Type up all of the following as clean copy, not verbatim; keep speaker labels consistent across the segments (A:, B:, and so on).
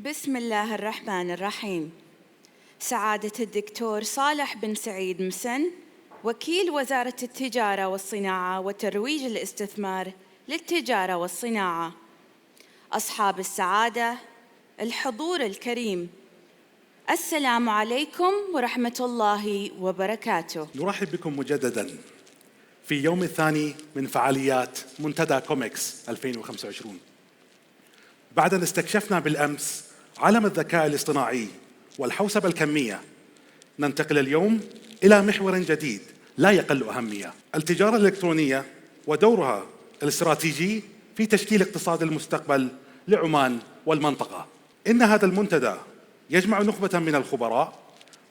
A: بسم الله الرحمن الرحيم. سعادة الدكتور صالح بن سعيد مسن، وكيل وزارة التجارة والصناعة وترويج الاستثمار للتجارة والصناعة. أصحاب السعادة، الحضور الكريم، السلام عليكم ورحمة الله وبركاته.
B: نرحب بكم مجدداً في يوم الثاني من فعاليات منتدى كوميكس 2025. بعد أن استكشفنا بالأمس عالم الذكاء الاصطناعي والحوسبة الكمية، ننتقل اليوم إلى محور جديد لا يقل أهمية: التجارة الإلكترونية ودورها الاستراتيجي في تشكيل اقتصاد المستقبل لعمان والمنطقة. إن هذا المنتدى يجمع نخبة من الخبراء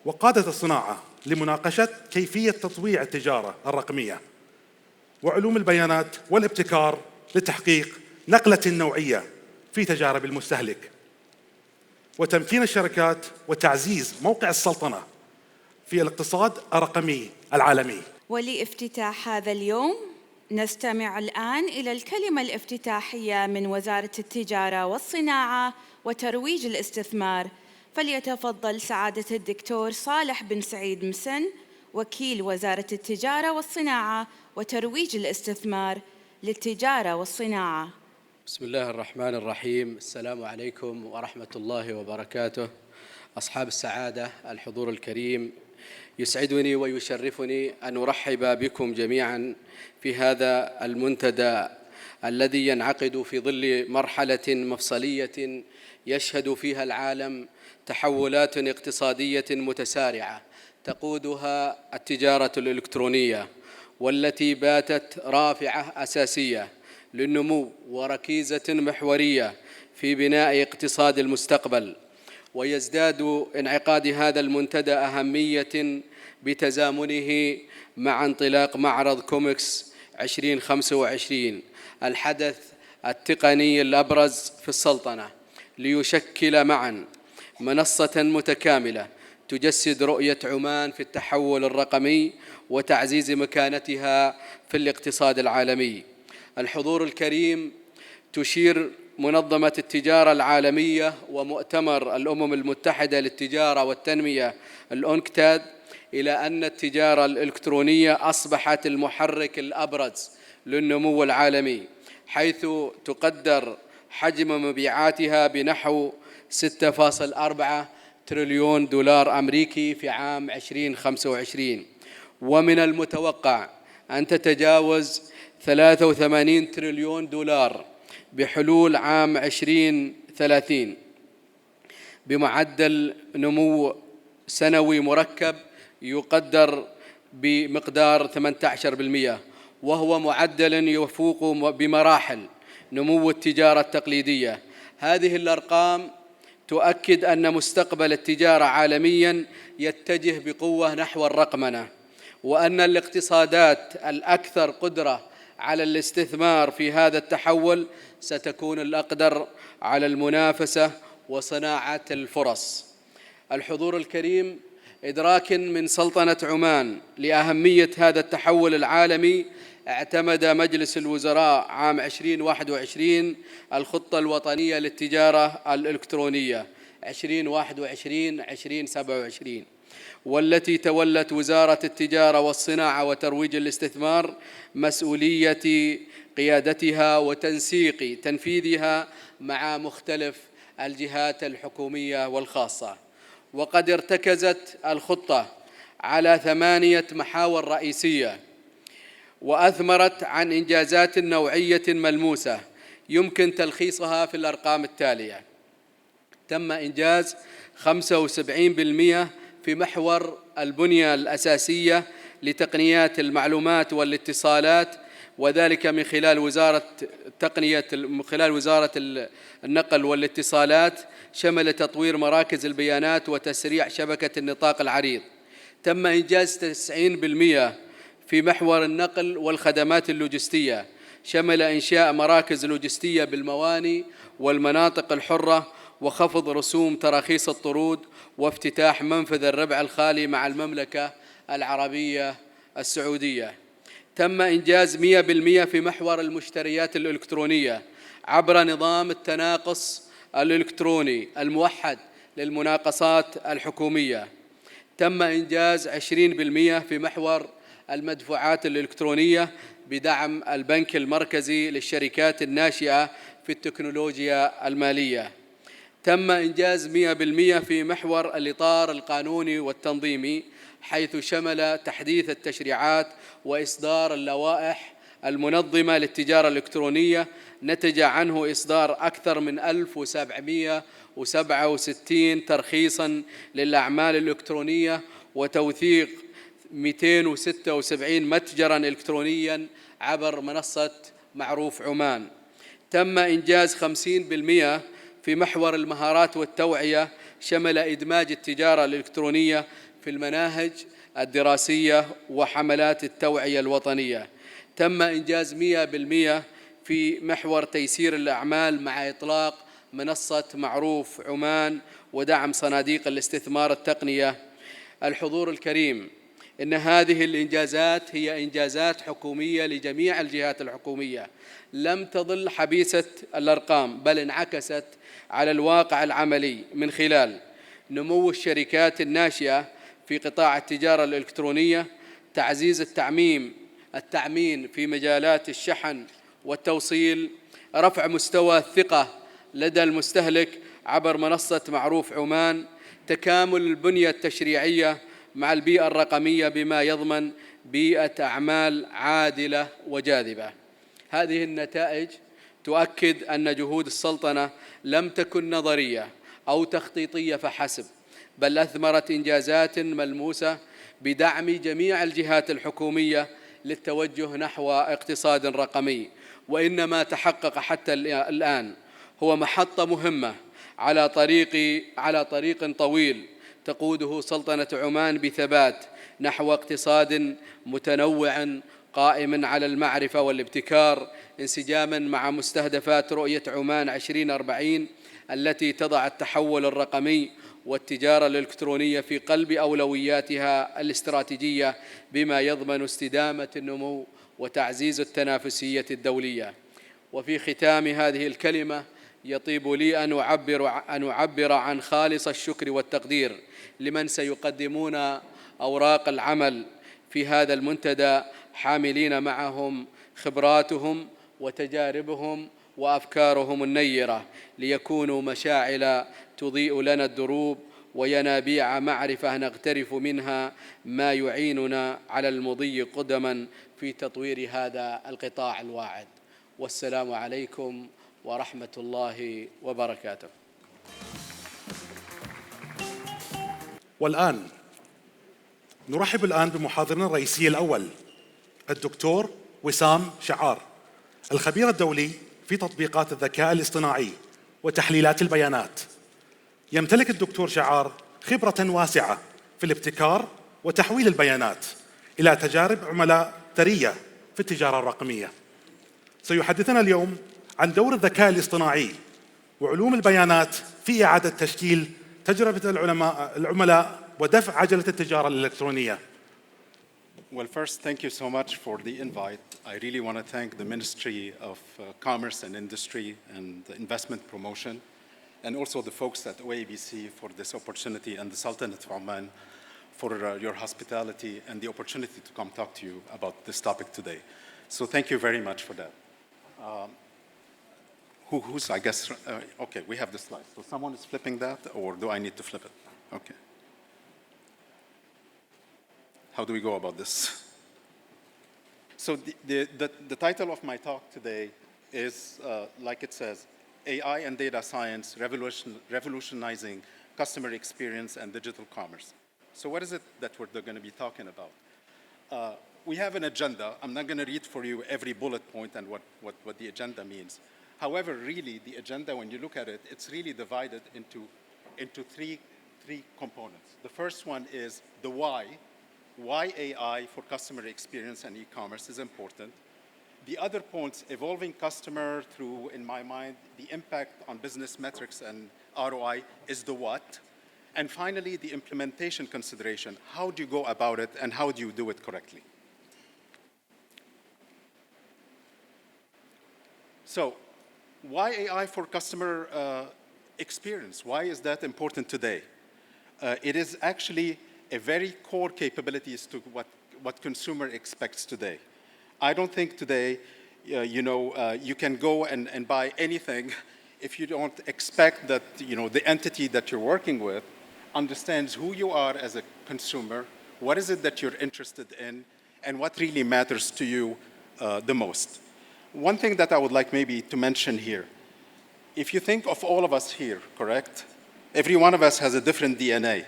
B: وقادة الصناعة لمناقشة كيفية تطويع التجارة الرقمية وعلوم البيانات والابتكار لتحقيق نقلة نوعية في تجارب المستهلك وتمكين الشركات وتعزيز موقع السلطنة في الاقتصاد الرقمي العالمي.
A: ولافتتاح هذا اليوم نستمع الآن إلى الكلمة الافتتاحية من وزارة التجارة والصناعة وترويج الاستثمار. فليتفضل سعادة الدكتور صالح بن سعيد مسن، وكيل وزارة التجارة والصناعة وترويج الاستثمار للتجارة والصناعة.
C: بسم الله الرحمن الرحيم. السلام عليكم ورحمة الله وبركاته. أصحاب السعادة، الحضور الكريم، يسعدني ويشرفني أن أرحب بكم جميعاً في هذا المنتدى الذي ينعقد في ظل مرحلة مفصلية يشهد فيها العالم تحولات اقتصادية متسارعة تقودها التجارة الإلكترونية، والتي باتت رافعة أساسية للنمو وركيزة محورية في بناء اقتصاد المستقبل. ويزداد انعقاد هذا المنتدى أهمية بتزامنه مع انطلاق معرض كوميكس 2025، الحدث التقني الأبرز في السلطنة، ليشكل معاً منصة متكاملة تجسد رؤية عمان في التحول الرقمي وتعزيز مكانتها في الاقتصاد العالمي. الحضور الكريم، تشير منظمة التجارة العالمية ومؤتمر الأمم المتحدة للتجارة والتنمية الأونكتاد إلى أن التجارة الإلكترونية أصبحت المحرك الأبرز للنمو العالمي، حيث تقدر حجم مبيعاتها بنحو 6.4 تريليون دولار أمريكي في عام 2025، ومن المتوقع أن تتجاوز 83 تريليون دولار بحلول عام 2030، بمعدل نمو سنوي مركب يقدر بمقدار 18%، وهو معدل يفوق بمراحل نمو التجارة التقليدية. هذه الأرقام تؤكد أن مستقبل التجارة عالمياً يتجه بقوة نحو الرقمنة، وأن الاقتصادات الأكثر قدرة على الاستثمار في هذا التحول ستكون الأقدر على المنافسة وصناعة الفرص. الحضور الكريم، إدراكاً من سلطنة عمان لأهمية هذا التحول العالمي، اعتمد مجلس الوزراء عام 2021 الخطة الوطنية للتجارة الإلكترونية 2021-2027، والتي تولت وزارة التجارة والصناعة وترويج الاستثمار مسؤولية قيادتها وتنسيق تنفيذها مع مختلف الجهات الحكومية والخاصة. وقد ارتكزت الخطة على 8 محاور رئيسية، وأثمرت عن إنجازات نوعية ملموسة يمكن تلخيصها في الأرقام التالية: تم إنجاز 75% في محور البنية الأساسية لتقنيات المعلومات والاتصالات، وذلك من خلال وزارة النقل والاتصالات، شمل تطوير مراكز البيانات وتسريع شبكة النطاق العريض. تم إنجاز 90% في محور النقل والخدمات اللوجستية، شمل إنشاء مراكز لوجستية بالمواني والمناطق الحرة، وخفض رسوم تراخيص الطرود، وافتتاح منفذ الربع الخالي مع المملكة العربية السعودية. تم إنجاز 100% في محور المشتريات الإلكترونية عبر نظام التناقص الإلكتروني الموحد للمناقصات الحكومية. تم إنجاز 20% في محور المدفوعات الإلكترونية بدعم البنك المركزي للشركات الناشئة في التكنولوجيا المالية. تم إنجاز 100% في محور الإطار القانوني والتنظيمي، حيث شمل تحديث التشريعات وإصدار اللوائح المنظمة للتجارة الإلكترونية. نتج عنه إصدار أكثر من 1767 ترخيصاً للأعمال الإلكترونية وتوثيق 276 متجراً إلكترونياً عبر منصة معروف عمان. تم إنجاز 50% في محور المهارات والتوعية، شمل إدماج التجارة الإلكترونية في المناهج الدراسية وحملات التوعية الوطنية. تم إنجاز 100% في محور تيسير الأعمال مع إطلاق منصة معروف عمان ودعم صناديق الاستثمار التقنية. الحضور الكريم، إن هذه الإنجازات هي إنجازات حكومية لجميع الجهات الحكومية، لم تظل حبيسة الأرقام، بل انعكست على الواقع العملي من خلال نمو الشركات الناشئة في قطاع التجارة الإلكترونية، تعزيز التعمين في مجالات الشحن والتوصيل، رفع مستوى الثقة لدى المستهلك عبر منصة معروف عمان، تكامل البنية التشريعية مع البيئة الرقمية بما يضمن بيئة أعمال عادلة وجاذبة. هذه النتائج تؤكد أن جهود السلطنة لم تكن نظرية أو تخطيطية فحسب، بل أثمرت إنجازات ملموسة بدعم جميع الجهات الحكومية للتوجه نحو اقتصاد رقمي. وإن ما تحقق حتى الآن هو محطة مهمة على طريق طويل تقوده سلطنة عمان بثبات نحو اقتصاد متنوع قائم على المعرفة والابتكار، انسجاماً مع مستهدفات رؤية عمان 2040 التي تضع التحول الرقمي والتجارة الإلكترونية في قلب أولوياتها الاستراتيجية، بما يضمن استدامة النمو وتعزيز التنافسية الدولية. وفي ختام هذه الكلمة يطيب لي أن أعبر عن خالص الشكر والتقدير لمن سيقدمون أوراق العمل في هذا المنتدى، حاملين معهم خبراتهم وتجاربهم وأفكارهم النيرة، ليكونوا مشاعل تضيء لنا الدروب وينابيع معرفة نغترف منها ما يعيننا على المضي قدما في تطوير هذا القطاع الواعد. والسلام عليكم ورحمة الله وبركاته.
B: والآن نرحب بمحاضرنا الرئيسي الأول، الدكتور وسام شعار، الخبير الدولي في تطبيقات الذكاء الاصطناعي وتحليلات البيانات. يمتلك الدكتور شعار خبرة واسعة في الابتكار وتحويل البيانات إلى تجارب عملاء ثرية في التجارة الرقمية. سيحدثنا اليوم عن دور الذكاء الاصطناعي وعلوم البيانات في إعادة تشكيل تجربة العملاء ودفع عجلة التجارة الإلكترونية.
D: Well, first, thank you so much for the invite. I really want to thank the Ministry of Commerce and Industry and the Investment Promotion, and also the folks at OABC for this opportunity, and the Sultanate of Oman for your hospitality and the opportunity to come talk to you about this topic today. So thank you very much for that. I guess, okay, we have the slide. So someone is flipping that, or do I need to flip it? Okay. How do we go about this? So the title of my talk today is, like it says, AI and Data Science, Revolutionizing Customer Experience and Digital Commerce. So what is it that we're going to be talking about? We have an agenda. I'm not going to read for you every bullet point and what the agenda means. However, really, the agenda, when you look at it, it's really divided into three components. The first one is the why AI for customer experience and e-commerce is important. The other points, evolving customer through, in my mind, the impact on business metrics and ROI is the what. And finally, the implementation consideration. How do you go about it and how do you do it correctly? So, why AI for customer experience. Why is that important today? It is actually a very core capability as to what consumer expects today. I don't think today, you can go and buy anything if you don't expect that, the entity that you're working with understands who you are as a consumer, what is it that you're interested in, and what really matters to you the most. One thing that I would like maybe to mention here, if you think of all of us here, correct? Every one of us has a different DNA.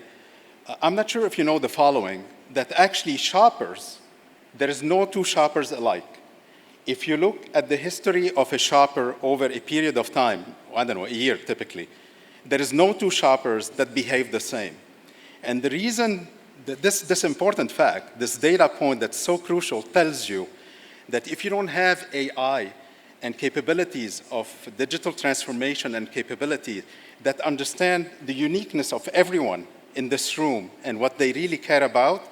D: I'm not sure if you know the following, that actually shoppers, there is no two shoppers alike. If you look at the history of a shopper over a period of time, I don't know, a year typically, there is no two shoppers that behave the same. And the reason that this important fact, this data point that's so crucial, tells you that if you don't have AI and capabilities of digital transformation and capabilities that understand the uniqueness of everyone in this room and what they really care about,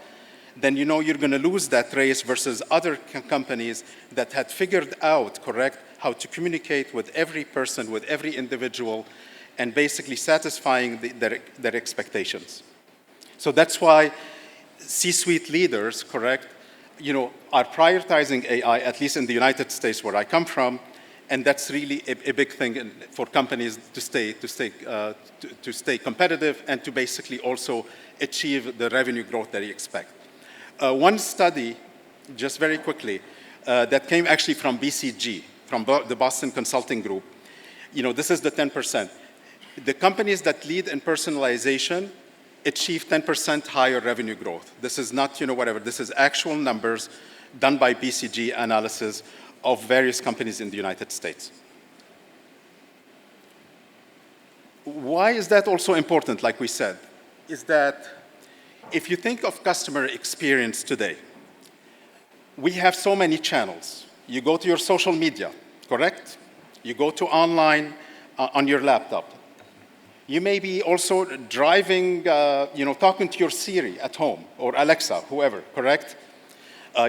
D: then you're going to lose that race versus other companies that had figured out, correct, how to communicate with every person, with every individual, and basically satisfying their expectations. So that's why C-suite leaders, correct, are prioritizing AI, at least in the United States where I come from, and that's really a big thing for companies to stay competitive and to basically also achieve the revenue growth that they expect. One study, just very quickly, that came actually from BCG, from the Boston Consulting Group. This is the 10%. The companies that lead in personalization achieve 10% higher revenue growth. This is not, whatever. This is actual numbers done by BCG analysis of various companies in the United States. Why is that also important, like we said? Is that if you think of customer experience today, we have so many channels. You go to your social media, correct? You go to online on your laptop. You may be also driving, talking to your Siri at home, or Alexa, whoever, correct?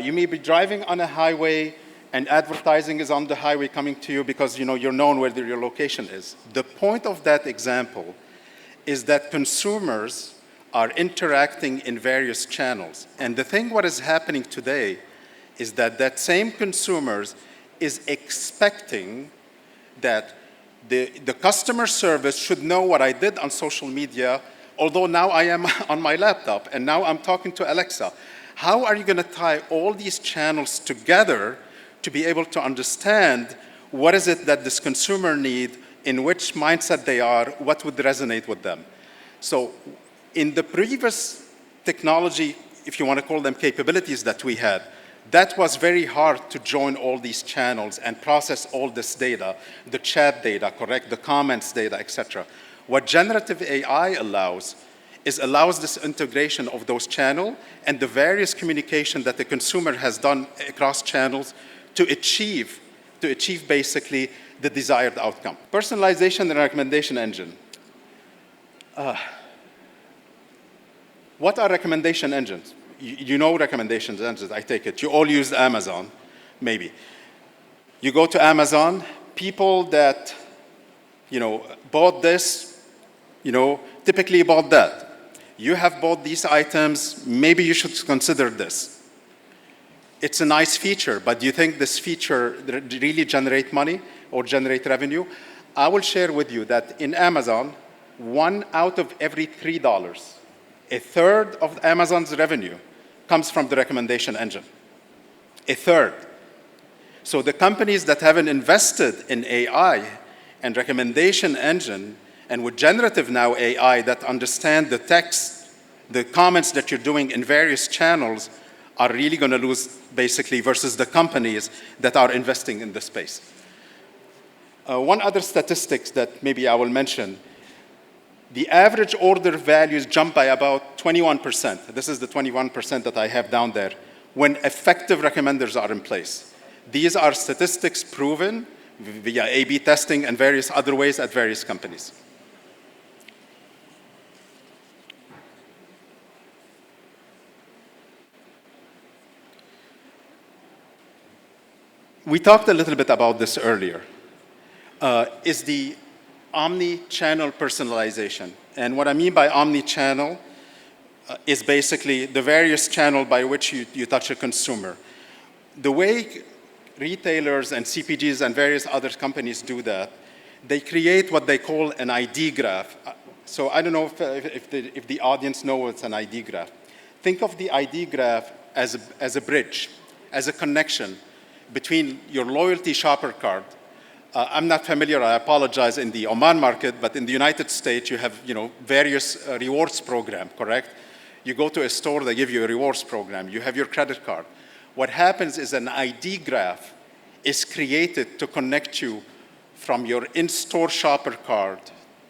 D: You may be driving on a highway and advertising is on the highway coming to you because you're known where your location is. The point of that example is that consumers are interacting in various channels. And the thing what is happening today is that same consumers is expecting that the customer service should know what I did on social media, although now I am on my laptop and now I'm talking to Alexa. How are you going to tie all these channels together to be able to understand what is it that this consumer need, in which mindset they are, what would resonate with them? So in the previous technology, if you want to call them capabilities that we had, that was very hard to join all these channels and process all this data, the chat data, correct, the comments data, etc. What generative AI allows this integration of those channels and the various communication that the consumer has done across channels to achieve basically the desired outcome. Personalization and recommendation engine. What are recommendation engines? You know recommendation engines, I take it. You all use Amazon, maybe. You go to Amazon, people that, bought this, typically bought that. You have bought these items, maybe you should consider this. It's a nice feature, but do you think this feature really generate money or generate revenue? I will share with you that in Amazon, 1 out of every $3, a third of Amazon's revenue comes from the recommendation engine. A third. So the companies that haven't invested in AI and recommendation engine, and with generative now AI that understand the text, the comments that you're doing in various channels, are really going to lose basically versus the companies that are investing in the space. One other statistics that maybe I will mention, the average order values jump by about 21%. This is the 21% that I have down there when effective recommenders are in place. These are statistics proven via A/B testing and various other ways at various companies. We talked a little bit about this earlier. Is the omni-channel personalization. And what I mean by omni-channel is basically the various channels by which you touch a consumer. The way retailers and CPGs and various other companies do that, they create what they call an ID graph. So I don't know if the audience knows what's an ID graph. Think of the ID graph as a bridge, as a connection between your loyalty shopper card. I'm not familiar, I apologize, in the Oman market, but in the United States, you have various rewards program, correct? You go to a store, they give you a rewards program. You have your credit card. What happens is an ID graph is created to connect you from your in-store shopper card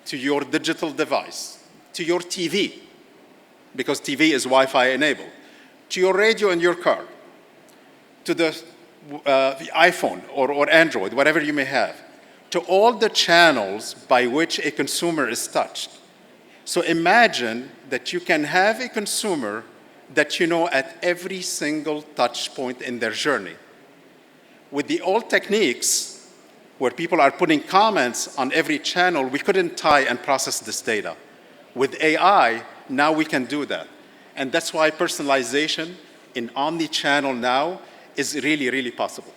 D: to your digital device, to your TV, because TV is Wi-Fi enabled, to your radio in your car, to the iPhone or Android, whatever you may have, to all the channels by which a consumer is touched. So imagine that you can have a consumer that you know at every single touch point in their journey. With the old techniques, where people are putting comments on every channel, we couldn't tie and process this data. With AI, now we can do that. And that's why personalization in omni-channel now is really, really possible.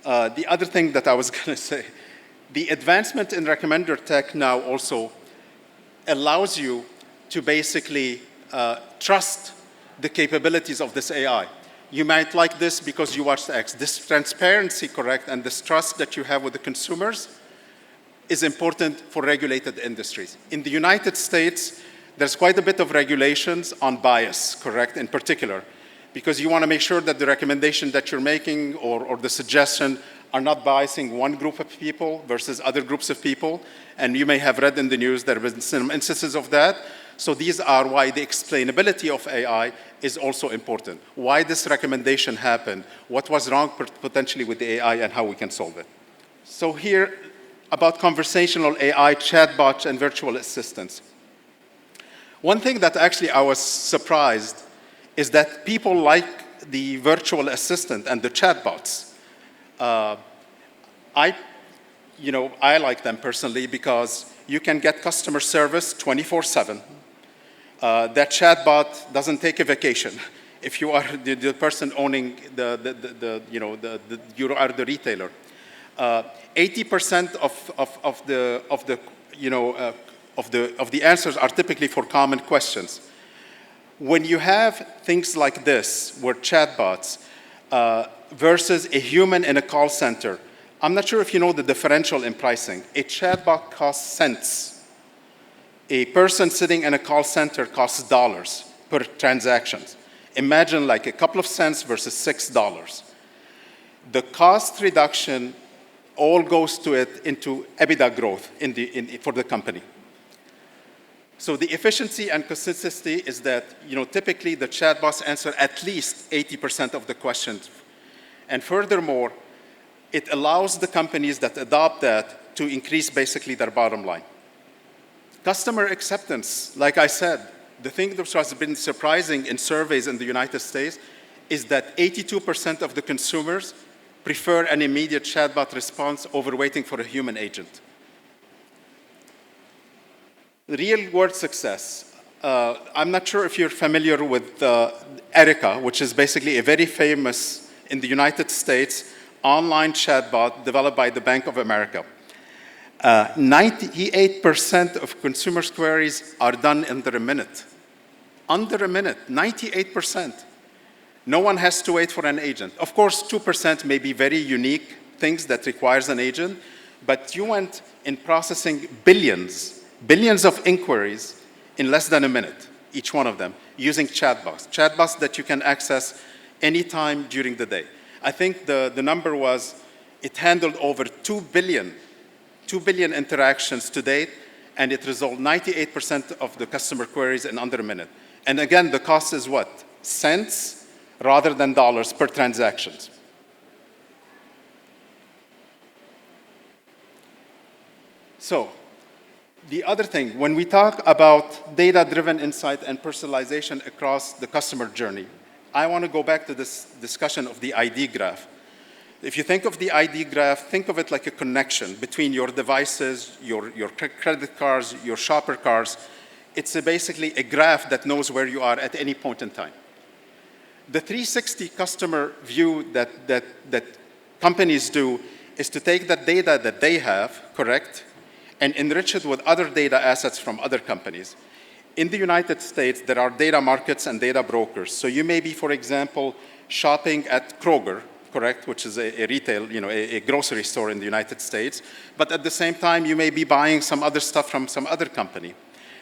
D: The other thing that I was going to say, the advancement in recommender tech now also allows you to basically trust the capabilities of this AI. You might like this because you watched X. This transparency, correct, and this trust that you have with the consumers is important for regulated industries. In the United States, there's quite a bit of regulations on bias, correct, in particular, because you want to make sure that the recommendation that you're making or the suggestion are not biasing one group of people versus other groups of people. And you may have read in the news there have been some instances of that. So these are why the explainability of AI is also important. Why this recommendation happened, what was wrong potentially with the AI, and how we can solve it. So here, about conversational AI, chatbots, and virtual assistants. One thing that actually I was surprised is that people like the virtual assistant and the chatbots. I like them personally because you can get customer service 24/7. That chatbot doesn't take a vacation. If you are the person owning you are the retailer. 80% of the answers are typically for common questions. When you have things like this, where chatbots versus a human in a call center, I'm not sure if you know the differential in pricing. A chatbot costs cents. A person sitting in a call center costs dollars per transaction. Imagine like a couple of cents versus $6. The cost reduction all goes into EBITDA growth for the company. So the efficiency and consistency is that typically the chatbots answer at least 80% of the questions. And furthermore, it allows the companies that adopt that to increase basically their bottom line. Customer acceptance, like I said, the thing that has been surprising in surveys in the United States is that 82% of the consumers prefer an immediate chatbot response over waiting for a human agent. Real-world success. I'm not sure if you're familiar with Erica, which is basically a very famous, in the United States, online chatbot developed by the Bank of America. 98% of consumers' queries are done under a minute. Under a minute, 98%. No one has to wait for an agent. Of course, 2% may be very unique things that requires an agent, but you went in processing billions of inquiries in less than a minute, each one of them, using chatbots that you can access anytime during the day. I think the number was, it handled over 2 billion interactions to date, and it resolved 98% of the customer queries in under a minute. And again, the cost is what? Cents rather than dollars per transaction. So, the other thing, when we talk about data-driven insight and personalization across the customer journey, I want to go back to this discussion of the ID graph. If you think of the ID graph, think of it like a connection between your devices, your credit cards, your shopper cards. It's basically a graph that knows where you are at any point in time. The 360 customer view that companies do is to take that data that they have, correct, and enrich it with other data assets from other companies. In the United States, there are data markets and data brokers. So you may be, for example, shopping at Kroger, correct, which is a retail, a grocery store in the United States, but at the same time, you may be buying some other stuff from some other company.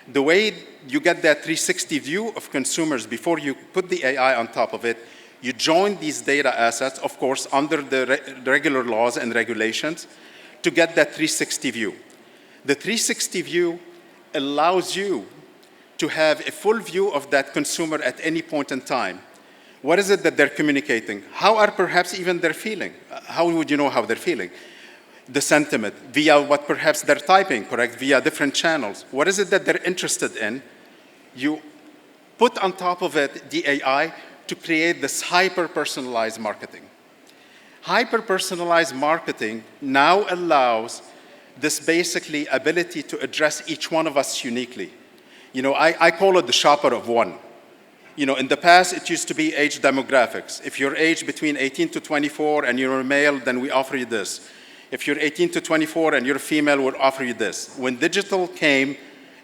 D: The way you get that 360 view of consumers before you put the AI on top of it, you join these data assets, of course, under the regular laws and regulations to get that 360 view. The 360 view allows you to have a full view of that consumer at any point in time. What is it that they're communicating? How are perhaps even they're feeling? How would you know how they're feeling? The sentiment, via what perhaps they're typing, correct, via different channels. What is it that they're interested in? You put on top of it the AI to create this hyper-personalized marketing. Hyper-personalized marketing now allows this basically ability to address each one of us uniquely. I call it the shopper of one. In the past, it used to be age demographics. If you're aged between 18 to 24 and you're a male, then we offer you this. If you're 18 to 24 and you're a female, we'll offer you this. When digital came,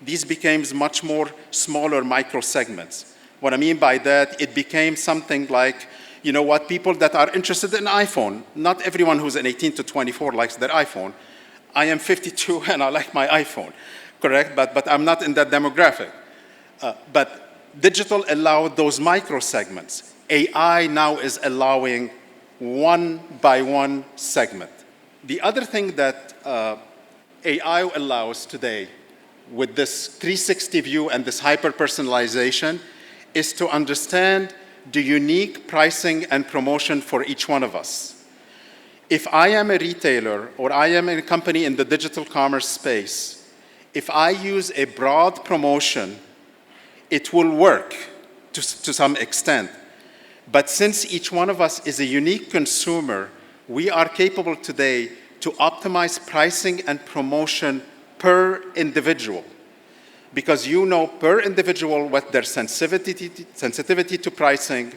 D: these became much more smaller micro segments. What I mean by that, it became something like, people that are interested in iPhone. Not everyone who's an 18 to 24 likes their iPhone. I am 52 and I like my iPhone, correct? But I'm not in that demographic. But digital allowed those micro segments. AI now is allowing one by one segment. The other thing that AI allows today with this 360 view and this hyper-personalization is to understand the unique pricing and promotion for each one of us. If I am a retailer or I am a company in the digital commerce space, if I use a broad promotion, it will work to some extent. But since each one of us is a unique consumer, we are capable today to optimize pricing and promotion per individual. Because per individual what their sensitivity to pricing,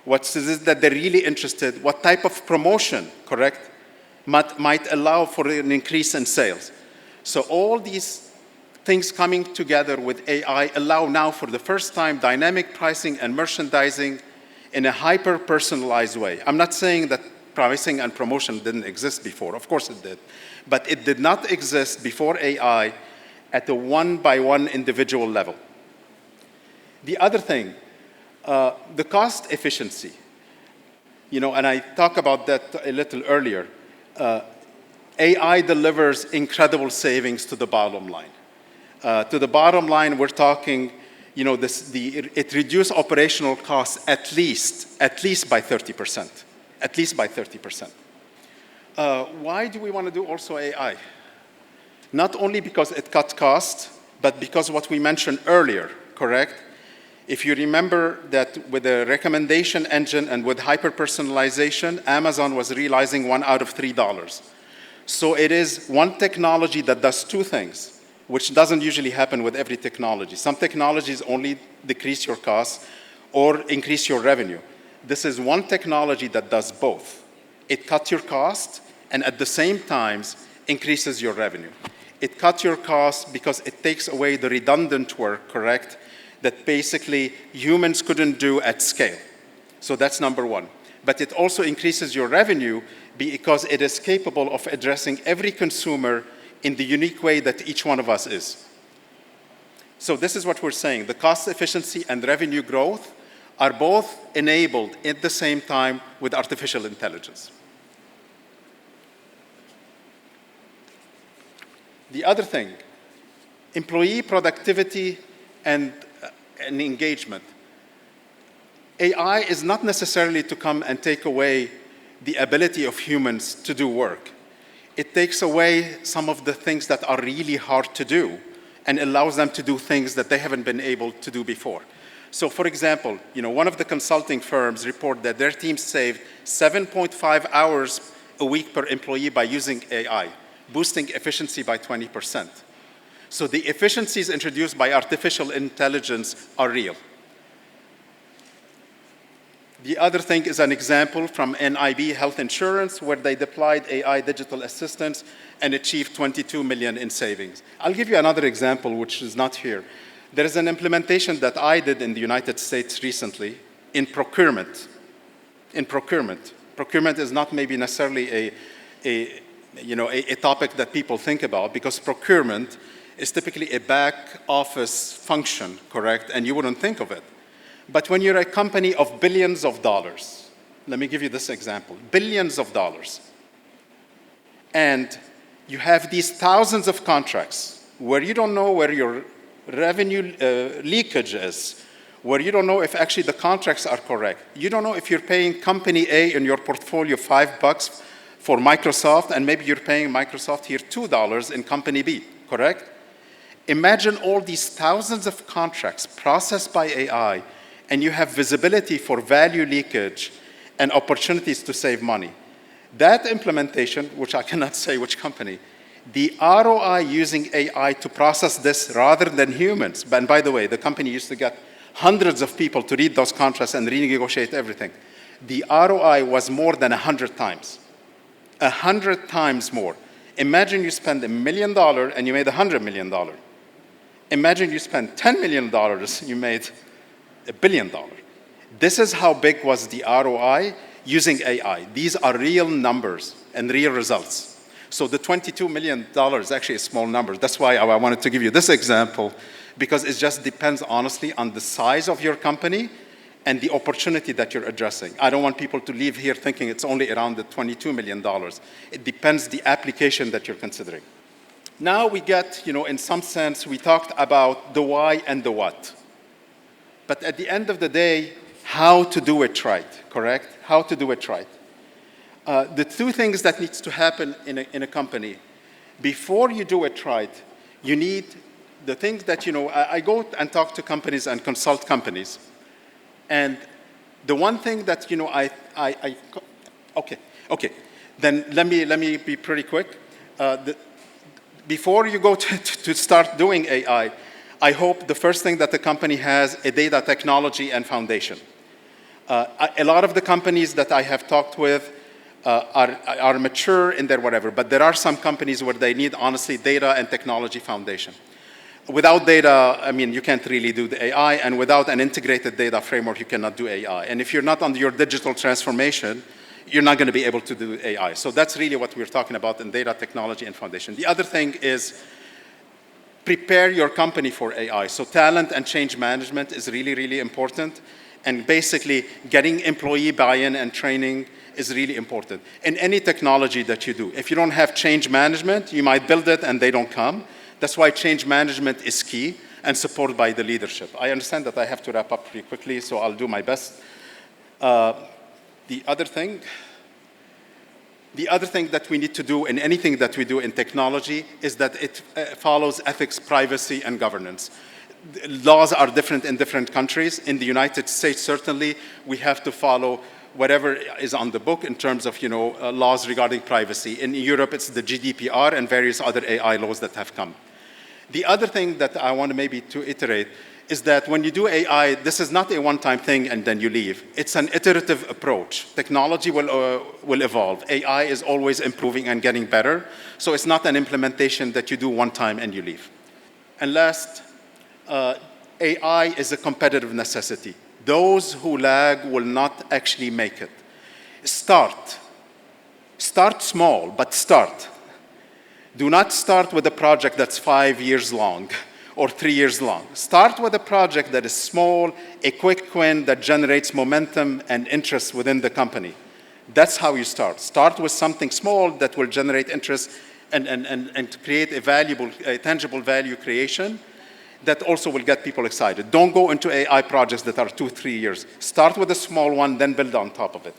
D: what is it that they're really interested, what type of promotion, correct, might allow for an increase in sales. So all these things coming together with AI allow now for the first time dynamic pricing and merchandising in a hyper-personalized way. I'm not saying that pricing and promotion didn't exist before. Of course it did. But it did not exist before AI at a one-by-one individual level. The other thing, the cost efficiency. And I talked about that a little earlier. AI delivers incredible savings to the bottom line. To the bottom line, we're talking, it reduced operational costs at least by 30%. At least by 30%. Why do we want to do also AI? Not only because it cuts costs, but because what we mentioned earlier, correct? If you remember that with the recommendation engine and with hyper-personalization, Amazon was realizing $1 out of $3. So it is one technology that does two things, which doesn't usually happen with every technology. Some technologies only decrease your costs or increase your revenue. This is one technology that does both. It cuts your cost and at the same time increases your revenue. It cuts your cost because it takes away the redundant work, correct, that basically humans couldn't do at scale. So that's number one. But it also increases your revenue because it is capable of addressing every consumer in the unique way that each one of us is. So this is what we're saying. The cost efficiency and revenue growth are both enabled at the same time with artificial intelligence. The other thing, employee productivity and engagement. AI is not necessarily to come and take away the ability of humans to do work. It takes away some of the things that are really hard to do and allows them to do things that they haven't been able to do before. So for example, one of the consulting firms report that their team saved 7.5 hours a week per employee by using AI, boosting efficiency by 20%. So the efficiencies introduced by artificial intelligence are real. The other thing is an example from NIB Health Insurance, where they deployed AI digital assistants and achieved 22 million in savings. I'll give you another example, which is not here. There is an implementation that I did in the United States recently in procurement. In procurement. Procurement is not maybe necessarily a topic that people think about, because procurement is typically a back office function, correct? And you wouldn't think of it. But when you're a company of billions of dollars, let me give you this example, billions of dollars, and you have these thousands of contracts where you don't know where your revenue leakage is, where you don't know if actually the contracts are correct. You don't know if you're paying company A in your portfolio $5 for Microsoft, and maybe you're paying Microsoft here $2 in company B, correct? Imagine all these thousands of contracts processed by AI, and you have visibility for value leakage and opportunities to save money. That implementation, which I cannot say which company, the ROI using AI to process this rather than humans, and by the way, the company used to get hundreds of people to read those contracts and renegotiate everything. The ROI was more than 100 times. 100 times more. Imagine you spend $1 million and you made $100 million. Imagine you spend $10 million, you made $1 billion. This is how big was the ROI using AI. These are real numbers and real results. So the $22 million is actually a small number. That's why I wanted to give you this example, because it just depends honestly on the size of your company and the opportunity that you're addressing. I don't want people to leave here thinking it's only around the $22 million. It depends the application that you're considering. Now we get, in some sense, we talked about the why and the what. But at the end of the day, how to do it right, correct? How to do it right. The two things that needs to happen in a company, before you do it right, you need the things that, I go and talk to companies and consult companies. And the one thing that, okay. Then let me be pretty quick. Before you go to start doing AI, I hope the first thing that the company has a data technology and foundation. A lot of the companies that I have talked with are mature in their whatever, but there are some companies where they need, honestly, data and technology foundation. Without data, you can't really do the AI, and without an integrated data framework, you cannot do AI. And if you're not on your digital transformation, you're not going to be able to do AI. So that's really what we're talking about in data technology and foundation. The other thing is prepare your company for AI. So talent and change management is really, really important. And basically, getting employee buy-in and training is really important. In any technology that you do, if you don't have change management, you might build it and they don't come. That's why change management is key and supported by the leadership. I understand that I have to wrap up pretty quickly, so I'll do my best. The other thing that we need to do in anything that we do in technology is that it follows ethics, privacy, and governance. Laws are different in different countries. In the United States, certainly, we have to follow whatever is on the book in terms of laws regarding privacy. In Europe, it's the GDPR and various other AI laws that have come. The other thing that I want to iterate is that when you do AI, this is not a one-time thing and then you leave. It's an iterative approach. Technology will evolve. AI is always improving and getting better. So it's not an implementation that you do one time and you leave. And last, AI is a competitive necessity. Those who lag will not actually make it. Start. Start small, but start. Do not start with a project that's 5 years long or 3 years long. Start with a project that is small, a quick win that generates momentum and interest within the company. That's how you start. Start with something small that will generate interest and create a tangible value creation that also will get people excited. Don't go into AI projects that are 2-3 years. Start with a small one, then build on top of it.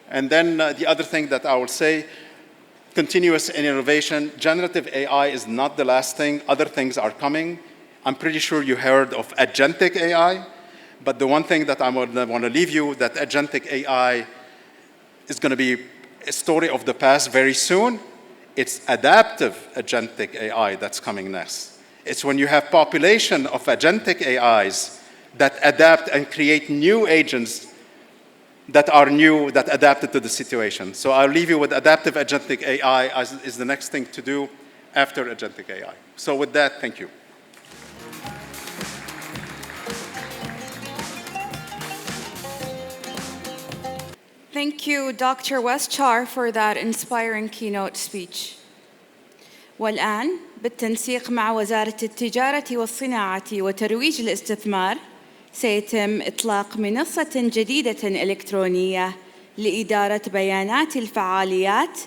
D: And then the other thing that I will say, continuous innovation. Generative AI is not the last thing. Other things are coming. I'm pretty sure you heard of agentic AI, but the one thing that I want to leave you, that agentic AI is going to be a story of the past very soon. It's adaptive agentic AI that's coming next. It's when you have population of agentic AIs that adapt and create new agents that are new, that adapted to the situation. So I'll leave you with adaptive agentic AI as is the next thing to do after agentic AI. So with that, thank you.
A: Thank you, Dr. Westchar, for that inspiring keynote speech. والآن بالتنسيق مع وزارة التجارة والصناعة وترويج الاستثمار سيتم إطلاق منصة جديدة إلكترونية لإدارة بيانات الفعاليات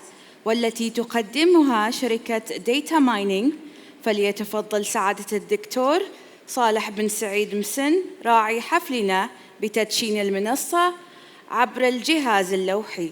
A: والتي تقدمها شركة داتا مايننج. فليتفضل سعادة الدكتور صالح بن سعيد مسن راعي حفلنا بتدشين المنصة عبر الجهاز اللوحي.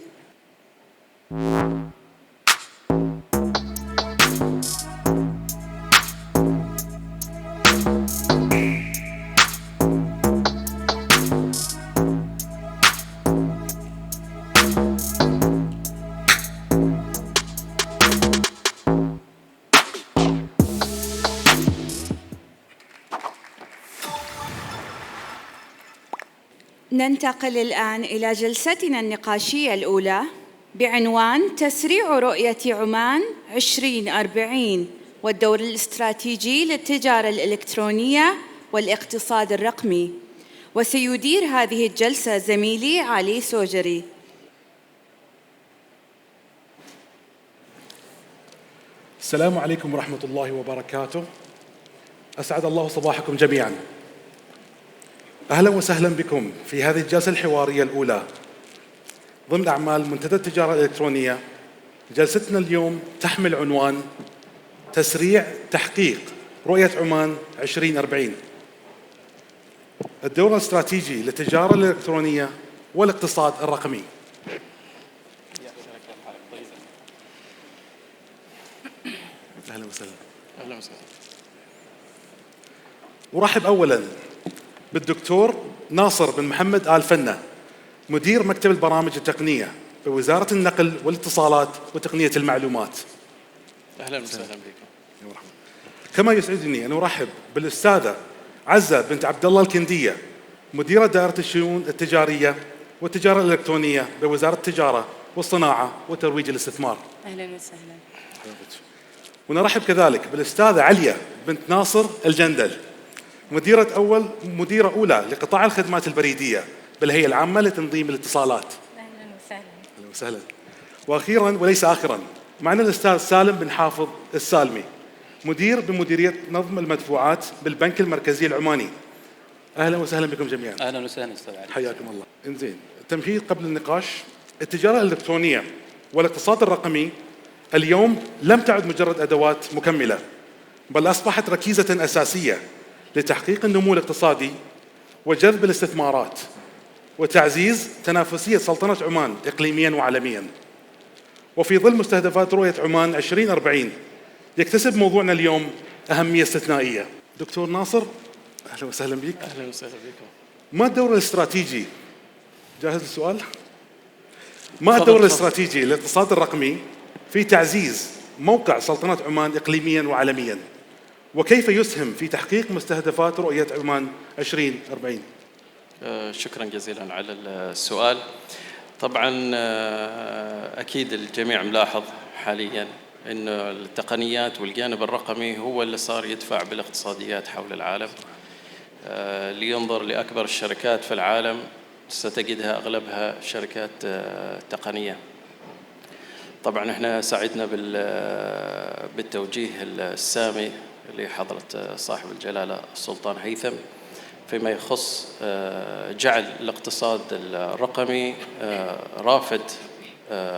A: ننتقل الآن إلى جلستنا النقاشية الأولى بعنوان تسريع رؤية عمان 2040 والدور الاستراتيجي للتجارة الإلكترونية والاقتصاد الرقمي. وسيدير هذه الجلسة زميلي علي سوجري.
B: السلام عليكم ورحمة الله وبركاته. أسعد الله صباحكم جميعاً. أهلا وسهلا بكم في هذه الجلسة الحوارية الأولى ضمن أعمال منتدى التجارة الإلكترونية. جلستنا اليوم تحمل عنوان تسريع تحقيق رؤية عمان 2040 الدور الاستراتيجي للتجارة الإلكترونية والاقتصاد الرقمي. أهلا وسهلا.
E: أهلا وسهلا.
B: أرحب أولاً بالدكتور ناصر بن محمد آل فنة مدير مكتب البرامج التقنية بوزارة النقل والاتصالات وتقنية المعلومات.
E: أهلا وسهلا بكم.
B: كما يسعدني أن أرحب بالأستاذة عزة بنت عبد الله الكندية مديرة دائرة الشؤون التجارية والتجارة الإلكترونية بوزارة التجارة والصناعة وترويج الاستثمار.
F: أهلا وسهلا.
B: ونرحب كذلك بالأستاذة عليا بنت ناصر الجندل مديرة أولى لقطاع الخدمات البريدية بالهيئة العامة لتنظيم الاتصالات.
F: أهلا وسهلا.
B: أهلا وسهلا. وأخيرا وليس آخرا معنا الأستاذ سالم بن حافظ السالمي مدير بمديرية نظم المدفوعات بالبنك المركزي العماني. أهلا وسهلا بكم جميعا.
E: أهلا وسهلا أستاذ علي.
B: حياكم الله. إنزين، تمهيد قبل النقاش. التجارة الإلكترونية والاقتصاد الرقمي اليوم لم تعد مجرد أدوات مكملة، بل أصبحت ركيزة أساسية لتحقيق النمو الاقتصادي وجذب الاستثمارات وتعزيز تنافسية سلطنة عمان إقليمياً وعالمياً. وفي ظل مستهدفات رؤية عمان 2040 يكتسب موضوعنا اليوم أهمية استثنائية. دكتور ناصر، أهلا وسهلا بك.
E: أهلا وسهلا بكم.
B: ما الدور الاستراتيجي؟ جاهز السؤال؟ ما الدور الاستراتيجي للاقتصاد الرقمي في تعزيز موقع سلطنة عمان إقليمياً وعالمياً؟ وكيف يسهم في تحقيق مستهدفات رؤية عمان 2040؟
E: شكرا جزيلا على السؤال. طبعا أكيد الجميع ملاحظ حاليا أن التقنيات والجانب الرقمي هو اللي صار يدفع بالاقتصاديات حول العالم. لينظر لأكبر الشركات في العالم ستجدها أغلبها شركات تقنية. طبعا احنا سعدنا بالتوجيه السامي لحضرة صاحب الجلالة السلطان هيثم فيما يخص جعل الاقتصاد الرقمي رافد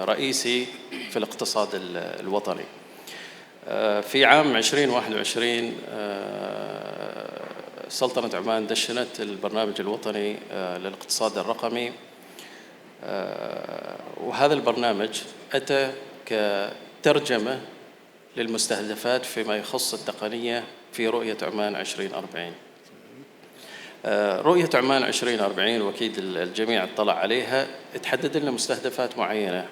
E: رئيسي في الاقتصاد الوطني. في عام 2021 سلطنة عمان دشنت البرنامج الوطني للاقتصاد الرقمي، وهذا البرنامج أتى كترجمة للمستهدفات فيما يخص التقنية في رؤية عمان 2040. رؤية عمان 2040 وأكيد الجميع اطلع عليها، تحدد لنا مستهدفات معينة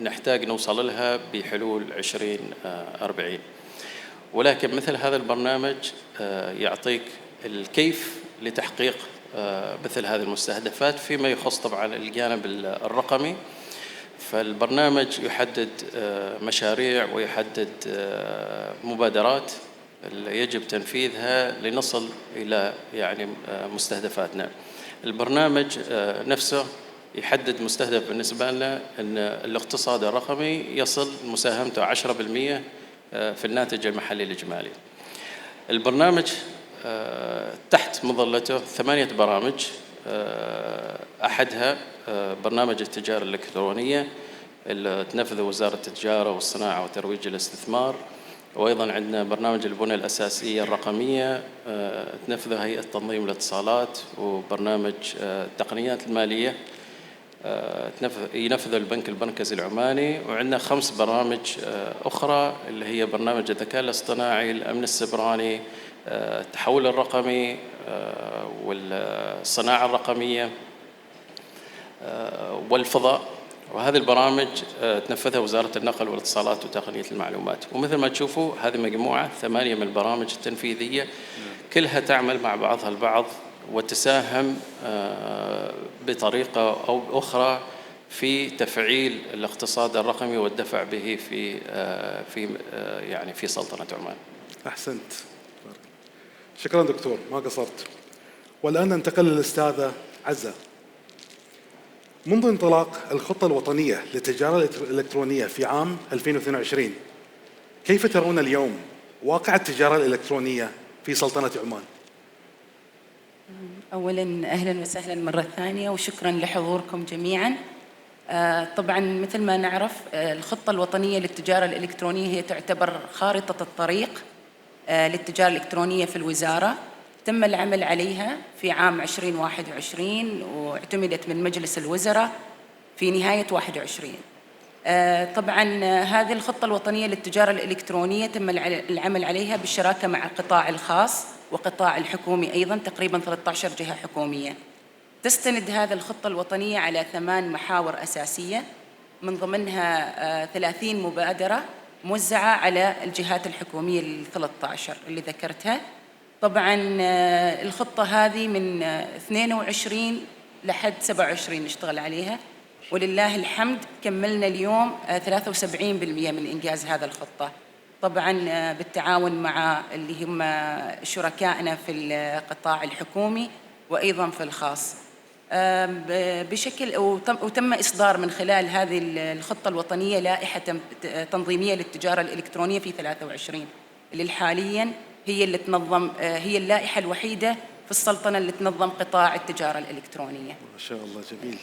E: نحتاج نوصل لها بحلول 2040. ولكن مثل هذا البرنامج يعطيك الكيف لتحقيق مثل هذه المستهدفات فيما يخص طبعا الجانب الرقمي. فالبرنامج يحدد مشاريع ويحدد مبادرات يجب تنفيذها لنصل إلى يعني مستهدفاتنا. البرنامج نفسه يحدد مستهدف بالنسبة لنا أن الاقتصاد الرقمي يصل مساهمته 10% في الناتج المحلي الإجمالي. البرنامج تحت مظلته 8 برامج، أحدها برنامج التجارة الإلكترونية اللي تنفذه وزارة التجارة والصناعة وترويج الاستثمار، وأيضاً عندنا برنامج البنى الأساسية الرقمية تنفذه هيئة تنظيم الاتصالات، وبرنامج التقنيات المالية ينفذ البنك المركزي العماني، وعندنا 5 برامج أخرى اللي هي برنامج الذكاء الاصطناعي، الأمن السيبراني، التحول الرقمي، والصناعة الرقمية، والفضاء. وهذه البرامج تنفذها وزارة النقل والاتصالات وتقنية المعلومات. ومثل ما تشوفوا هذه مجموعة 8 من البرامج التنفيذية كلها تعمل مع بعضها البعض وتساهم بطريقة أو أخرى في تفعيل الاقتصاد الرقمي والدفع به في سلطنة عمان.
B: أحسنت، شكرا دكتور، ما قصرت. والآن ننتقل للأستاذة عزة. منذ انطلاق الخطة الوطنية للتجارة الإلكترونية في عام 2022 كيف ترون اليوم واقع التجارة الإلكترونية في سلطنة عمان؟
F: أولاً أهلاً وسهلاً مرة ثانية وشكراً لحضوركم جميعاً. طبعاً مثل ما نعرف الخطة الوطنية للتجارة الإلكترونية هي تعتبر خارطة الطريق للتجارة الإلكترونية في الوزارة. تم العمل عليها في عام 2021 واعتمدت من مجلس الوزراء في نهاية 21. طبعاً هذه الخطة الوطنية للتجارة الإلكترونية تم العمل عليها بالشراكة مع القطاع الخاص وقطاع الحكومي أيضاً، تقريباً 13 جهة حكومية. تستند هذه الخطة الوطنية على 8 محاور أساسية، من ضمنها 30 مبادرة موزعة على الجهات الحكومية 13 اللي ذكرتها. طبعاً الخطة هذه من 22 لحد 27 نشتغل عليها، ولله الحمد كملنا اليوم 73% من إنجاز هذا الخطة، طبعاً بالتعاون مع اللي هم شركائنا في القطاع الحكومي وأيضاً في الخاص. بشكل وتم إصدار من خلال هذه الخطة الوطنية لائحة تنظيمية للتجارة الإلكترونية في 23 اللي حالياً هي اللي تنظم، هي اللائحة الوحيدة في السلطنة اللي تنظم قطاع التجارة الإلكترونية.
B: ما شاء الله، جميل.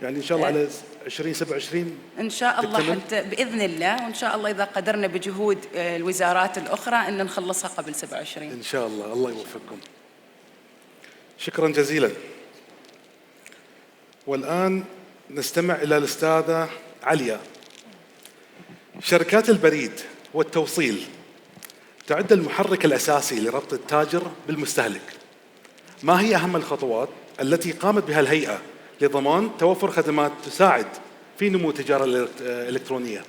B: يعني إن شاء الله على 2027
F: إن شاء الله حتى بإذن الله، وإن شاء الله إذا قدرنا بجهود الوزارات الأخرى أن نخلصها قبل 27
B: إن شاء الله. الله يوفقكم. شكرا جزيلا. والآن نستمع إلى الأستاذة عليا. شركات البريد والتوصيل تعد المحرك الأساسي لربط التاجر بالمستهلك. ما هي أهم الخطوات التي قامت بها الهيئة لضمان توفر خدمات تساعد في نمو التجارة الإلكترونية؟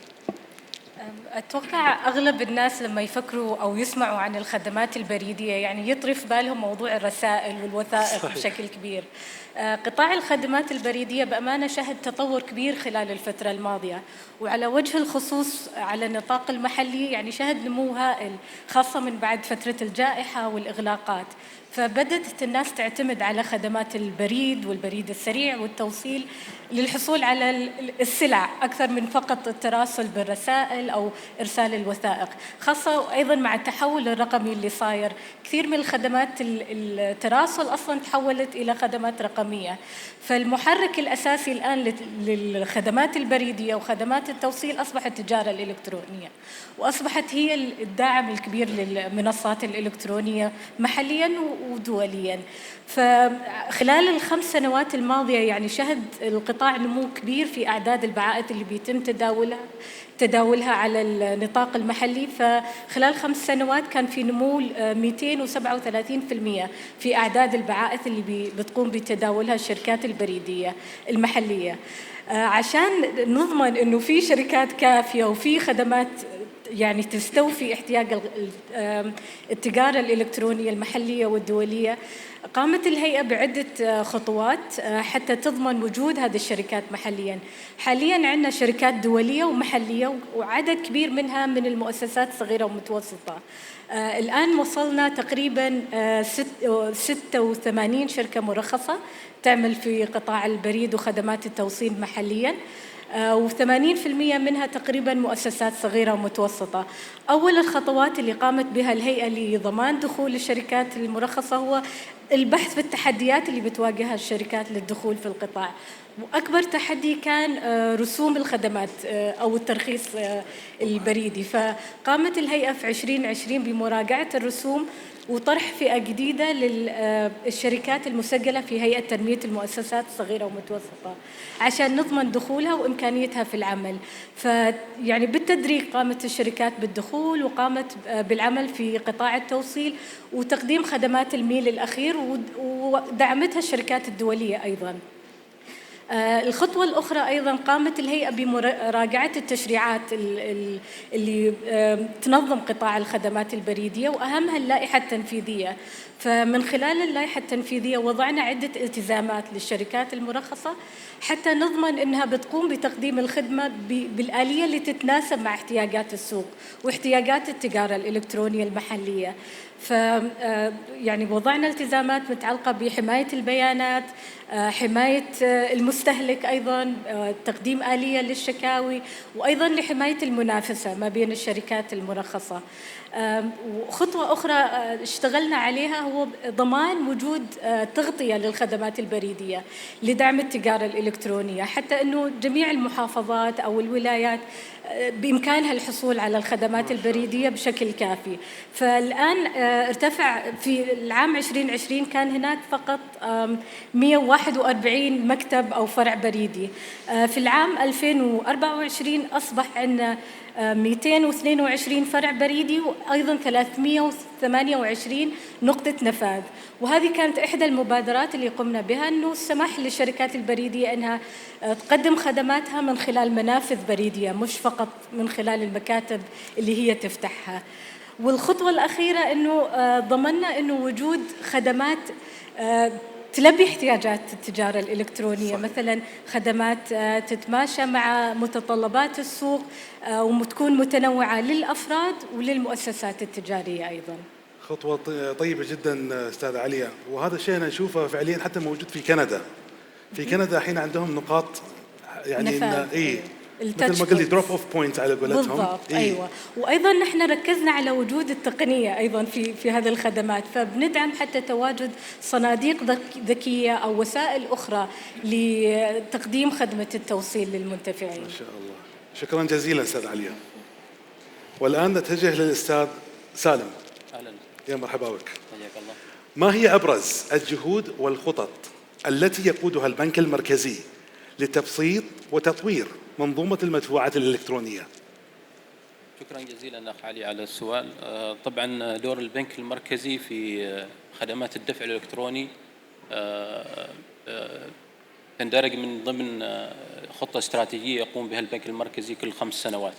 G: أتوقع أغلب الناس لما يفكروا أو يسمعوا عن الخدمات البريدية يعني يطرف بالهم موضوع الرسائل والوثائق بشكل كبير. قطاع الخدمات البريدية بأمانة شهد تطور كبير خلال الفترة الماضية، وعلى وجه الخصوص على النطاق المحلي يعني شهد نمو هائل، خاصة من بعد فترة الجائحة والإغلاقات. فبدأت الناس تعتمد على خدمات البريد والبريد السريع والتوصيل للحصول على السلع أكثر من فقط التراسل بالرسائل أو إرسال الوثائق، خاصة أيضاً مع التحول الرقمي اللي صاير. كثير من الخدمات التراسل أصلاً تحولت إلى خدمات رقمية. فالمحرك الأساسي الآن للخدمات البريدية وخدمات التوصيل أصبحت التجارة الإلكترونية، وأصبحت هي الداعم الكبير للمنصات الإلكترونية محلياً ودولياً. فخلال ال5 سنوات الماضية يعني شهد القطاع القطاع نمو كبير في أعداد البعائث اللي بيتم تداولها على النطاق المحلي. فخلال 5 سنوات كان في نمو 237% في أعداد البعائث اللي بتقوم بتداولها الشركات البريدية المحلية. عشان نضمن إنه في شركات كافية وفي خدمات يعني تستوفي احتياج التجارة الإلكترونية المحلية والدولية، قامت الهيئة بعدة خطوات حتى تضمن وجود هذه الشركات محلياً. حالياً عندنا شركات دولية ومحلية وعدد كبير منها من المؤسسات الصغيرة والمتوسطة. الآن وصلنا تقريباً 86 شركة مرخصة تعمل في قطاع البريد وخدمات التوصيل محلياً، و80% منها تقريباً مؤسسات صغيرة ومتوسطة. أول الخطوات اللي قامت بها الهيئة لضمان دخول الشركات المرخصة هو البحث في التحديات اللي بتواجهها الشركات للدخول في القطاع. وأكبر تحدي كان رسوم الخدمات أو الترخيص البريدي. فقامت الهيئة في 2020 بمراجعة الرسوم وطرح فئة جديدة للشركات المسجلة في هيئة تنمية المؤسسات الصغيرة والمتوسطة عشان نضمن دخولها وإمكانيتها في العمل. فيعني بالتدريج قامت الشركات بالدخول وقامت بالعمل في قطاع التوصيل وتقديم خدمات الميل الأخير، ودعمتها الشركات الدولية أيضاً. الخطوة الأخرى أيضاً قامت الهيئة بمراجعة التشريعات اللي تنظم قطاع الخدمات البريدية وأهمها اللائحة التنفيذية. فمن خلال اللائحة التنفيذية وضعنا عدة التزامات للشركات المرخصة حتى نضمن أنها بتقوم بتقديم الخدمة بالآلية اللي تتناسب مع احتياجات السوق واحتياجات التجارة الإلكترونية المحلية. يعني وضعنا التزامات متعلقة بحماية البيانات، حماية المستهلك، أيضاً تقديم آلية للشكاوي، وأيضاً لحماية المنافسة ما بين الشركات المرخصة. وخطوة أخرى اشتغلنا عليها هو ضمان وجود تغطية للخدمات البريدية لدعم التجارة الإلكترونية، حتى أنه جميع المحافظات أو الولايات بإمكانها الحصول على الخدمات البريدية بشكل كافي. فالآن ارتفع في العام 2020 كان هناك فقط 141 مكتب أو فرع بريدي. في العام 2024 أصبح عندنا 222 فرع بريدي وأيضاً 328 نقطة نفاذ. وهذه كانت إحدى المبادرات اللي قمنا بها، أنه السماح للشركات البريدية أنها تقدم خدماتها من خلال منافذ بريدية مش فقط من خلال المكاتب اللي هي تفتحها. والخطوة الأخيرة أنه ضمننا أنه وجود خدمات تلبي احتياجات التجارة الإلكترونية. صحيح. مثلا خدمات تتماشى مع متطلبات السوق وتكون متنوعة للأفراد وللمؤسسات التجارية أيضا.
B: خطوة طيبة جدا أستاذ عليا، وهذا الشيء أنا أشوفه فعليا حتى موجود في كندا. في كندا الحين عندهم نقاط يعني مثل ما قلت دروب اوف بوينت على قولتهم.
G: بالضبط. ايوه. وايضا نحن ركزنا على وجود التقنيه ايضا في هذه الخدمات، فبندعم حتى تواجد صناديق ذكيه او وسائل اخرى لتقديم خدمه التوصيل للمنتفعين.
B: ما شاء الله، شكرا جزيلا استاذ عليا. والان نتجه للاستاذ سالم.
E: اهلا.
B: يا مرحبا بك.
E: حياك الله.
B: ما هي ابرز الجهود والخطط التي يقودها البنك المركزي لتبسيط وتطوير منظومة المدفوعات الإلكترونية؟
E: شكرا جزيلا أخ علي على السؤال. طبعا دور البنك المركزي في خدمات الدفع الإلكتروني تندرج من ضمن خطة استراتيجية يقوم بها البنك المركزي كل 5 سنوات.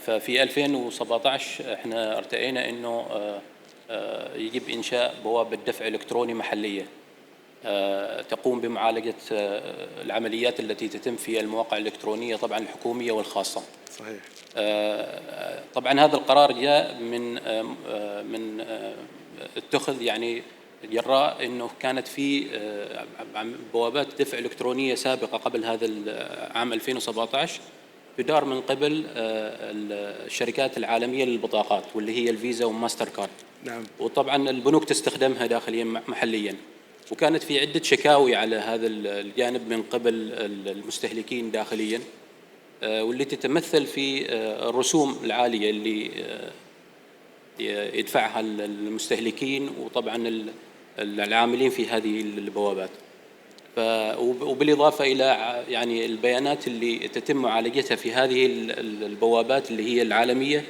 E: ففي 2017 احنا ارتئينا انه يجب إنشاء بوابة دفع إلكتروني محلية تقوم بمعالجة العمليات التي تتم في المواقع الإلكترونية طبعا الحكومية والخاصة.
B: صحيح.
E: طبعا هذا القرار جاء من اتخذ يعني جراء انه كانت في بوابات دفع إلكترونية سابقة قبل هذا العام 2017 تدار من قبل الشركات العالمية للبطاقات واللي هي الفيزا وماستر كارد.
B: نعم.
E: وطبعا البنوك تستخدمها داخليا محليا، وكانت في عدة شكاوي على هذا الجانب من قبل المستهلكين داخليا، واللي تتمثل في الرسوم العالية اللي يدفعها المستهلكين وطبعا العاملين في هذه البوابات. وبالإضافة إلى يعني البيانات اللي تتم معالجتها في هذه البوابات اللي هي العالمية،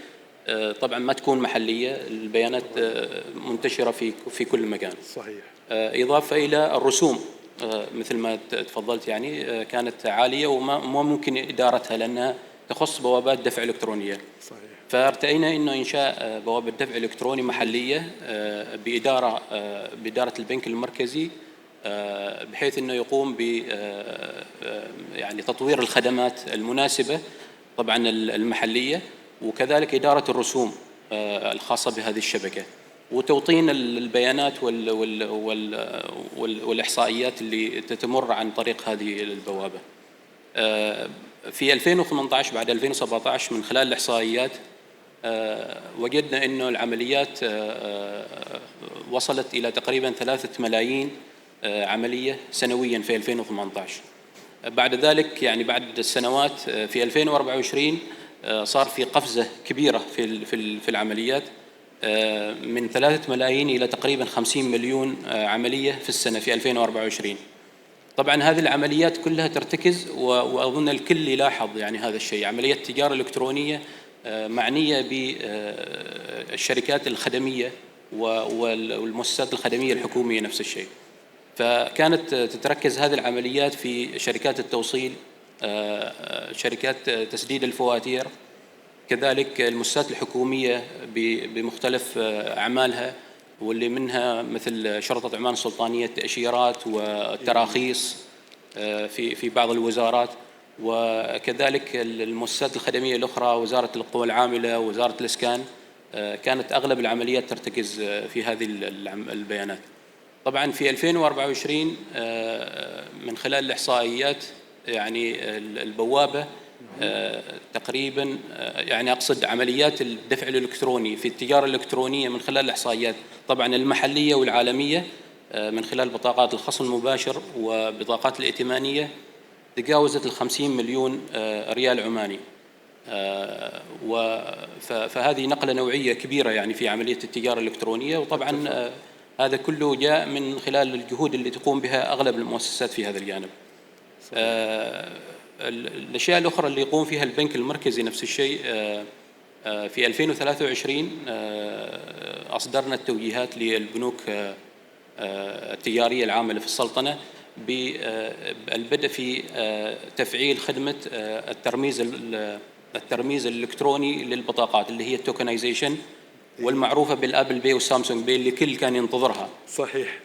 E: طبعا ما تكون محلية، البيانات منتشرة في كل مكان.
B: صحيح.
E: إضافة إلى الرسوم مثل ما تفضلت، يعني كانت عالية وما ممكن إدارتها لأنها تخص بوابات دفع إلكترونية.
B: صحيح.
E: فارتئينا إنه إنشاء بوابة دفع إلكتروني محلية بإدارة البنك المركزي، بحيث إنه يقوم ب يعني تطوير الخدمات المناسبة طبعا المحلية، وكذلك إدارة الرسوم الخاصة بهذه الشبكة، وتوطين البيانات والإحصائيات اللي تتمر عن طريق هذه البوابة. في 2018 بعد 2017 من خلال الإحصائيات وجدنا إنه العمليات وصلت إلى تقريبا 3 ملايين عملية سنويا في 2018. بعد ذلك يعني بعد السنوات في 2024 صار في قفزة كبيرة في العمليات من 3 ملايين إلى تقريبا 50 مليون عملية في السنة في 2024. طبعا هذه العمليات كلها ترتكز، وأظن الكل يلاحظ يعني هذا الشيء، عمليات التجارة الإلكترونية معنية بالشركات الخدمية والمؤسسات الخدمية الحكومية نفس الشيء. فكانت تتركز هذه العمليات في شركات التوصيل، شركات تسديد الفواتير، كذلك المؤسسات الحكومية بمختلف أعمالها، واللي منها مثل شرطة عمان السلطانية، التأشيرات والتراخيص في بعض الوزارات، وكذلك المؤسسات الخدمية الأخرى، وزارة القوى العاملة، وزارة الإسكان. كانت أغلب العمليات ترتكز في هذه البيانات. طبعا في 2024 من خلال الإحصائيات يعني البوابة تقريبا يعني أقصد عمليات الدفع الإلكتروني في التجارة الإلكترونية من خلال الإحصائيات طبعا المحلية والعالمية من خلال بطاقات الخصم المباشر وبطاقات الائتمانية تجاوزت 50 مليون ريال عماني. فهذه نقلة نوعية كبيرة يعني في عملية التجارة الإلكترونية، وطبعا هذا كله جاء من خلال الجهود اللي تقوم بها أغلب المؤسسات في هذا الجانب. الأشياء الأخرى اللي يقوم فيها البنك المركزي نفس الشيء. في 2023 أصدرنا التوجيهات للبنوك التجارية العاملة في السلطنة بالبدء في تفعيل خدمة الترميز الإلكتروني للبطاقات اللي هي التوكنايزيشن، والمعروفة بالآبل باي والسامسونج باي اللي كل كان ينتظرها.
B: صحيح.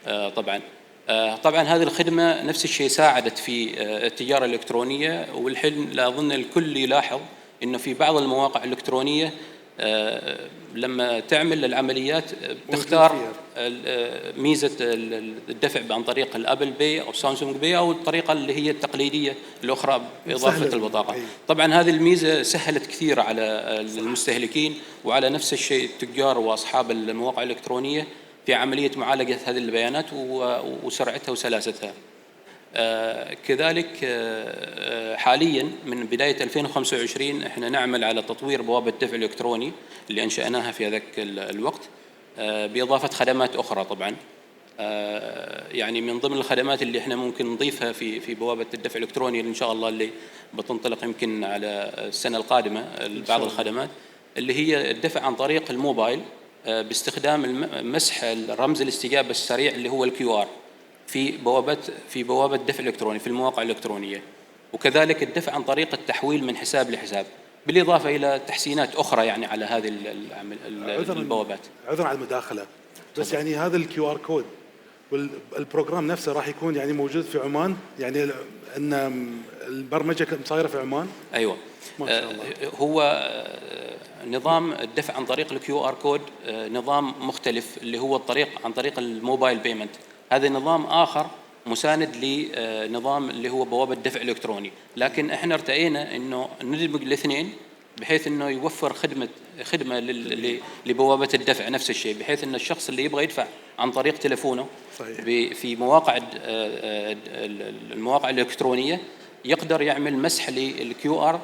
E: طبعا هذه الخدمة نفس الشيء ساعدت في التجارة الإلكترونية، والحين لا أظن الكل يلاحظ إنه في بعض المواقع الإلكترونية لما تعمل العمليات تختار ميزة الدفع عن طريق الآبل باي أو سامسونج باي أو الطريقة اللي هي التقليدية الأخرى بإضافة البطاقة. طبعا هذه الميزة سهلت كثير على المستهلكين وعلى نفس الشيء التجار وأصحاب المواقع الإلكترونية في عملية معالجة هذه البيانات وسرعتها وسلاستها. كذلك حاليا من بداية 2025 احنا نعمل على تطوير بوابة الدفع الإلكتروني اللي أنشأناها في ذاك الوقت، بإضافة خدمات أخرى. طبعا يعني من ضمن الخدمات اللي احنا ممكن نضيفها في بوابة الدفع الإلكتروني اللي إن شاء الله اللي بتنطلق يمكن على السنة القادمة بعض الخدمات اللي هي الدفع عن طريق الموبايل باستخدام مسح الرمز الاستجابة السريع اللي هو الQR في بوابة دفع إلكتروني في المواقع الإلكترونية، وكذلك الدفع عن طريق التحويل من حساب لحساب، بالإضافة إلى تحسينات أخرى يعني على هذه البوابات.
B: عذرا على المداخلة، بس يعني هذا الQR كود والبروجرام نفسه راح يكون يعني موجود في عمان، يعني أن البرمجة صايرة في عمان؟
E: أيوة، ما شاء الله. هو نظام الدفع عن طريق الQR كود نظام مختلف اللي هو الطريق عن طريق الموبايل بيمنت. هذا نظام آخر مساند لنظام اللي هو بوابة دفع إلكتروني، لكن احنا ارتئينا انه ندمج الاثنين بحيث انه يوفر خدمة لبوابة الدفع نفس الشيء، بحيث ان الشخص اللي يبغى يدفع عن طريق تلفونه في المواقع الإلكترونية يقدر يعمل مسح للQR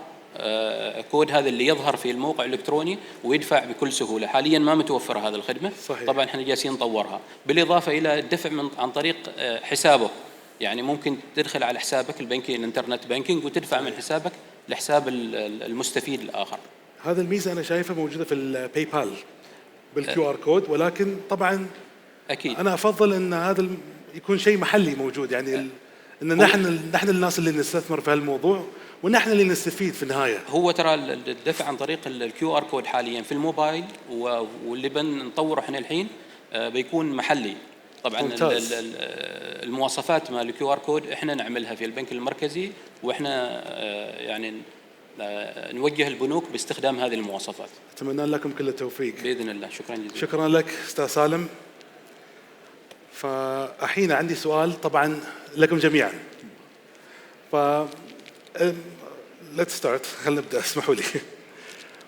E: كود هذا اللي يظهر في الموقع الإلكتروني ويدفع بكل سهولة. حاليا ما متوفرة هذه الخدمة. طبعا احنا جالسين نطورها، بالإضافة إلى الدفع عن طريق حسابه يعني ممكن تدخل على حسابك البنكي الانترنت بانكينج وتدفع من حسابك لحساب المستفيد الآخر.
B: هذا الميزة أنا شايفها موجودة في الباي بال بالكيو ار كود، ولكن طبعا
E: أكيد
B: أنا أفضل أن هذا يكون شيء محلي موجود، يعني أن نحن الناس اللي نستثمر في هالموضوع ونحن اللي نستفيد في النهاية.
E: هو ترى الدفع عن طريق الكيو ار كود حاليا في الموبايل، واللي بنطوره احنا الحين بيكون محلي. طبعا
B: ممتاز.
E: المواصفات مال الكيو ار كود احنا نعملها في البنك المركزي، واحنا يعني نوجه البنوك باستخدام هذه المواصفات.
B: أتمنى لكم كل التوفيق
E: باذن الله. شكرا جزيلا.
B: شكرا لك أستاذ سالم. فالحين عندي سؤال طبعا لكم جميعا. let's start. خلينا نبدأ. اسمحوا لي.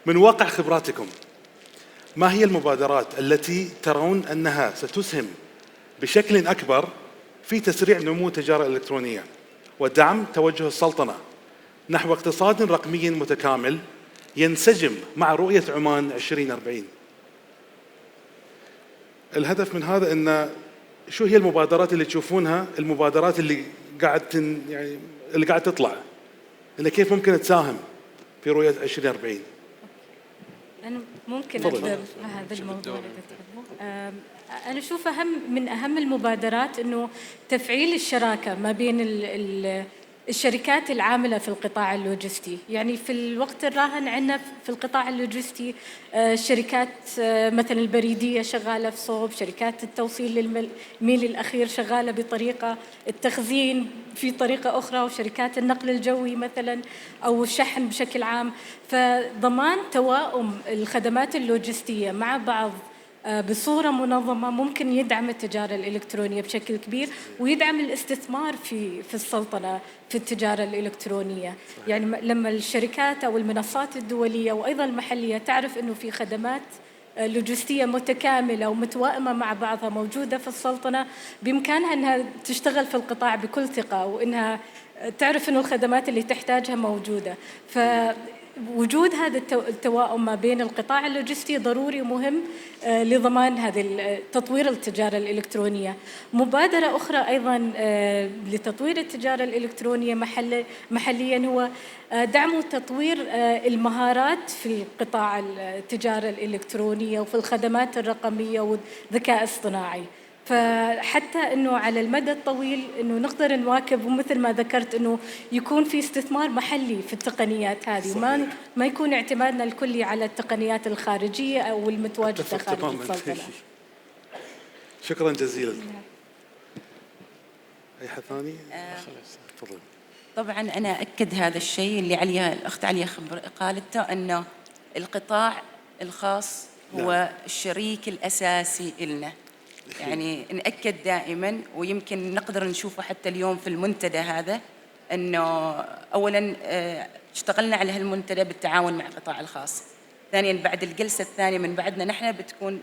B: من واقع خبراتكم، ما هي المبادرات التي ترون أنها ستسهم بشكل أكبر في تسريع نمو التجارة الإلكترونية ودعم توجه السلطنة نحو اقتصاد رقمي متكامل ينسجم مع رؤية عمان 2040؟ الهدف من هذا أن شو هي المبادرات اللي تشوفونها، المبادرات اللي قاعد تطلع، إن كيف ممكن تساهم في رؤية 2040؟
G: أنا ممكن أبدأ هذا الموضوع إذا تحبوا. أنا أشوف من أهم المبادرات إنه تفعيل الشراكة ما بين الشركات العاملة في القطاع اللوجستي. يعني في الوقت الراهن عندنا في القطاع اللوجستي شركات مثلا البريدية شغالة في صوب، شركات التوصيل للميل الأخير شغالة بطريقة، التخزين في طريقة أخرى، وشركات النقل الجوي مثلا أو الشحن بشكل عام. فضمان توائم الخدمات اللوجستية مع بعض بصورة منظمة ممكن يدعم التجارة الإلكترونية بشكل كبير، ويدعم الاستثمار في السلطنة في التجارة الإلكترونية. يعني لما الشركات أو المنصات الدولية وأيضا المحلية تعرف أنه في خدمات لوجستية متكاملة ومتوائمة مع بعضها موجودة في السلطنة، بإمكانها أنها تشتغل في القطاع بكل ثقة، وأنها تعرف أنه الخدمات اللي تحتاجها موجودة. وجود هذا التوائم ما بين القطاع اللوجستي ضروري ومهم لضمان هذا تطوير التجارة الإلكترونية. مبادرة أخرى أيضا لتطوير التجارة الإلكترونية محليا هو دعم وتطوير المهارات في قطاع التجارة الإلكترونية وفي الخدمات الرقمية والذكاء الاصطناعي. فحتى أنه على المدى الطويل أنه نقدر نواكب، ومثل ما ذكرت أنه يكون في استثمار محلي في التقنيات هذه، ما يكون اعتمادنا الكلي على التقنيات الخارجية أو المتواجدة خارج السلطنة.
B: شكرا جزيلا. أي حد ثاني؟ تفضل.
F: طبعا أنا أكد هذا الشيء اللي عليها الأخت عليا قالته، أنه القطاع الخاص هو الشريك الأساسي لنا. يعني نأكد دائما، ويمكن نقدر نشوفه حتى اليوم في المنتدى هذا، أنه أولا اشتغلنا على هالمنتدى بالتعاون مع القطاع الخاص. ثانيا بعد الجلسة الثانية من بعدنا نحن بتكون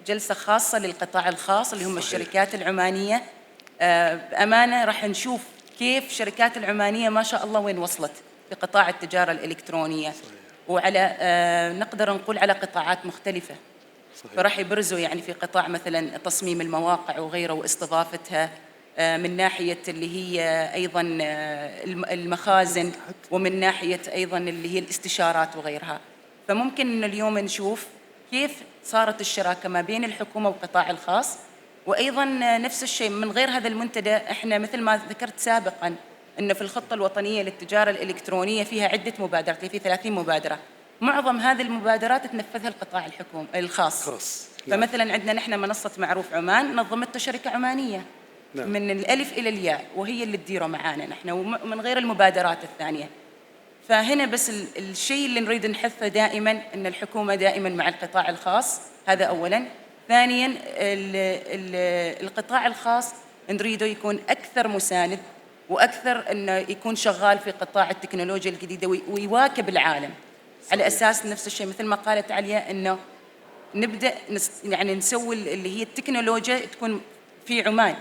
F: جلسة خاصة للقطاع الخاص اللي هم الشركات العمانية. بأمانة راح نشوف كيف الشركات العمانية ما شاء الله وين وصلت في قطاع التجارة الإلكترونية، وعلى نقدر نقول على قطاعات مختلفة. فراح يبرزوا يعني في قطاع مثلا تصميم المواقع وغيره واستضافتها، من ناحية اللي هي أيضا المخازن، ومن ناحية أيضا اللي هي الاستشارات وغيرها. فممكن أن اليوم نشوف كيف صارت الشراكة ما بين الحكومة والقطاع الخاص. وأيضا نفس الشيء من غير هذا المنتدى، احنا مثل ما ذكرت سابقا أن في الخطة الوطنية للتجارة الإلكترونية فيها عدة مبادرات، في 30 مبادرة. معظم هذه المبادرات تنفذها القطاع الخاص. فمثلا عندنا نحن منصة معروف عمان نظمتها شركة عمانية من الألف إلى الياء، وهي اللي تديره معانا نحن، ومن غير المبادرات الثانية. فهنا بس الشيء اللي نريد نحثه دائما أن الحكومة دائما مع القطاع الخاص، هذا أولا. ثانيا القطاع الخاص نريده يكون أكثر مساند، وأكثر أنه يكون شغال في قطاع التكنولوجيا الجديدة ويواكب العالم. على أساس نفس الشيء مثل ما قالت عليا، أنه نبدأ يعني نسوي اللي هي التكنولوجيا تكون في عمان،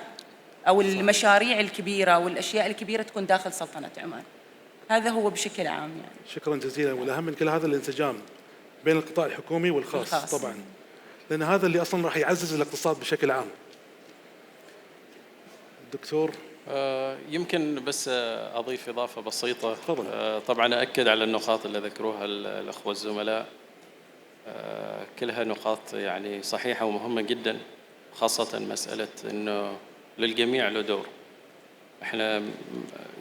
F: أو المشاريع الكبيرة والأشياء الكبيرة تكون داخل سلطنة عمان. هذا هو بشكل عام يعني.
B: شكرا جزيلا. والأهم من كل هذا الانسجام بين القطاع الحكومي والخاص طبعا، لأن هذا اللي أصلا راح يعزز الاقتصاد بشكل عام. الدكتور
E: يمكن بس أضيف إضافة بسيطة.
B: تفضل.
E: طبعا أأكد على النقاط اللي ذكروها الأخوة الزملاء، كلها نقاط يعني صحيحة ومهمة جدا، خاصة مسألة أنه للجميع له دور. احنا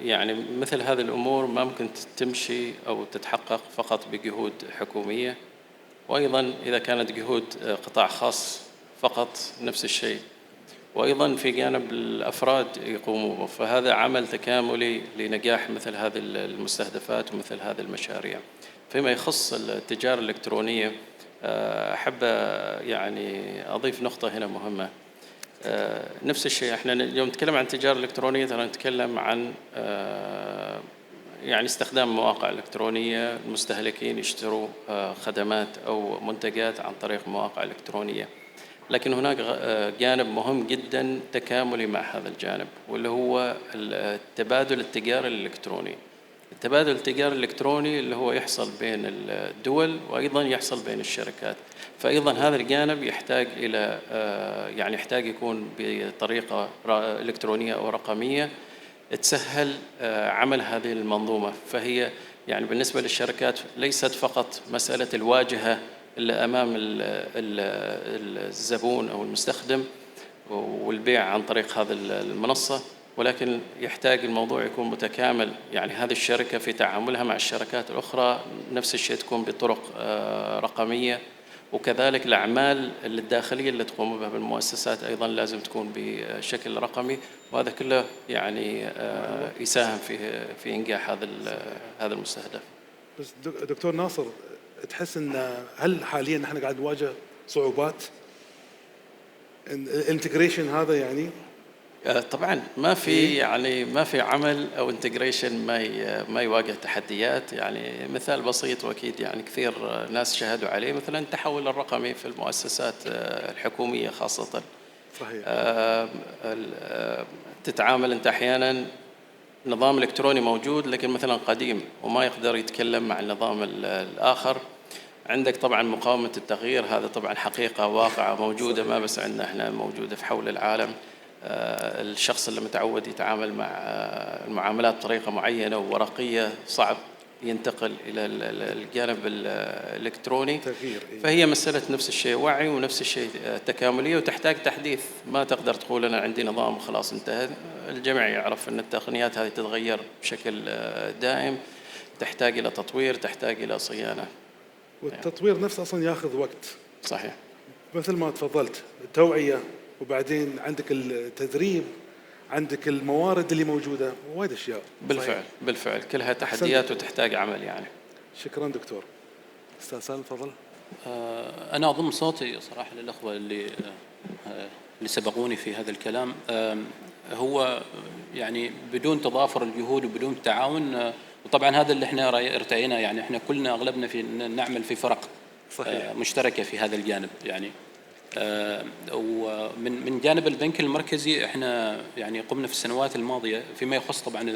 E: يعني مثل هذه الأمور ما ممكن تمشي أو تتحقق فقط بجهود حكومية، وأيضا إذا كانت جهود قطاع خاص فقط نفس الشيء، وأيضا في جانب الأفراد يقوموا. فهذا عمل تكاملي لنجاح مثل هذه المستهدفات ومثل هذه المشاريع. فيما يخص التجارة الإلكترونية، أحب يعني أضيف نقطة هنا مهمة. نفس الشيء، احنا يوم نتكلم عن التجارة الإلكترونية ترى نتكلم عن يعني استخدام مواقع إلكترونية، المستهلكين يشتروا خدمات أو منتجات عن طريق مواقع إلكترونية. لكن هناك جانب مهم جدا تكاملي مع هذا الجانب، واللي هو التبادل التجاري الإلكتروني. التبادل التجاري الإلكتروني اللي هو يحصل بين الدول وأيضا يحصل بين الشركات. فأيضا هذا الجانب يحتاج إلى يعني يحتاج يكون بطريقة إلكترونية أو رقمية تسهل عمل هذه المنظومة. فهي يعني بالنسبة للشركات ليست فقط مسألة الواجهة اللي أمام الزبون أو المستخدم والبيع عن طريق هذه المنصة، ولكن يحتاج الموضوع يكون متكامل. يعني هذه الشركة في تعاملها مع الشركات الأخرى نفس الشيء تكون بطرق رقمية، وكذلك الأعمال الداخلية اللي تقوم بها بالمؤسسات أيضا لازم تكون بشكل رقمي. وهذا كله يعني يساهم في إنجاح هذا المستهدف.
B: بس دكتور ناصر، تحس ان هل حاليا نحن قاعد نواجه صعوبات الانتجريشن هذا؟ يعني
E: طبعا ما في يعني ما في عمل او انتجريشن ما يواجه تحديات. يعني مثال بسيط واكيد يعني كثير ناس شهدوا عليه، مثلا التحول الرقمي في المؤسسات الحكوميه خاصه.
B: صحيح.
E: تتعامل انت احيانا نظام الكتروني موجود لكن مثلا قديم وما يقدر يتكلم مع النظام الاخر. عندك طبعا مقاومه التغيير، هذا طبعا حقيقه واقعه موجوده، ما بس عندنا احنا، موجوده في حول العالم. الشخص اللي متعود يتعامل مع المعاملات بطريقة معينة وورقية صعب ينتقل إلى الجانب الإلكتروني. فهي مسألة نفس الشيء وعي ونفس الشيء تكاملية، وتحتاج تحديث. ما تقدر تقول أنا عندي نظام وخلاص انتهى. الجميع يعرف أن التقنيات هذه تتغير بشكل دائم، تحتاج إلى تطوير، تحتاج إلى صيانة،
B: والتطوير نفسه أصلا يأخذ وقت.
E: صحيح.
B: مثل ما تفضلت، التوعية، وبعدين عندك التدريب، عندك الموارد اللي موجودة، وايد أشياء.
E: بالفعل بالفعل كلها تحديات وتحتاج عمل يعني.
B: شكرا دكتور. أستاذ سالم تفضل.
H: أنا أضم صوتي صراحة للأخوة اللي سبقوني في هذا الكلام. هو يعني بدون تضافر الجهود وبدون تعاون، وطبعا هذا اللي احنا ارتئينا، يعني احنا كلنا أغلبنا في نعمل في فرق صحيح مشتركة في هذا الجانب يعني. ومن جانب البنك المركزي احنا يعني قمنا في السنوات الماضية فيما يخص طبعا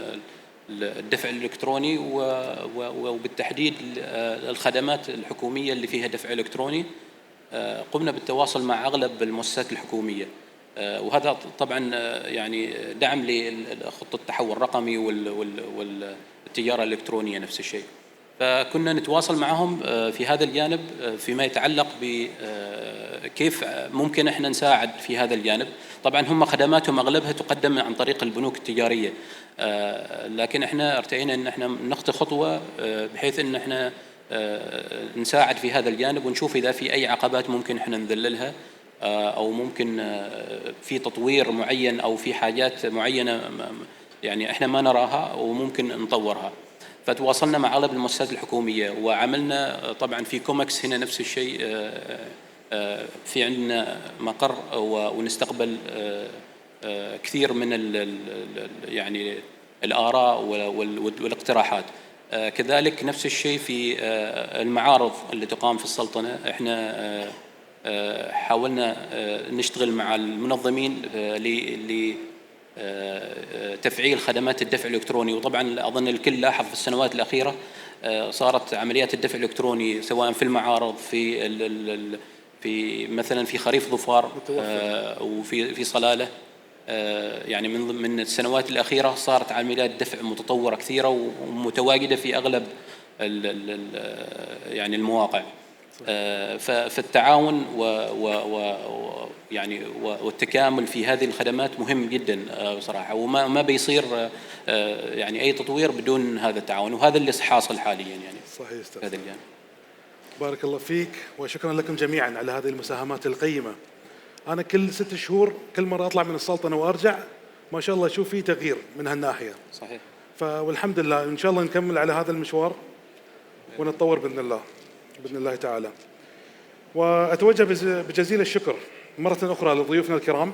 H: الدفع الإلكتروني وبالتحديد الخدمات الحكومية اللي فيها دفع إلكتروني. قمنا بالتواصل مع أغلب المؤسسات الحكومية، وهذا طبعا يعني دعم لخطة التحول الرقمي والتجارة الإلكترونية نفس الشيء. فكنا نتواصل معهم في هذا الجانب فيما يتعلق بكيف ممكن احنا نساعد في هذا الجانب. طبعا هم خدماتهم اغلبها تقدم عن طريق البنوك التجاريه، لكن احنا ارتئينا ان احنا نخطي خطوه بحيث ان احنا نساعد في هذا الجانب، ونشوف اذا في اي عقبات ممكن احنا نذللها، او ممكن في تطوير معين او في حاجات معينه يعني احنا ما نراها وممكن نطورها. فتواصلنا مع أغلب المؤسسات الحكومية، وعملنا طبعا في كومكس هنا نفس الشيء. في عندنا مقر ونستقبل كثير من يعني الآراء والاقتراحات. كذلك نفس الشيء في المعارض اللي تقام في السلطنة. احنا حاولنا نشتغل مع المنظمين تفعيل خدمات الدفع الإلكتروني. وطبعا أظن الكل لاحظ في السنوات الأخيرة صارت عمليات الدفع الإلكتروني سواء في المعارض، في مثلا في خريف ظفار وفي صلالة، يعني من السنوات الأخيرة صارت عمليات دفع متطورة كثيرة ومتواجدة في أغلب يعني المواقع. فالتعاون يعني والتكامل في هذه الخدمات مهم جدا بصراحة، وما بيصير يعني أي تطوير بدون هذا التعاون، وهذا اللي حاصل حاليا يعني.
B: صحيح أستاذ.
H: هذا الجانب.
B: بارك الله فيك وشكرا لكم جميعا على هذه المساهمات القيمة. أنا كل 6 شهور كل مرة أطلع من السلطنة وأرجع ما شاء الله أشوف فيه تغيير من هالناحية.
H: صحيح.
B: والحمد لله إن شاء الله نكمل على هذا المشوار ونتطور بإذن الله بإذن الله تعالى. وأتوجه بجزيل الشكر مرة أخرى لضيوفنا الكرام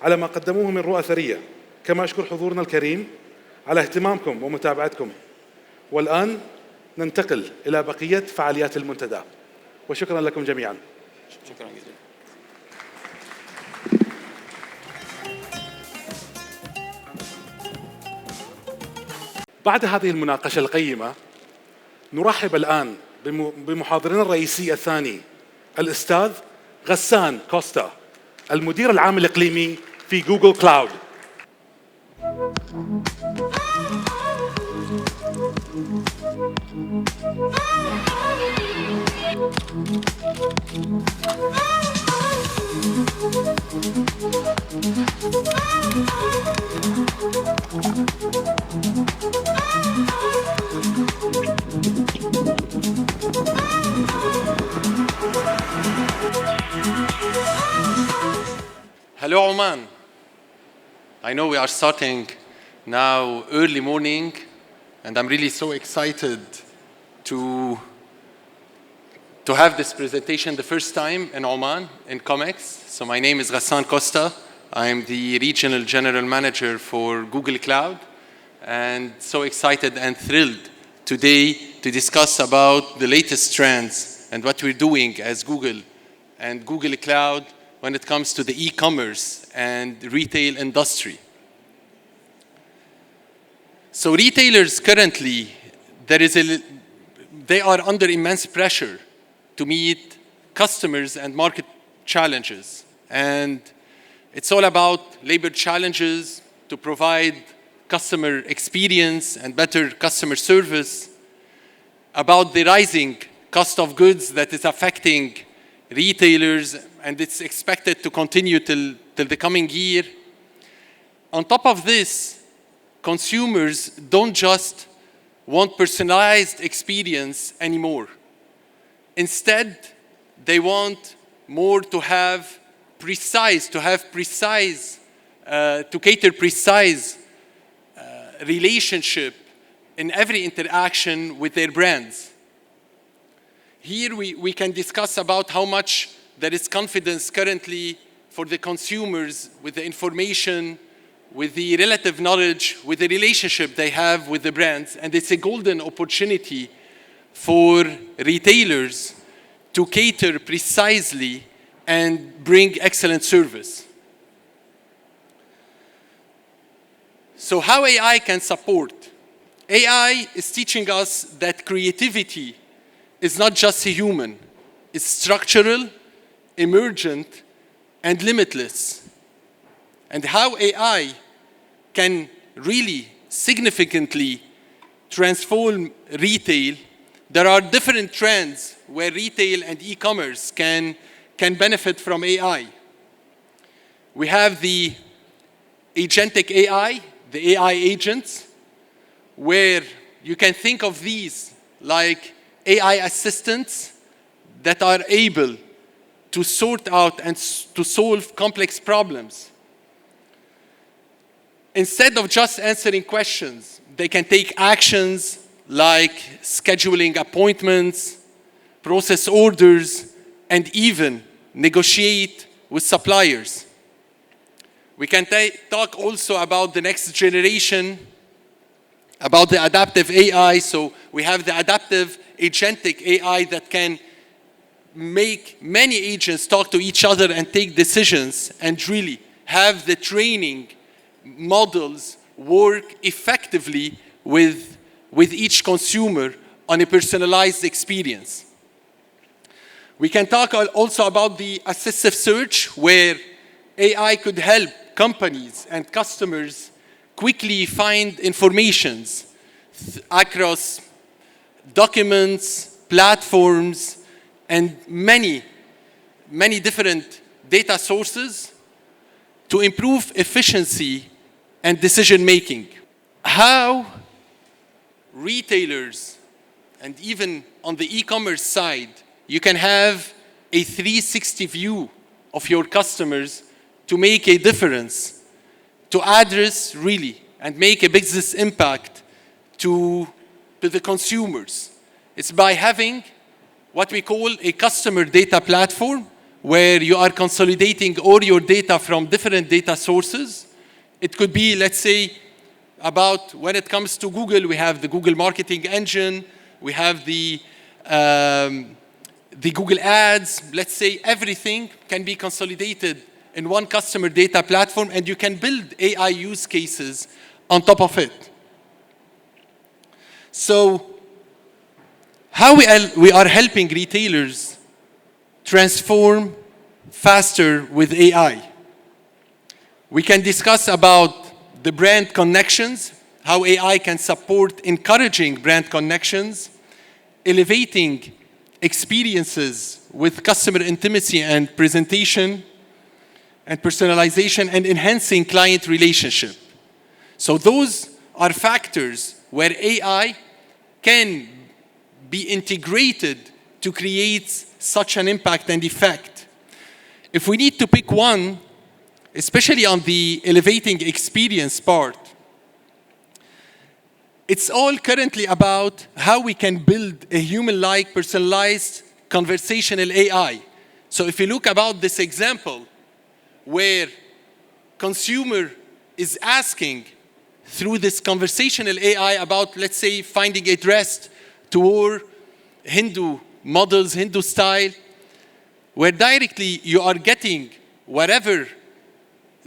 B: على ما قدموه من رؤى ثرية، كما أشكر حضورنا الكريم على اهتمامكم ومتابعتكم. والآن ننتقل إلى بقية فعاليات المنتدى، وشكرا لكم جميعا.
H: شكرا جزيلا.
B: بعد هذه المناقشة القيمة نرحب الآن بمحاضرنا الرئيسي الثاني الأستاذ غسان كوستا، المدير العام الإقليمي في جوجل كلاود.
I: Hello, Oman. I know we are starting now early morning, and I'm really so excited to have this presentation the first time in Oman, in COMEX. So my name is Ghassan Costa. I'm the Regional General Manager for Google Cloud, and so excited and thrilled today to discuss about the latest trends and what we're doing as Google and Google Cloud when it comes to the e-commerce and retail industry. So retailers currently, they are under immense pressure to meet customers and market challenges. And it's all about labor challenges to provide customer experience and better customer service, about the rising cost of goods that is affecting retailers, and it's expected to continue till the coming year. On top of this, consumers don't just want personalized experience anymore. Instead, they want more to cater precise relationship in every interaction with their brands. Here we can discuss about how much there is confidence currently for the consumers with the information, with the relative knowledge, with the relationship they have with the brands. And it's a golden opportunity for retailers to cater precisely and bring excellent service. So how AI can support? AI is teaching us that creativity is not just human, it's structural, emergent, and limitless. And how AI can really significantly transform retail, there are different trends where retail and e-commerce can benefit from AI. We have the agentic AI, the AI agents, where you can think of these like AI assistants that are able to sort out and to solve complex problems. Instead of just answering questions, they can take actions like scheduling appointments, process orders, and even negotiate with suppliers. We can talk also about the next generation, about the adaptive AI. So we have the adaptive agentic AI that can make many agents talk to each other and take decisions and really have the training models work effectively with each consumer on a personalized experience. We can talk also about the assistive search, where AI could help companies and customers quickly find informations across documents, platforms, and many different data sources to improve efficiency and decision making. How retailers, and even on the e-commerce side, you can have a 360 view of your customers to make a difference, to address really and make a business impact to the consumers. It's by having what we call a customer data platform, where you are consolidating all your data from different data sources. It could be, let's say, about when it comes to Google, we have the Google Marketing Engine, we have the Google Ads. Let's say everything can be consolidated in one customer data platform, and you can build AI use cases on top of it. So how we are helping retailers transform faster with AI. We can discuss about the brand connections, how AI can support encouraging brand connections, elevating experiences with customer intimacy and presentation and personalization, and enhancing client relationship. So those are factors where AI can be integrated to create such an impact and effect. If we need to pick one, especially on the elevating experience part, it's all currently about how we can build a human-like, personalized, conversational AI. So if you look about this example, where consumer is asking through this conversational AI about, let's say, finding a dress to wear, Hindu models, Hindu style, where directly you are getting whatever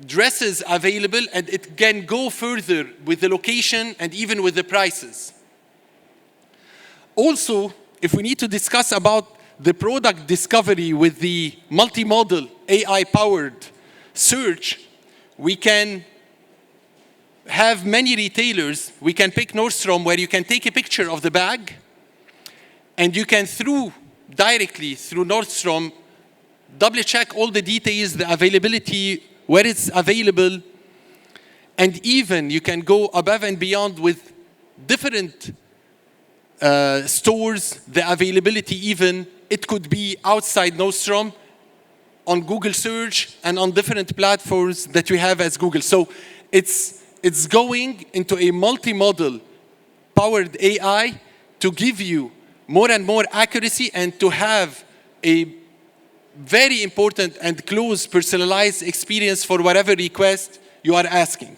I: dresses available, and it can go further with the location and even with the prices. Also, if we need to discuss about the product discovery with the multimodal AI-powered search, we can have many retailers. We can pick Nordstrom, where you can take a picture of the bag, and you can, directly through Nordstrom, double check all the details, the availability, where it's available, and even you can go above and beyond with different stores, the availability even. It could be outside Nordstrom, on Google search, and on different platforms that we have as Google. So it's going into a multimodal powered AI to give you more and more accuracy, and to have a very important and close personalized experience for whatever request you are asking.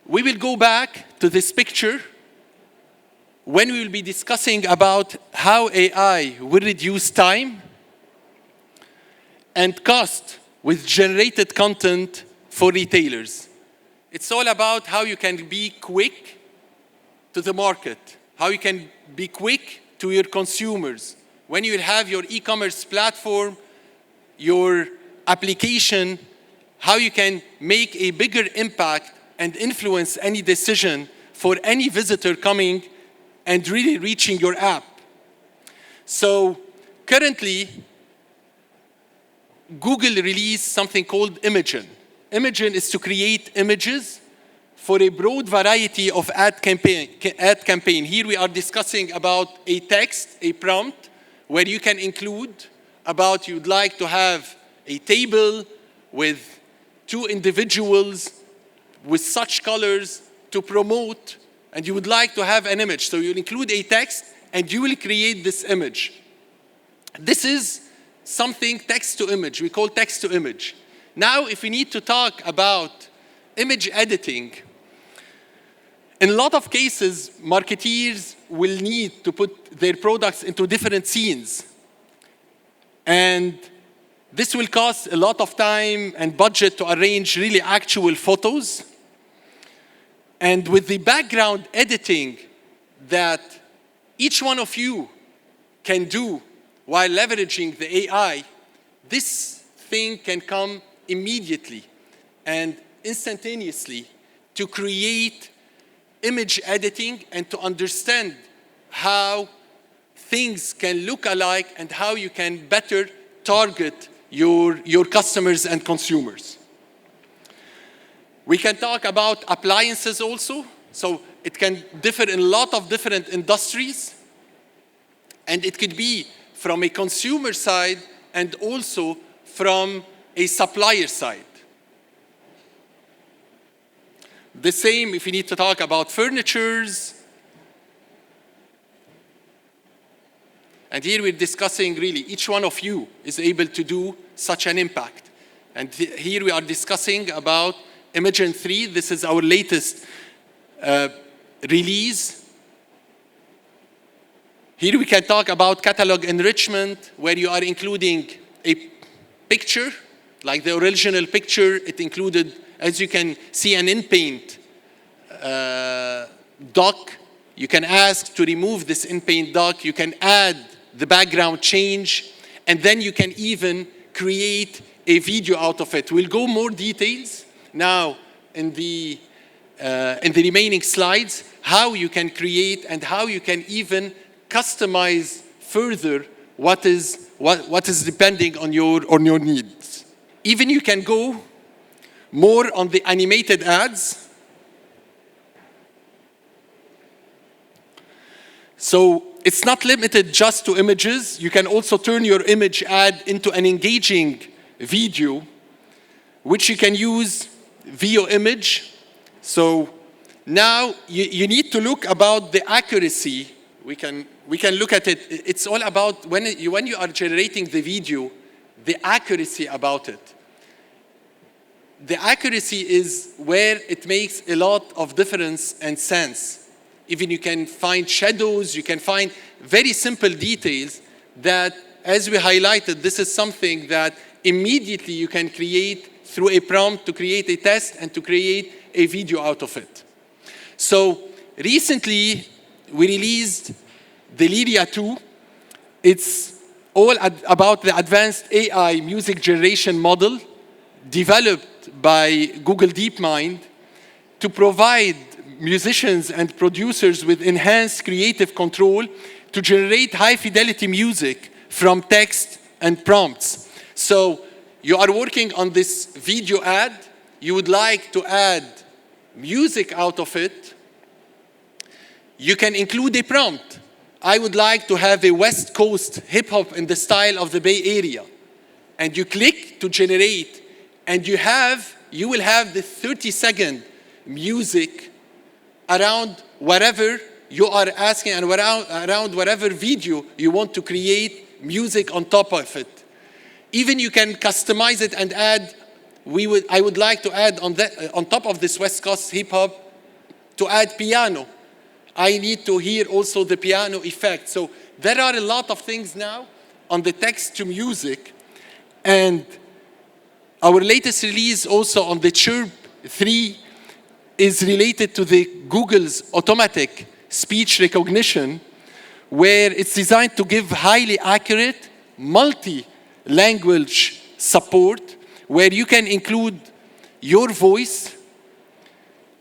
I: We will go back to this picture when we will be discussing about how AI will reduce time and cost with generated content for retailers. It's all about how you can be quick to the market, how you can be quick to your consumers. When you have your e-commerce platform, your application, how you can make a bigger impact and influence any decision for any visitor coming and really reaching your app. So currently, Google released something called Imagen. Imagen is to create images for a broad variety of ad campaign. Here we are discussing about a text, a prompt, where you can include about you'd like to have a table with two individuals with such colors to promote, and you would like to have an image. So you'll include a text, and you will create this image. This is something text to image. We call text to image. Now, if we need to talk about image editing, in a lot of cases, marketeers will need to put their products into different scenes. And this will cost a lot of time and budget to arrange really actual photos. And with the background editing that each one of you can do while leveraging the AI, this thing can come immediately. and instantaneously to create image editing and to understand how things can look alike and how you can better target your customers and consumers. We can talk about appliances also. So it can differ in a lot of different industries. And it could be from a consumer side and also from a supplier side. The same if you need to talk about furnitures. And here we're discussing really, each one of you is able to do such an impact. And here we are discussing about Imagen 3. This is our latest release. Here we can talk about catalog enrichment, where you are including a picture, like the original picture. It included, as you can see, an in-paint dock. You can ask to remove this in-paint dock. You can add the background change, and then you can even create a video out of it. We'll go more details now in the remaining slides, how you can create and how you can even customize further what is depending on your needs. Even you can go more on the animated ads. So it's not limited just to images. You can also turn your image ad into an engaging video, which you can use via image. So now you need to look about the accuracy. We can look at it. It's all about when you are generating the video, the accuracy about it. The accuracy is where it makes a lot of difference and sense. Even you can find shadows, you can find very simple details that, as we highlighted, this is something that immediately you can create through a prompt to create a test and to create a video out of it. So recently we released the Lyria 2. It's all about the advanced AI music generation model developed by Google DeepMind to provide musicians and producers with enhanced creative control to generate high-fidelity music from text and prompts. So you are working on this video ad. You would like to add music out of it. You can include a prompt. I would like to have a West Coast hip-hop in the style of the Bay Area. And you click to generate, and you will have the 30-second music around whatever you are asking and around whatever video you want to create music on top of it. Even you can customize it and add, I would like to add on top of this West Coast hip hop, to add piano. I need to hear also the piano effect. So there are a lot of things now on the text to music. And our latest release also on the Chirp 3 is related to the Google's automatic speech recognition, where it's designed to give highly accurate multi-language support, where you can include your voice,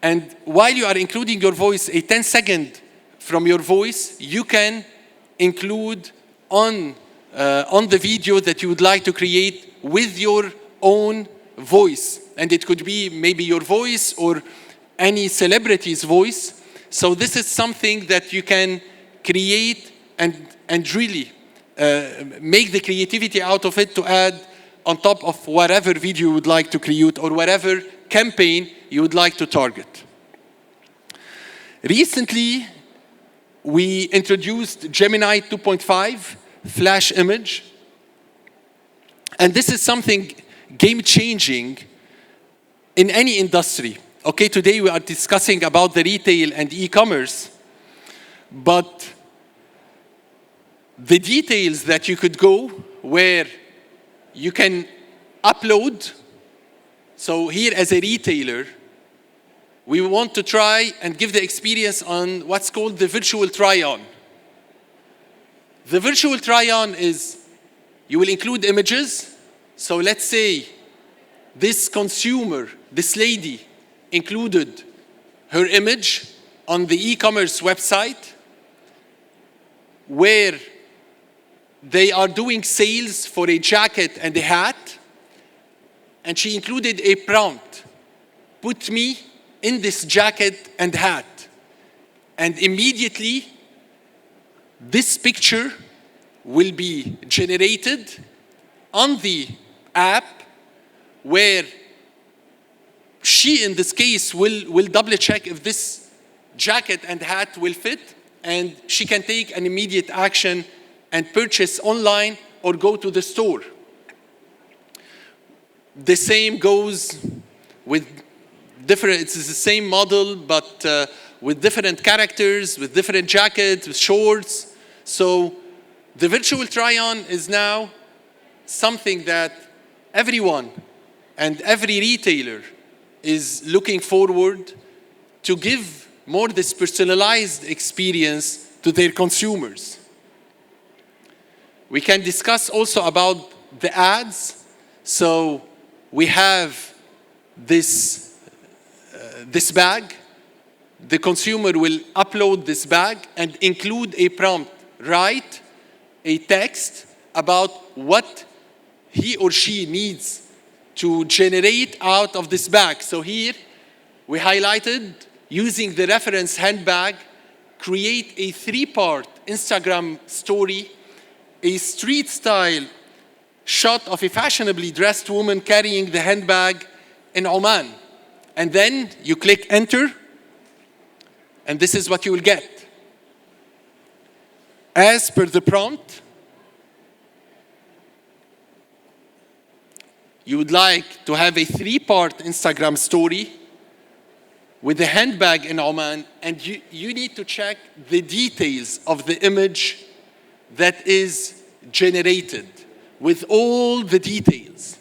I: and while you are including your voice, a 10-second from your voice, you can include on the video that you would like to create with your own voice. And it could be maybe your voice or any celebrity's voice. So this is something that you can create and really make the creativity out of it to add on top of whatever video you would like to create or whatever campaign you would like to target. Recently, we introduced Gemini 2.5 Flash Image. And this is something game-changing in any industry. Okay, today we are discussing about the retail and e-commerce, but the details that you could go where you can upload. So here as a retailer, we want to try and give the experience on what's called the virtual try-on. The virtual try-on is, you will include images. So let's say this consumer, this lady, included her image on the e-commerce website where they are doing sales for a jacket and a hat, and she included a prompt, put me in this jacket and hat. And immediately, this picture will be generated on the app where she, in this case, will double check if this jacket and hat will fit, and she can take an immediate action and purchase online or go to the store. The same goes with different, it's the same model, but with different characters, with different jackets, with shorts. So the virtual try-on is now something that everyone and every retailer is looking forward to give more this personalized experience to their consumers. We can discuss also about the ads. So we have this bag. The consumer will upload this bag and include a prompt, write a text about what he or she needs to generate out of this bag. So here we highlighted, using the reference handbag, create a 3-part Instagram story, a street style shot of a fashionably dressed woman carrying the handbag in Oman. And then you click enter, and this is what you will get. As per the prompt, you would like to have a 3-part Instagram story with the handbag in Oman, and you need to check the details of the image that is generated with all the details.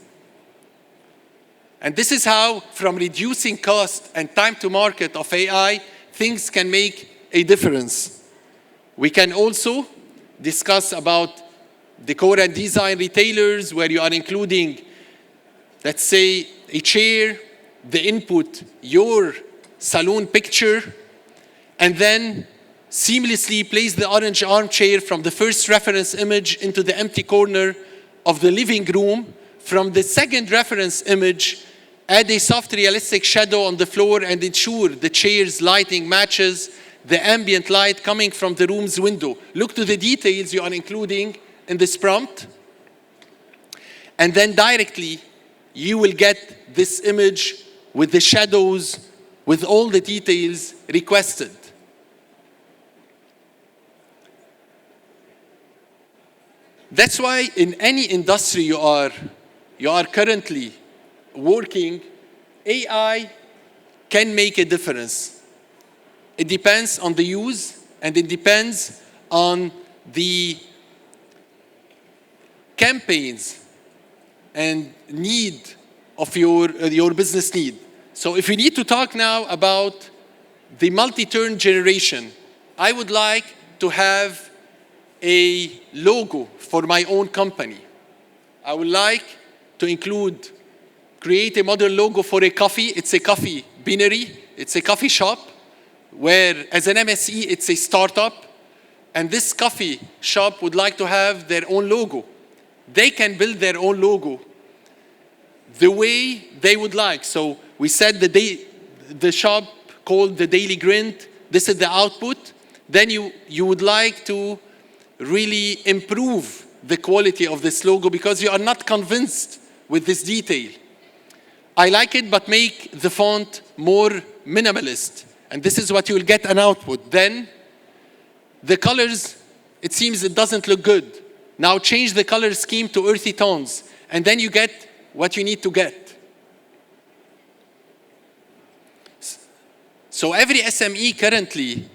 I: And this is how, from reducing cost and time to market of AI, things can make a difference. We can also discuss about decor and design retailers where you are including, let's say, a chair, the input, your salon picture, and then seamlessly place the orange armchair from the first reference image into the empty corner of the living room. From the second reference image, add a soft realistic shadow on the floor and ensure the chair's lighting matches the ambient light coming from the room's window. Look to the details you are including in this prompt, and then directly you will get this image with the shadows, with all the details requested. That's why in any industry you are currently working, AI can make a difference. It depends on the use, and it depends on the campaigns and need of your business need. So if we need to talk now about the multi-turn generation, I would like to have a logo for my own company. I would like to create a modern logo for a coffee. It's a coffee beanery. It's a coffee shop where, as an MSE, it's a startup. And this coffee shop would like to have their own logo. They can build their own logo the way they would like. So we said the shop called the Daily Grind. This is the output. Then you would like to really improve the quality of this logo because you are not convinced with this detail. I like it, but make the font more minimalist. And this is what you will get an output. Then the colors, it seems it doesn't look good. Now change the color scheme to earthy tones, and then you get what you need to get. So every SME currently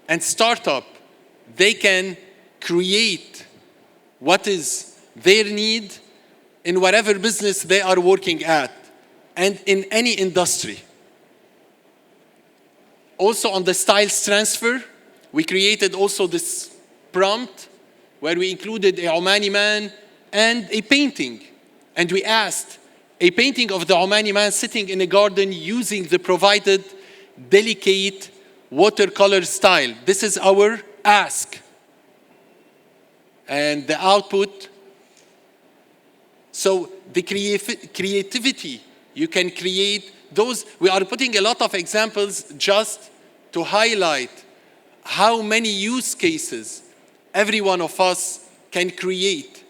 I: and startup, they can create what is their need in whatever business they are working at and in any industry. Also on the styles transfer, we created also this prompt where we included a Omani man and a painting. And we asked, a painting of the Omani man sitting in a garden using the provided delicate watercolor style. This is our ask. And the output. So the creativity, you can create those. We are putting a lot of examples just to highlight how many use cases every one of us can create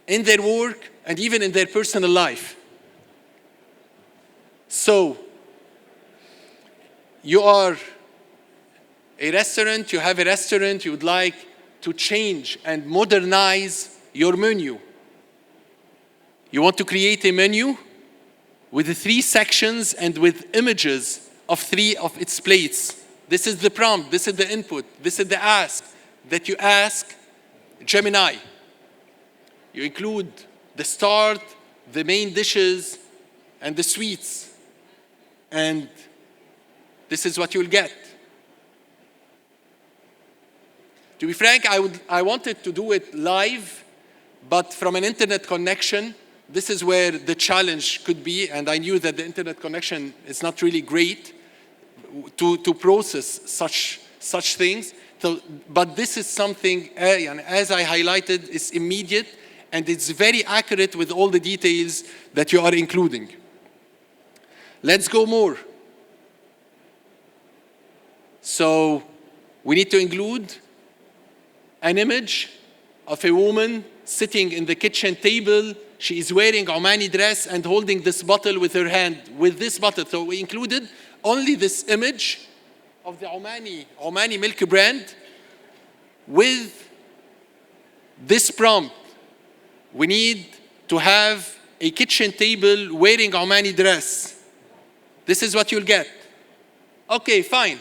I: in their work and even in their personal life. So, you are a restaurant, you have a restaurant, you would like to change and modernize your menu. You want to create a menu with the 3 sections and with images of 3 of its plates. This is the prompt, this is the input, this is the ask that you ask Gemini. You include the start, the main dishes, and the sweets. And this is what you'll get. To be frank, I wanted to do it live, but from an internet connection, this is where the challenge could be, and I knew that the internet connection is not really great to process such things. So, but this is something, as I highlighted, is immediate, and it's very accurate with all the details that you are including. Let's go more. So we need to include an image of a woman sitting in the kitchen table. She is wearing Omani dress and holding this bottle with her hand, with this bottle. So we included only this image of the Omani milk brand with this prompt. We need to have a kitchen table wearing Omani dress. This is what you'll get. Okay, fine.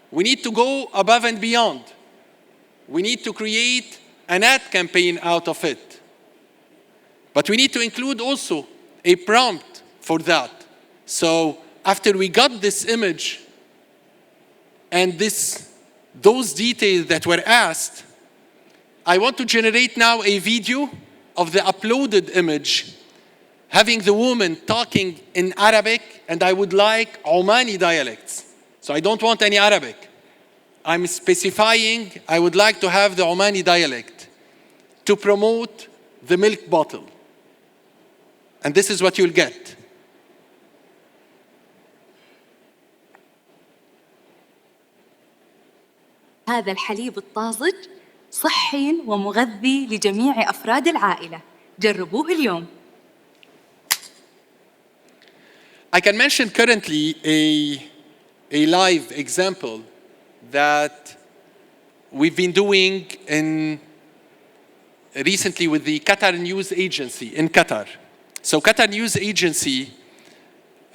I: We need to go above and beyond. We need to create an ad campaign out of it. But we need to include also a prompt for that. So after we got this image and those details that were asked, I want to generate now a video of the uploaded image having the woman talking in Arabic, and I would like Omani dialects. So I don't want any Arabic. I'm specifying I would like to have the Omani dialect to promote the milk bottle. And this is what you'll get.
J: هذا الحليب الطازج صحي ومغذي لجميع أفراد العائلة. جربوه اليوم.
I: I can mention currently a live example that we've been doing recently with the Qatar News Agency in Qatar. So Qatar News Agency,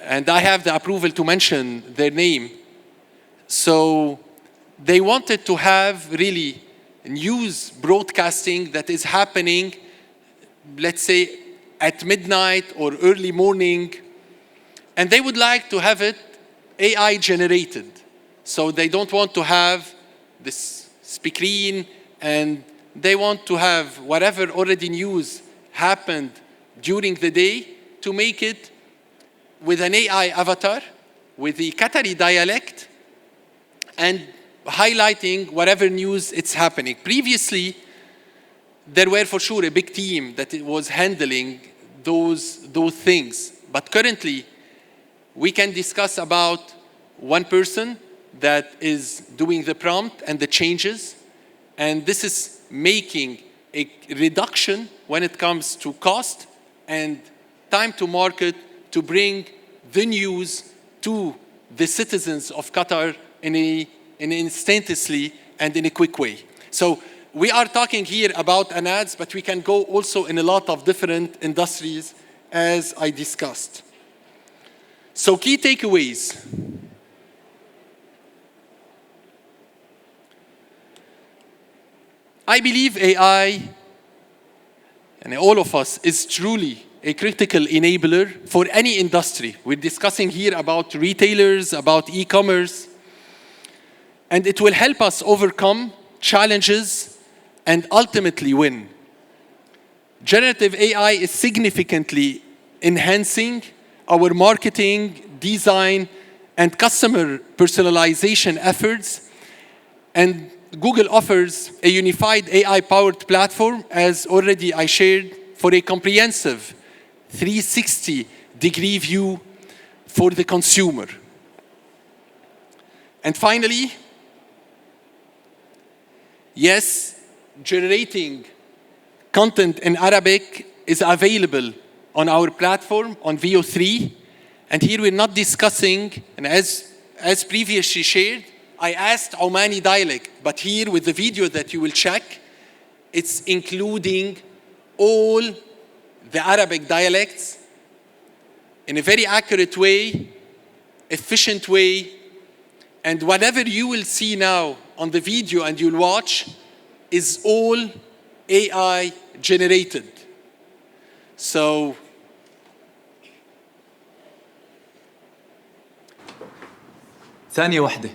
I: and I have the approval to mention their name, so they wanted to have really news broadcasting that is happening, let's say, at midnight or early morning, and they would like to have it AI generated. So they don't want to have this screen, and they want to have whatever already news happened during the day to make it with an AI avatar, with the Qatari dialect, and highlighting whatever news it's happening. Previously, there were for sure a big team that was handling those things. But currently, we can discuss about one person that is doing the prompt and the changes. And this is making a reduction when it comes to cost and time to market to bring the news to the citizens of Qatar in an instantaneously and in a quick way. So we are talking here about an ads, but we can go also in a lot of different industries as I discussed. So key takeaways. I believe AI, and all of us, is truly a critical enabler for any industry. We're discussing here about retailers, about e-commerce, and it will help us overcome challenges and ultimately win. Generative AI is significantly enhancing our marketing, design, and customer personalization efforts. And Google offers a unified AI-powered platform, as already I shared, for a comprehensive 360-degree view for the consumer. And finally, yes, generating content in Arabic is available on our platform on VO3. And here we're not discussing, and as previously shared, I asked Omani dialect, but here with the video that you will check, it's including all the Arabic dialects in a very accurate way, efficient way, and whatever you will see now on the video and you'll watch is all AI generated. So
K: ثانية واحدة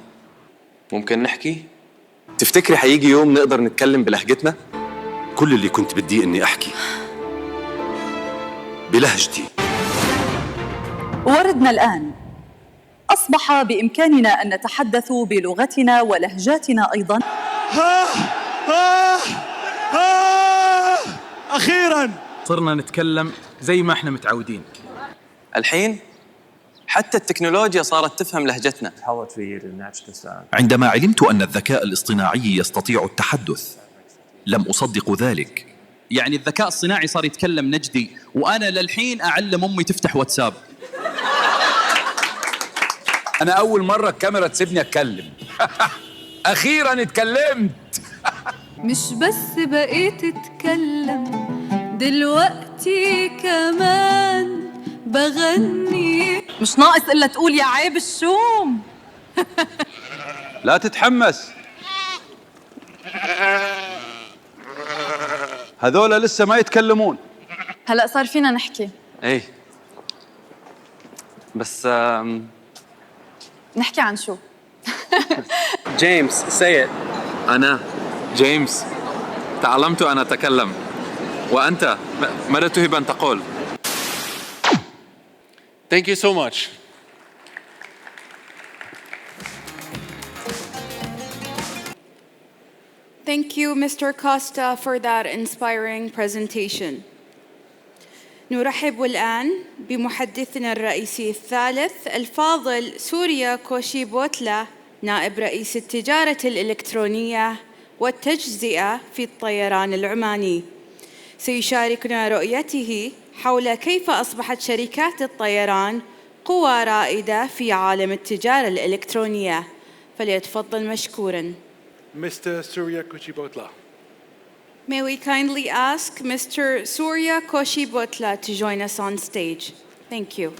K: ممكن نحكي؟ تفتكري حيجي يوم نقدر نتكلم بلهجتنا؟
L: كل اللي كنت بدي إني أحكي بلهجتي.
M: وردنا الآن أصبح بإمكاننا أن نتحدث بلغتنا ولهجاتنا أيضاً.
N: أخيراً صرنا نتكلم زي ما احنا متعودين.
K: الحين حتى التكنولوجيا صارت تفهم لهجتنا.
L: عندما علمت أن الذكاء الاصطناعي يستطيع التحدث لم أصدق ذلك.
N: يعني الذكاء الصناعي صار يتكلم نجدي وأنا للحين أعلم أمي تفتح واتساب.
O: أنا أول مرة الكاميرا تسيبني أتكلم. أخيراً اتكلمت.
P: مش بس بقيت أتكلم دلوقتي كمان بغني.
M: مش ناقص إلا تقول يا عيب الشوم.
O: لا تتحمس، هذولا لسه ما يتكلمون.
M: هلأ صار فينا نحكي.
K: إيه بس
M: نحكي عن شو؟
K: جيمس say it.
N: أنا جيمس تعلمت أن أتكلم وأنت ماذا تحب أن تقول؟
I: Thank you so much.
A: Thank you, Mr. Costa, for that inspiring presentation. نرحب الآن بمحدثنا الرئيسي الثالث الفاضل سوريا كوشي بوتلا، نائب رئيس التجارة الإلكترونية والتجزئة في الطيران العماني. سيشاركنا رؤيته حول كيف أصبحت شركات الطيران قوى رائدة في عالم التجارة الإلكترونية. فليتفضل مشكوراً.
B: Mr. Surya Kuchibotla.
A: May we kindly ask Mr. Surya Koshibotla to join us on stage. Thank you.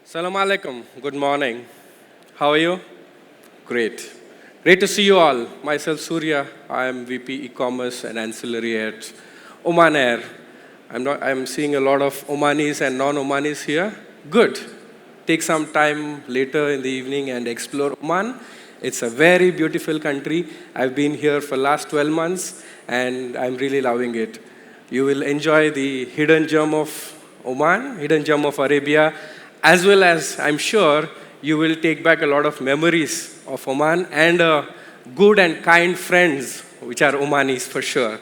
Q: Assalamu alaikum. Good morning. How are you? Great. Great to see you all. Myself, Surya. I am VP E-commerce and Ancillary at Oman Air. I'm seeing a lot of Omanis and non-Omanis here. Good. Take some time later in the evening and explore Oman. It's a very beautiful country. I've been here for the last 12 months and I'm really loving it. You will enjoy the hidden gem of Oman, hidden gem of Arabia, as well as, I'm sure, you will take back a lot of memories of Oman and good and kind friends, which are Omanis for sure.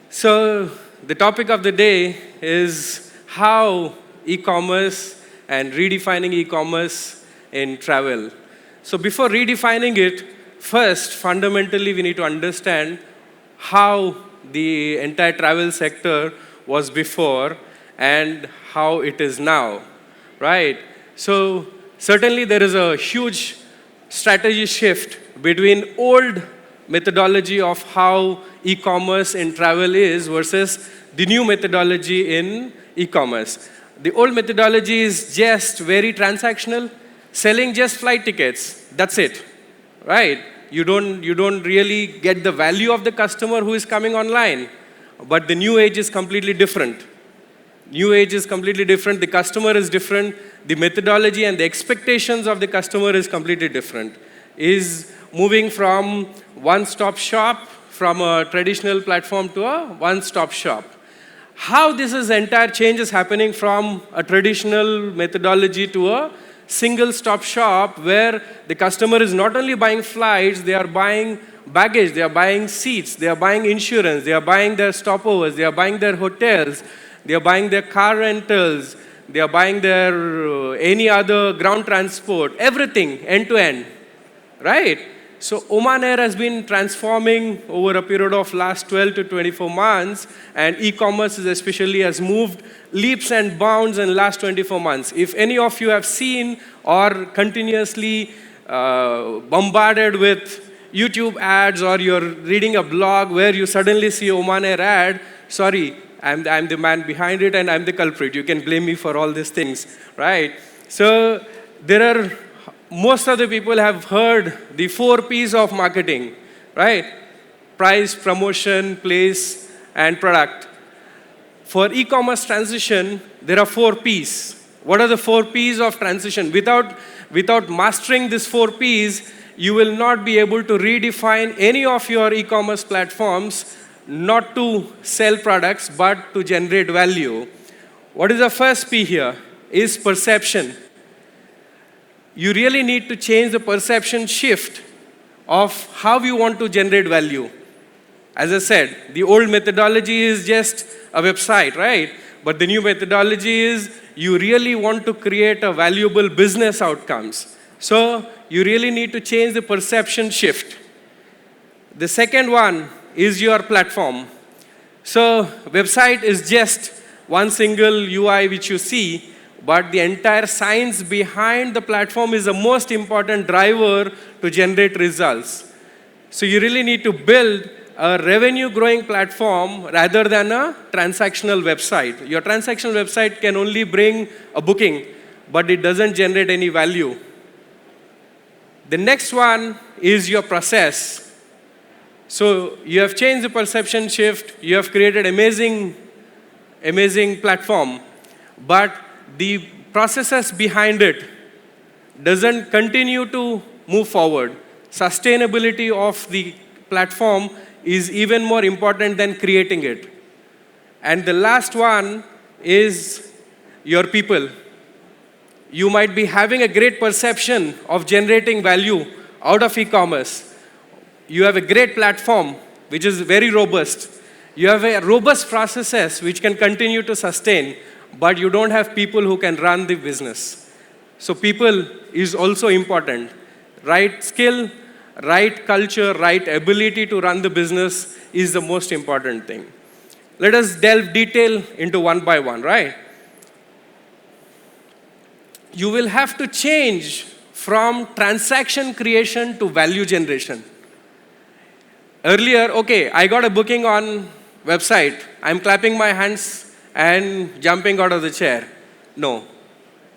Q: So the topic of the day is how e-commerce and redefining e-commerce in travel. So before redefining it, first, fundamentally, we need to understand how the entire travel sector was before and how it is now, right? So certainly there is a huge strategy shift between old methodology of how e-commerce in travel is versus the new methodology in e-commerce. The old methodology is just very transactional, selling just flight tickets, that's it, right? You don't really get the value of the customer who is coming online. But the new age is completely different. New age is completely different, the customer is different, the methodology and the expectations of the customer is completely different. Is moving from one-stop shop, from a traditional platform to a one-stop shop. How this entire change is happening from a traditional methodology to a single-stop shop where the customer is not only buying flights, they are buying baggage, they are buying seats, they are buying insurance, they are buying their stopovers, they are buying their hotels, they are buying their car rentals, they are buying their any other ground transport, everything end to end, right? So Oman Air has been transforming over a period of last 12 to 24 months, and e-commerce especially has moved leaps and bounds in last 24 months. If any of you have seen or continuously bombarded with YouTube ads, or you're reading a blog where you suddenly see Oman Air ad, sorry, I'm the man behind it and I'm the culprit. You can blame me for all these things, right? So most of the people have heard the 4 P's of marketing, right? Price, promotion, place, and product. For e-commerce transition, there are 4 P's. What are the 4 P's of transition? Without mastering these 4 P's, you will not be able to redefine any of your e-commerce platforms not to sell products, but to generate value. What is the first P here? Is perception. You really need to change the perception shift of how you want to generate value. As I said, the old methodology is just a website, right? But the new methodology is you really want to create a valuable business outcomes. So you really need to change the perception shift. The second one is your platform. So website is just one single UI which you see, but the entire science behind the platform is the most important driver to generate results. So you really need to build a revenue growing platform rather than a transactional website. Your transactional website can only bring a booking, but it doesn't generate any value. The next one is your process. So you have changed the perception shift, you have created amazing platform, but the processes behind it doesn't continue to move forward. Sustainability of the platform is even more important than creating it. And the last one is your people. You might be having a great perception of generating value out of e-commerce. You have a great platform which is very robust. You have a robust processes which can continue to sustain, but you don't have people who can run the business. So people is also important. Right skill, right culture, right ability to run the business is the most important thing. Let us delve detail into one by one, right? You will have to change from transaction creation to value generation. Earlier, okay, I got a booking on website. I'm clapping my hands and jumping out of the chair. No,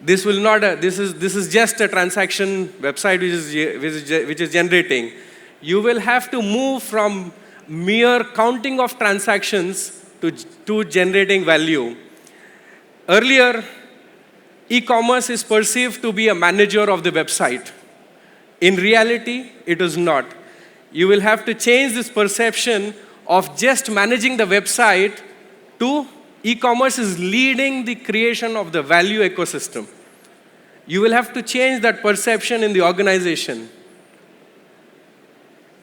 Q: this will not. This is just a transaction website which is generating. You will have to move from mere counting of transactions to generating value. Earlier, e-commerce is perceived to be a manager of the website. In reality, it is not. You will have to change this perception of just managing the website to e-commerce is leading the creation of the value ecosystem. You will have to change that perception in the organization.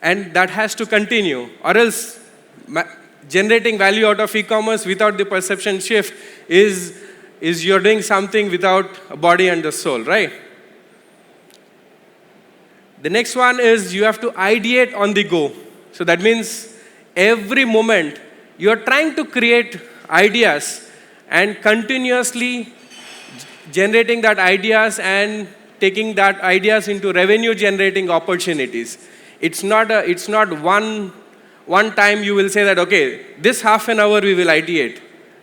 Q: And that has to continue, or else generating value out of e-commerce without the perception shift is you're doing something without a body and a soul, right? The next one is you have to ideate on the go. So that means every moment, you're trying to create ideas and continuously generating that ideas and taking that ideas into revenue generating opportunities. It's not one time you will say that, okay, this half an hour we will ideate.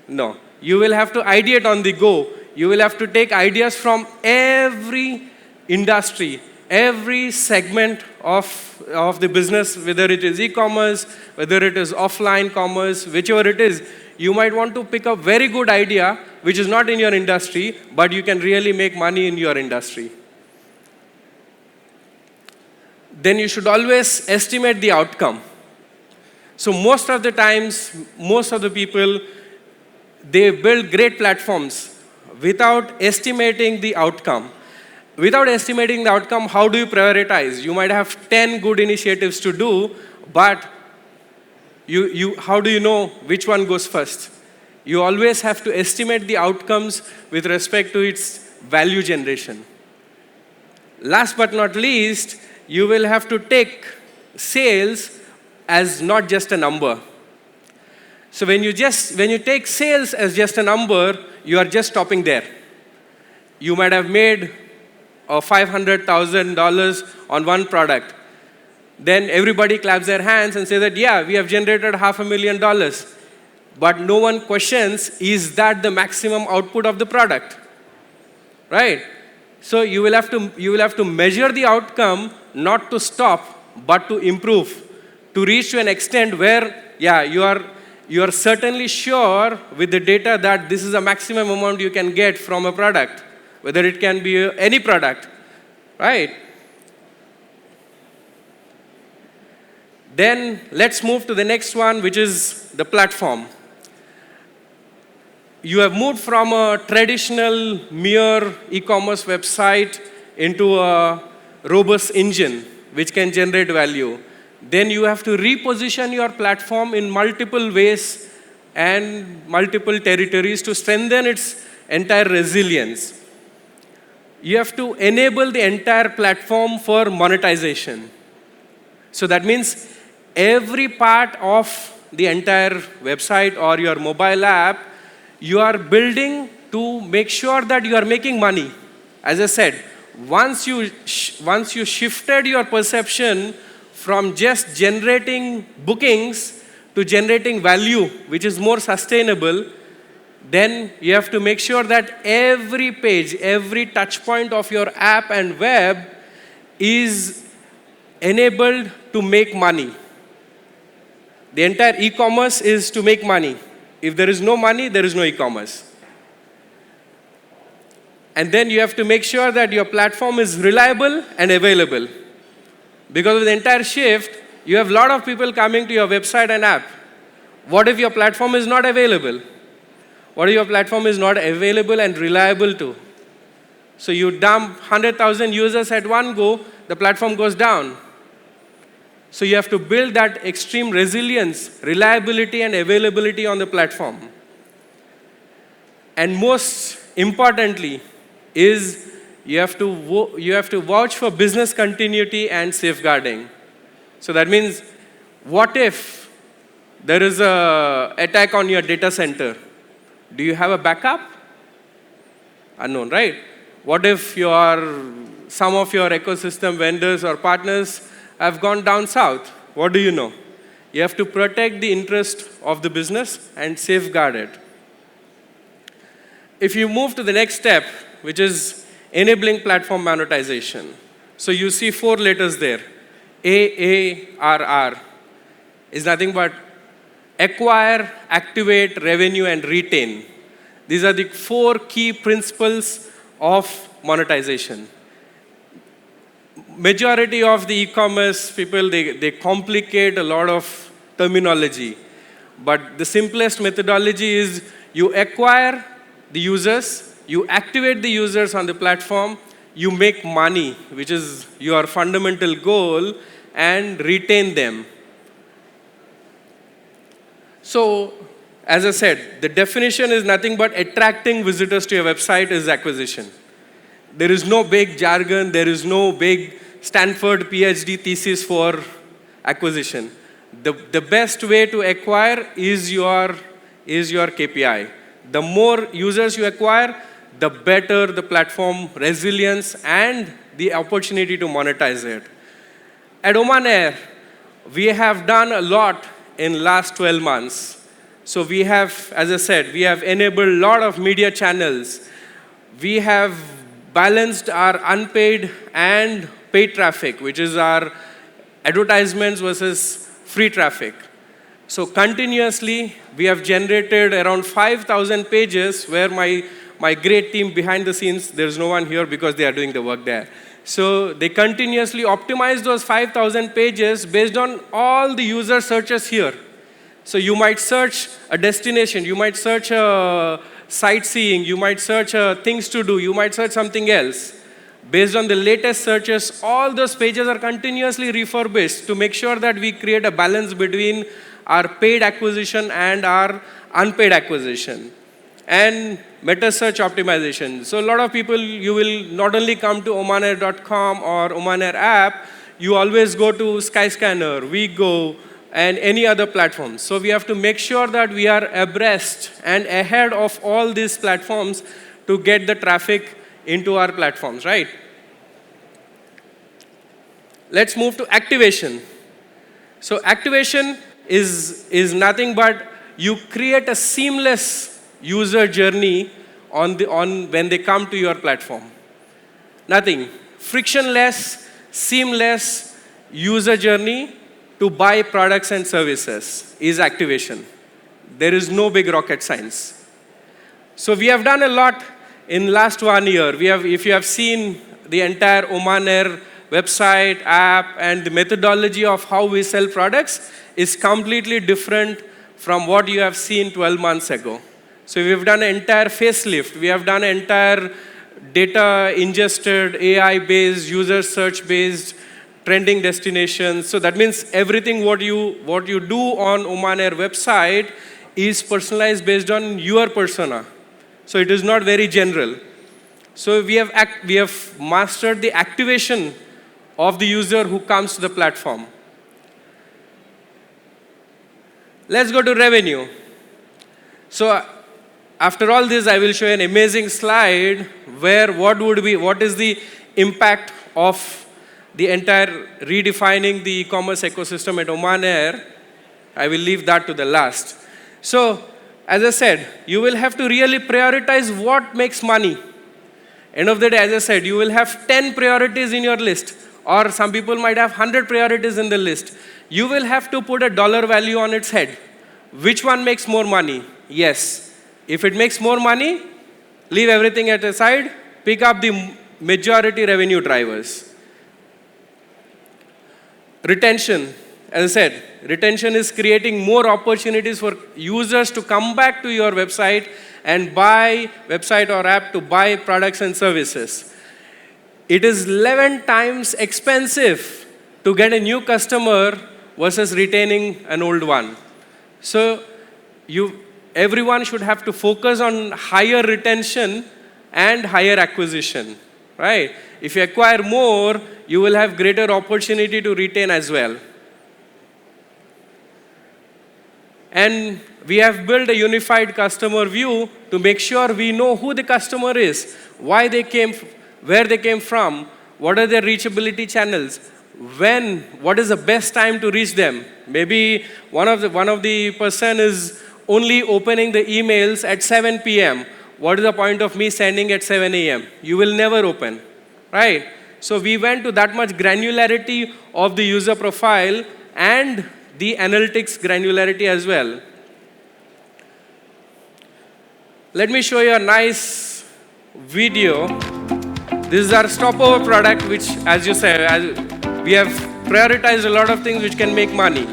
Q: No, you will have to ideate on the go. You will have to take ideas from every industry, every segment of the business, whether it is e-commerce, whether it is offline commerce, whichever it is. You might want to pick a very good idea which is not in your industry, but you can really make money in your industry. Then you should always estimate the outcome. So most of the times, most of the people, they build great platforms without estimating the outcome. Without estimating the outcome, how do you prioritize? You might have 10 good initiatives to do, but how do you know which one goes first? You always have to estimate the outcomes with respect to its value generation. Last but not least, you will have to take sales as not just a number. So when you take sales as just a number, you are just stopping there. You might have made $500,000 on one product. Then everybody claps their hands and says that, yeah, we have generated $500,000. But no one questions, is that the maximum output of the product? Right? So you will have to measure the outcome, not to stop, but to improve, to reach to an extent where, yeah, you are certainly sure with the data that this is a maximum amount you can get from a product, whether it can be any product, right? Then let's move to the next one, which is the platform. You have moved from a traditional mere e-commerce website into a robust engine which can generate value. Then you have to reposition your platform in multiple ways and multiple territories to strengthen its entire resilience. You have to enable the entire platform for monetization. So that means every part of the entire website or your mobile app, you are building to make sure that you are making money. As I said, once you shifted your perception from just generating bookings to generating value, which is more sustainable, then you have to make sure that every page, every touch point of your app and web is enabled to make money. The entire e-commerce is to make money. If there is no money, there is no e-commerce. And then you have to make sure that your platform is reliable and available. Because of the entire shift, you have a lot of people coming to your website and app. What if your platform is not available? What if your platform is not available and reliable too? So you dump 100,000 users at one go, the platform goes down. So you have to build that extreme resilience, reliability, and availability on the platform. And most importantly is you have to vouch for business continuity and safeguarding. So that means, what if there is an attack on your data center? Do you have a backup? Unknown, right? What if some of your ecosystem vendors or partners have gone down south? What do you know? You have to protect the interest of the business and safeguard it. If you move to the next step, which is enabling platform monetization. So you see 4 letters there. AARR is nothing but acquire, activate, revenue, and retain. These are the 4 key principles of monetization. Majority of the e-commerce people, they complicate a lot of terminology. But the simplest methodology is you acquire the users, you activate the users on the platform, you make money, which is your fundamental goal, and retain them. So, as I said, the definition is nothing but attracting visitors to your website is acquisition. There is no big jargon, there is no big Stanford PhD thesis for acquisition. The best way to acquire is your KPI. The more users you acquire, the better the platform resilience and the opportunity to monetize it. At Oman Air, we have done a lot in last 12 months. So we have, as I said, we have enabled a lot of media channels. We have balanced our unpaid and paid traffic, which is our advertisements versus free traffic. So continuously, we have generated around 5,000 pages where my great team behind the scenes, there's no one here because they are doing the work there. So they continuously optimize those 5,000 pages based on all the user searches here. So you might search a destination, you might search sightseeing, you might search things to do, you might search something else. Based on the latest searches, all those pages are continuously refurbished to make sure that we create a balance between our paid acquisition and our unpaid acquisition. And meta search optimization. So a lot of people, you will not only come to omanair.com or Oman Air app, you always go to Skyscanner, WeGo, and any other platforms. So we have to make sure that we are abreast and ahead of all these platforms to get the traffic into our platforms, right? Let's move to activation. So activation is nothing but you create a seamless user journey when they come to your platform. Nothing. Frictionless, seamless user journey to buy products and services is activation. There is no big rocket science. So we have done a lot in last 1 year. If you have seen the entire Oman Air website, app, and the methodology of how we sell products is completely different from what you have seen 12 months ago. So we've done an entire facelift. We have done an entire data ingested, AI-based, user search-based, trending destinations. So that means everything what you do on Oman Air website is personalized based on your persona. So it is not very general. So we have mastered the activation of the user who comes to the platform. Let's go to revenue. So after all this, I will show you an amazing slide where what is the impact of the entire redefining the e-commerce ecosystem at Oman Air. I will leave that to the last. So, as I said, you will have to really prioritize what makes money. End of the day, as I said, you will have 10 priorities in your list, or some people might have 100 priorities in the list. You will have to put a dollar value on its head. Which one makes more money? Yes. If it makes more money, leave everything at the side, pick up the majority revenue drivers. Retention, as I said, retention is creating more opportunities for users to come back to your website and buy website or app to buy products and services. It is 11 times expensive to get a new customer versus retaining an old one. So everyone should have to focus on higher retention and higher acquisition, right? If you acquire more, you will have greater opportunity to retain as well. And we have built a unified customer view to make sure we know who the customer is, why they came, where they came from, what are their reachability channels, what is the best time to reach them. Maybe one of the person is only opening the emails at 7 p.m. What is the point of me sending at 7 a.m.? You will never open, right? So we went to that much granularity of the user profile and the analytics granularity as well. Let me show you a nice video. This is our stopover product, which, as you said, we have prioritized a lot of things which can make money,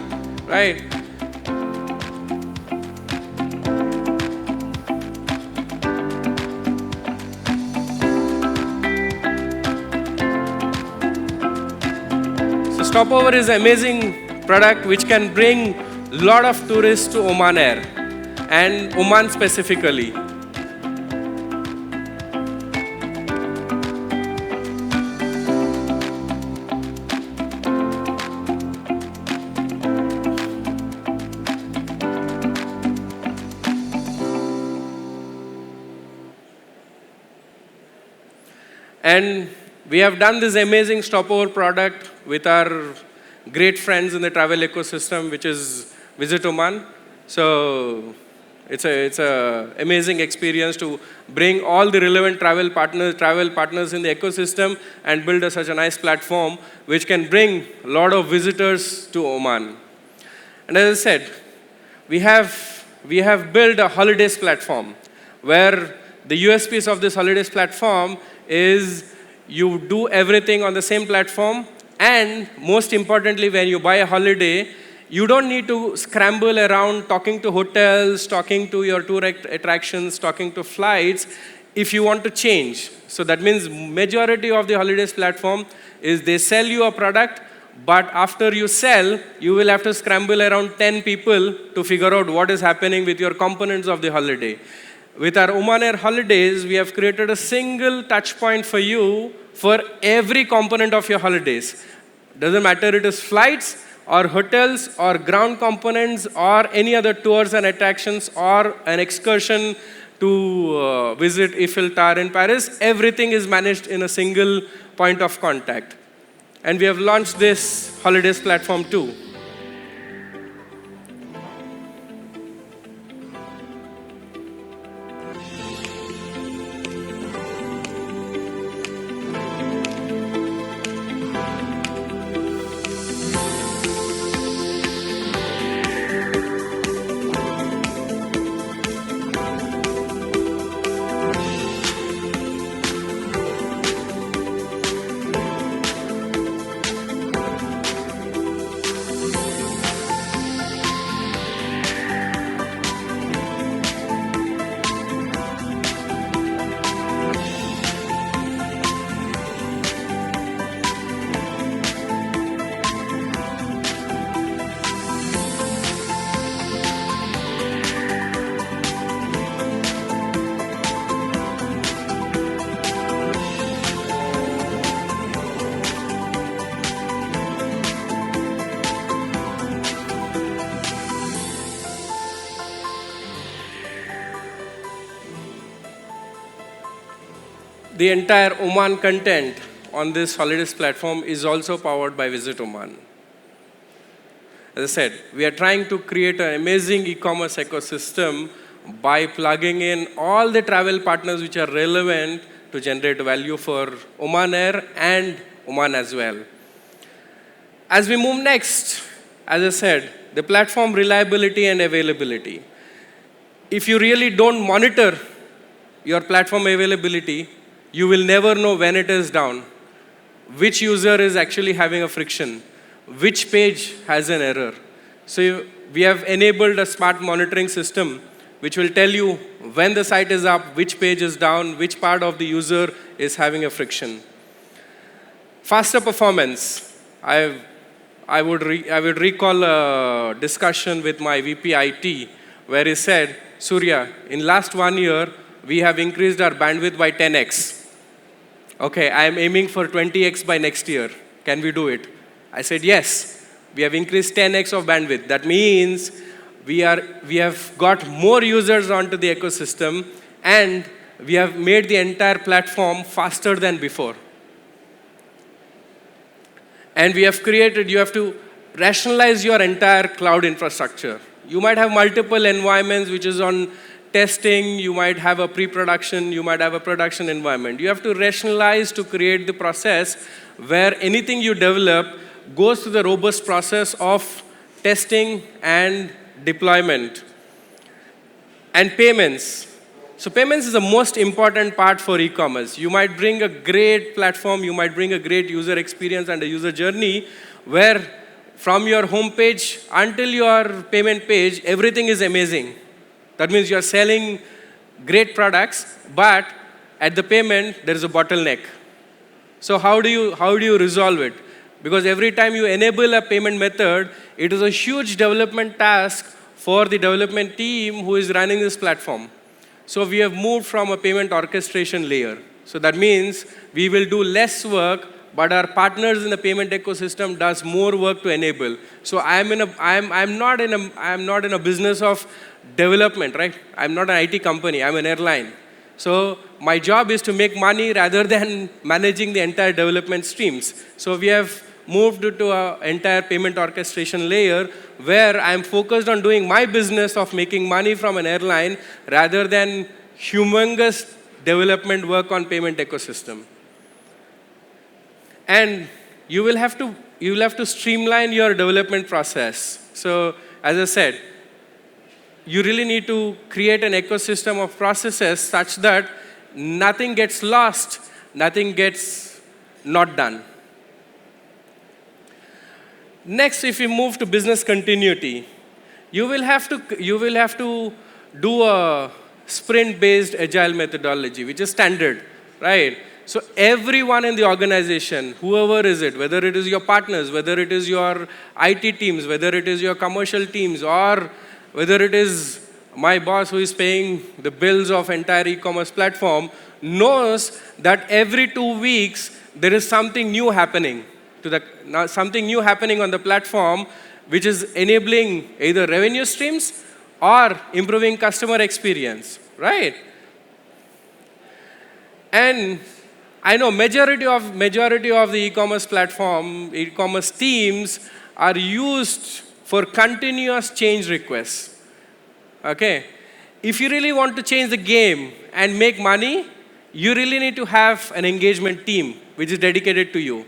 Q: right? So stopover is an amazing product which can bring a lot of tourists to Oman Air and Oman specifically. And we have done this amazing stopover product with our great friends in the travel ecosystem, which is Visit Oman. So it's a amazing experience to bring all the relevant travel partners in the ecosystem and build such a nice platform which can bring a lot of visitors to Oman. And as I said, we have built a holidays platform where the USPs of this holidays platform is you do everything on the same platform, and most importantly, when you buy a holiday, you don't need to scramble around talking to hotels, talking to your tour attractions, talking to flights if you want to change. So that means majority of the holidays platform is they sell you a product, but after you sell, you will have to scramble around 10 people to figure out what is happening with your components of the holiday. With our Oman Air Holidays, we have created a single touch point for you for every component of your holidays. Doesn't matter it is flights or hotels or ground components or any other tours and attractions or an excursion to visit Eiffel Tower in Paris, everything is managed in a single point of contact. And we have launched this holidays platform too. The entire Oman content on this holidays platform is also powered by Visit Oman. As I said, we are trying to create an amazing e-commerce ecosystem by plugging in all the travel partners which are relevant to generate value for Oman Air and Oman as well. As we move next, as I said, the platform reliability and availability. If you really don't monitor your platform availability, you will never know when it is down, which user is actually having a friction, which page has an error. So we have enabled a smart monitoring system which will tell you when the site is up, which page is down, which part of the user is having a friction. Faster performance. I would recall a discussion with my VP IT where he said, Surya, in last 1 year, we have increased our bandwidth by 10x. Okay, I am aiming for 20x by next year. Can we do it? I said, yes. We have increased 10x of bandwidth. That means we have got more users onto the ecosystem, and we have made the entire platform faster than before. And we have created, you have to rationalize your entire cloud infrastructure. You might have multiple environments which is on testing, you might have a pre-production, you might have a production environment. You have to rationalize to create the process where anything you develop goes through the robust process of testing and deployment. And payments. So payments is the most important part for e-commerce. You might bring a great platform, you might bring a great user experience and a user journey where from your homepage until your payment page, everything is amazing. That means you're selling great products, but at the payment, there is a bottleneck. So how do you resolve it? Because every time you enable a payment method, it is a huge development task for the development team who is running this platform. So we have moved from a payment orchestration layer. So that means we will do less work, but our partners in the payment ecosystem does more work to enable. So I'm not in a business of development, right? I'm not an IT company, I'm an airline. So my job is to make money rather than managing the entire development streams. So we have moved to an entire payment orchestration layer where I'm focused on doing my business of making money from an airline rather than humongous development work on payment ecosystem. And you will have to streamline your development process. So as I said, you really need to create an ecosystem of processes such that nothing gets lost, nothing gets not done. Next, if we move to business continuity, you will have to do a sprint-based agile methodology, which is standard, right? So everyone in the organization, whoever is it, whether it is your partners, whether it is your IT teams, whether it is your commercial teams, or whether it is my boss who is paying the bills of entire e-commerce platform, knows that every 2 weeks there is something new happening on the platform, which is enabling either revenue streams or improving customer experience, right? And I know majority of the e-commerce platform, e-commerce teams are used for continuous change requests. Okay? If you really want to change the game and make money, you really need to have an engagement team which is dedicated to you.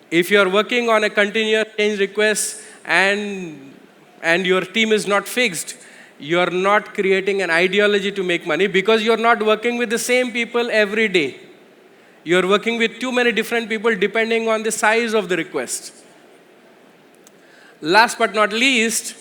Q: If you are working on a continuous change request and your team is not fixed, you are not creating an ideology to make money because you are not working with the same people every day. You are working with too many different people depending on the size of the request. Last but not least,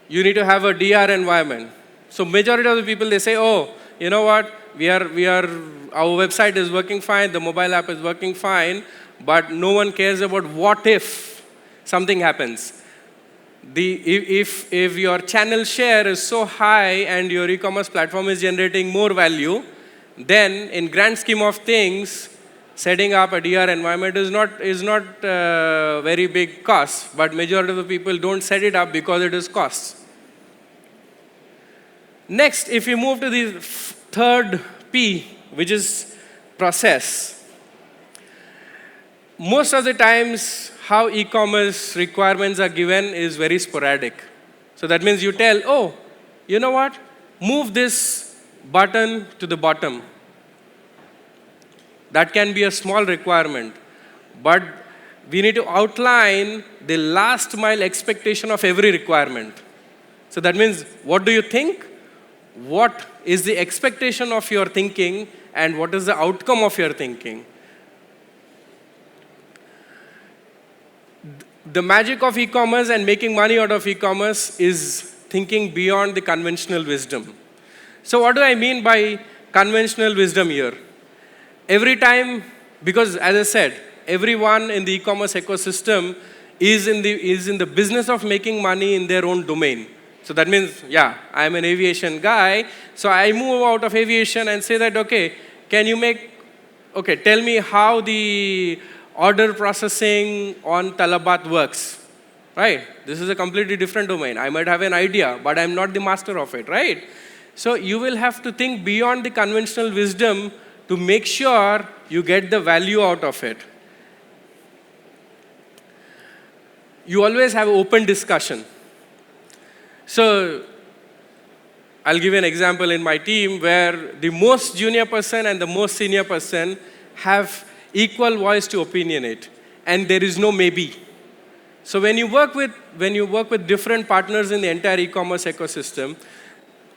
Q: you need to have a DR environment. So majority of the people, they say, oh, you know what, our website is working fine, the mobile app is working fine, but no one cares about what if something happens. If your channel share is so high and your e-commerce platform is generating more value, then in grand scheme of things, setting up a DR environment is not very big cost, but majority of the people don't set it up because it is cost. Next, if we move to the third P, which is process. Most of the times, how e-commerce requirements are given is very sporadic. So that means you tell, oh, you know what? Move this button to the bottom. That can be a small requirement. But we need to outline the last mile expectation of every requirement. So that means, what do you think? What is the expectation of your thinking? And what is the outcome of your thinking? The magic of e-commerce and making money out of e-commerce is thinking beyond the conventional wisdom. So what do I mean by conventional wisdom here? Every time, because as I said, everyone in the e-commerce ecosystem is in the business of making money in their own domain. So that means, yeah, I'm an aviation guy, so I move out of aviation and say that, okay, tell me how the order processing on Talabat works, right? This is a completely different domain. I might have an idea, but I'm not the master of it, right? So you will have to think beyond the conventional wisdom to make sure you get the value out of it. You always have open discussion. So I'll give you an example in my team where the most junior person and the most senior person have equal voice to opinionate, and there is no maybe. So when you work with different partners in the entire e-commerce ecosystem,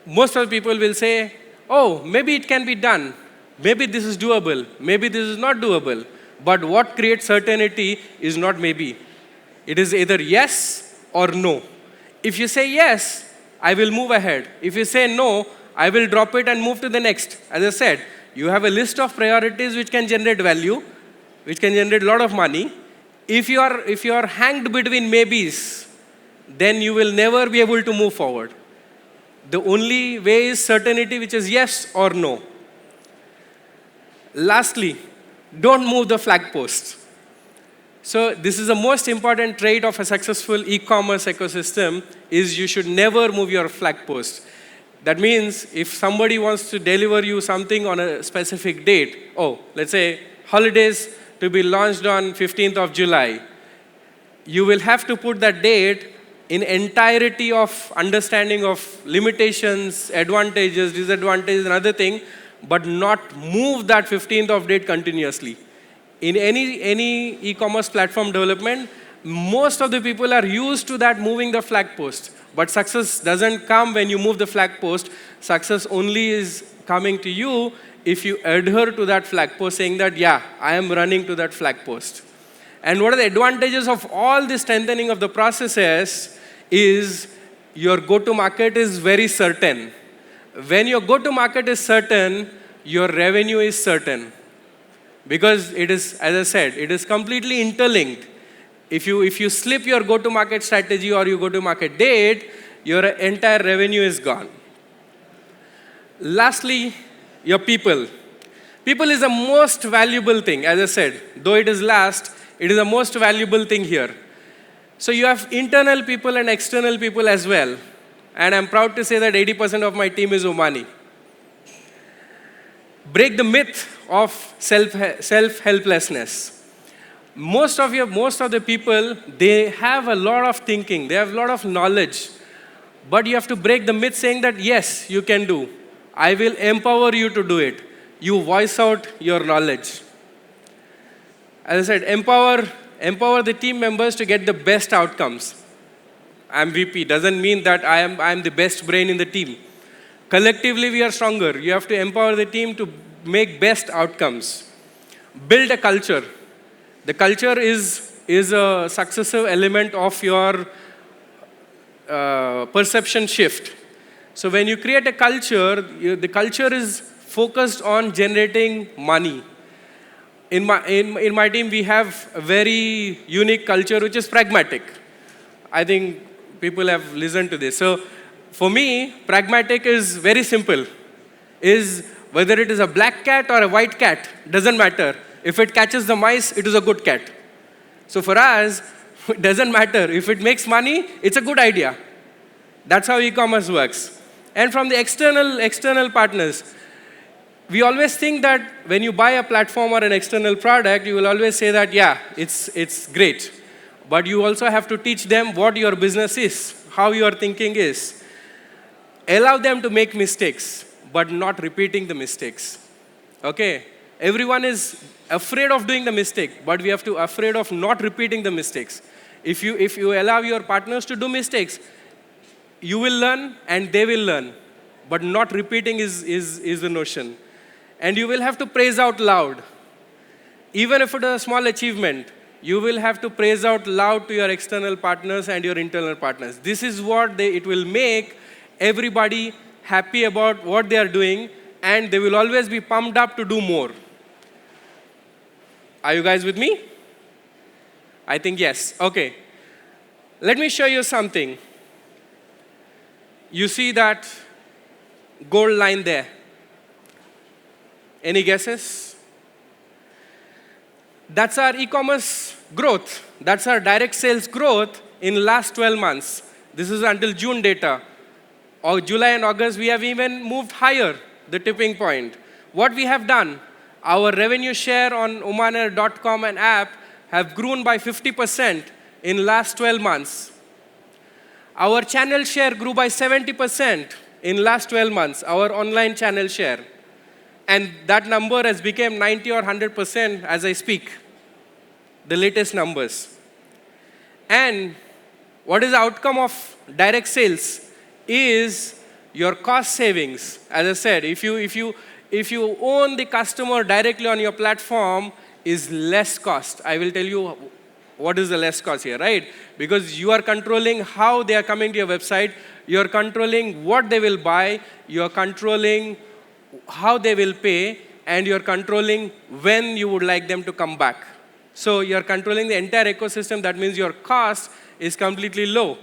Q: most of the people will say, oh, maybe it can be done. Maybe this is doable. Maybe this is not doable. But what creates certainty is not maybe. It is either yes or no. If you say yes, I will move ahead. If you say no, I will drop it and move to the next. As I said, you have a list of priorities which can generate value, which can generate a lot of money. If you are hanged between maybes, then you will never be able to move forward. The only way is certainty, which is yes or no. Lastly, don't move the flag posts. So this is the most important trait of a successful e-commerce ecosystem, is you should never move your flag post. That means if somebody wants to deliver you something on a specific date, let's say holidays to be launched on 15th of July, you will have to put that date in entirety of understanding of limitations, advantages, disadvantages, and other thing, but not move that 15th of date continuously. In any e-commerce platform development, most of the people are used to that moving the flag post. But success doesn't come when you move the flag post. Success only is coming to you if you adhere to that flag post, saying that, yeah, I am running to that flag post. And what are the advantages of all this strengthening of the processes is your go-to-market is very certain. When your go-to-market is certain, your revenue is certain. Because it is, as I said, it is completely interlinked. If you slip your go-to-market strategy or your go-to-market date, your entire revenue is gone. Lastly, your people. People is the most valuable thing, as I said. Though it is last, it is the most valuable thing here. So you have internal people and external people as well. And I'm proud to say that 80% of my team is Omani. Break the myth of self-helplessness. Most of the people, they have a lot of thinking, they have a lot of knowledge, but you have to break the myth saying that, yes, you can do. I will empower you to do it. You voice out your knowledge. As I said, empower the team members to get the best outcomes. I'm VP, doesn't mean that I'm the best brain in the team. Collectively, we are stronger. You have to empower the team to make best outcomes. Build a culture. The culture is a successive element of your perception shift. So when you create a culture, the culture is focused on generating money. In my team, we have a very unique culture, which is pragmatic. I think people have listened to this. So for me, pragmatic is very simple. Is whether it is a black cat or a white cat, doesn't matter. If it catches the mice, it is a good cat. So for us, it doesn't matter. If it makes money, it's a good idea. That's how e-commerce works. And from the external partners, we always think that when you buy a platform or an external product, you will always say that, yeah, it's great. But you also have to teach them what your business is, how your thinking is. Allow them to make mistakes, but not repeating the mistakes. Okay? Everyone is afraid of doing the mistake, but we have to be afraid of not repeating the mistakes. If you allow your partners to do mistakes, you will learn and they will learn, but not repeating is the notion. And you will have to praise out loud. Even if it is a small achievement, you will have to praise out loud to your external partners and your internal partners. This is what it will make everybody happy about what they are doing, and they will always be pumped up to do more. Are you guys with me? I think yes. Okay. Let me show you something. You see that gold line there? Any guesses? That's our e-commerce growth. That's our direct sales growth in last 12 months. This is until June data. Or July and August, we have even moved higher, the tipping point. What we have done, our revenue share on omanair.com and app have grown by 50% in last 12 months. Our channel share grew by 70% in last 12 months, our online channel share. And that number has become 90 or 100% as I speak, the latest numbers. And what is the outcome of direct sales is your cost savings. As I said, if you own the customer directly on your platform, is less cost. I will tell you what is the less cost here, right? Because you are controlling how they are coming to your website, you are controlling what they will buy, you are controlling how they will pay, and you are controlling when you would like them to come back. So you are controlling the entire ecosystem. That means your cost is completely low.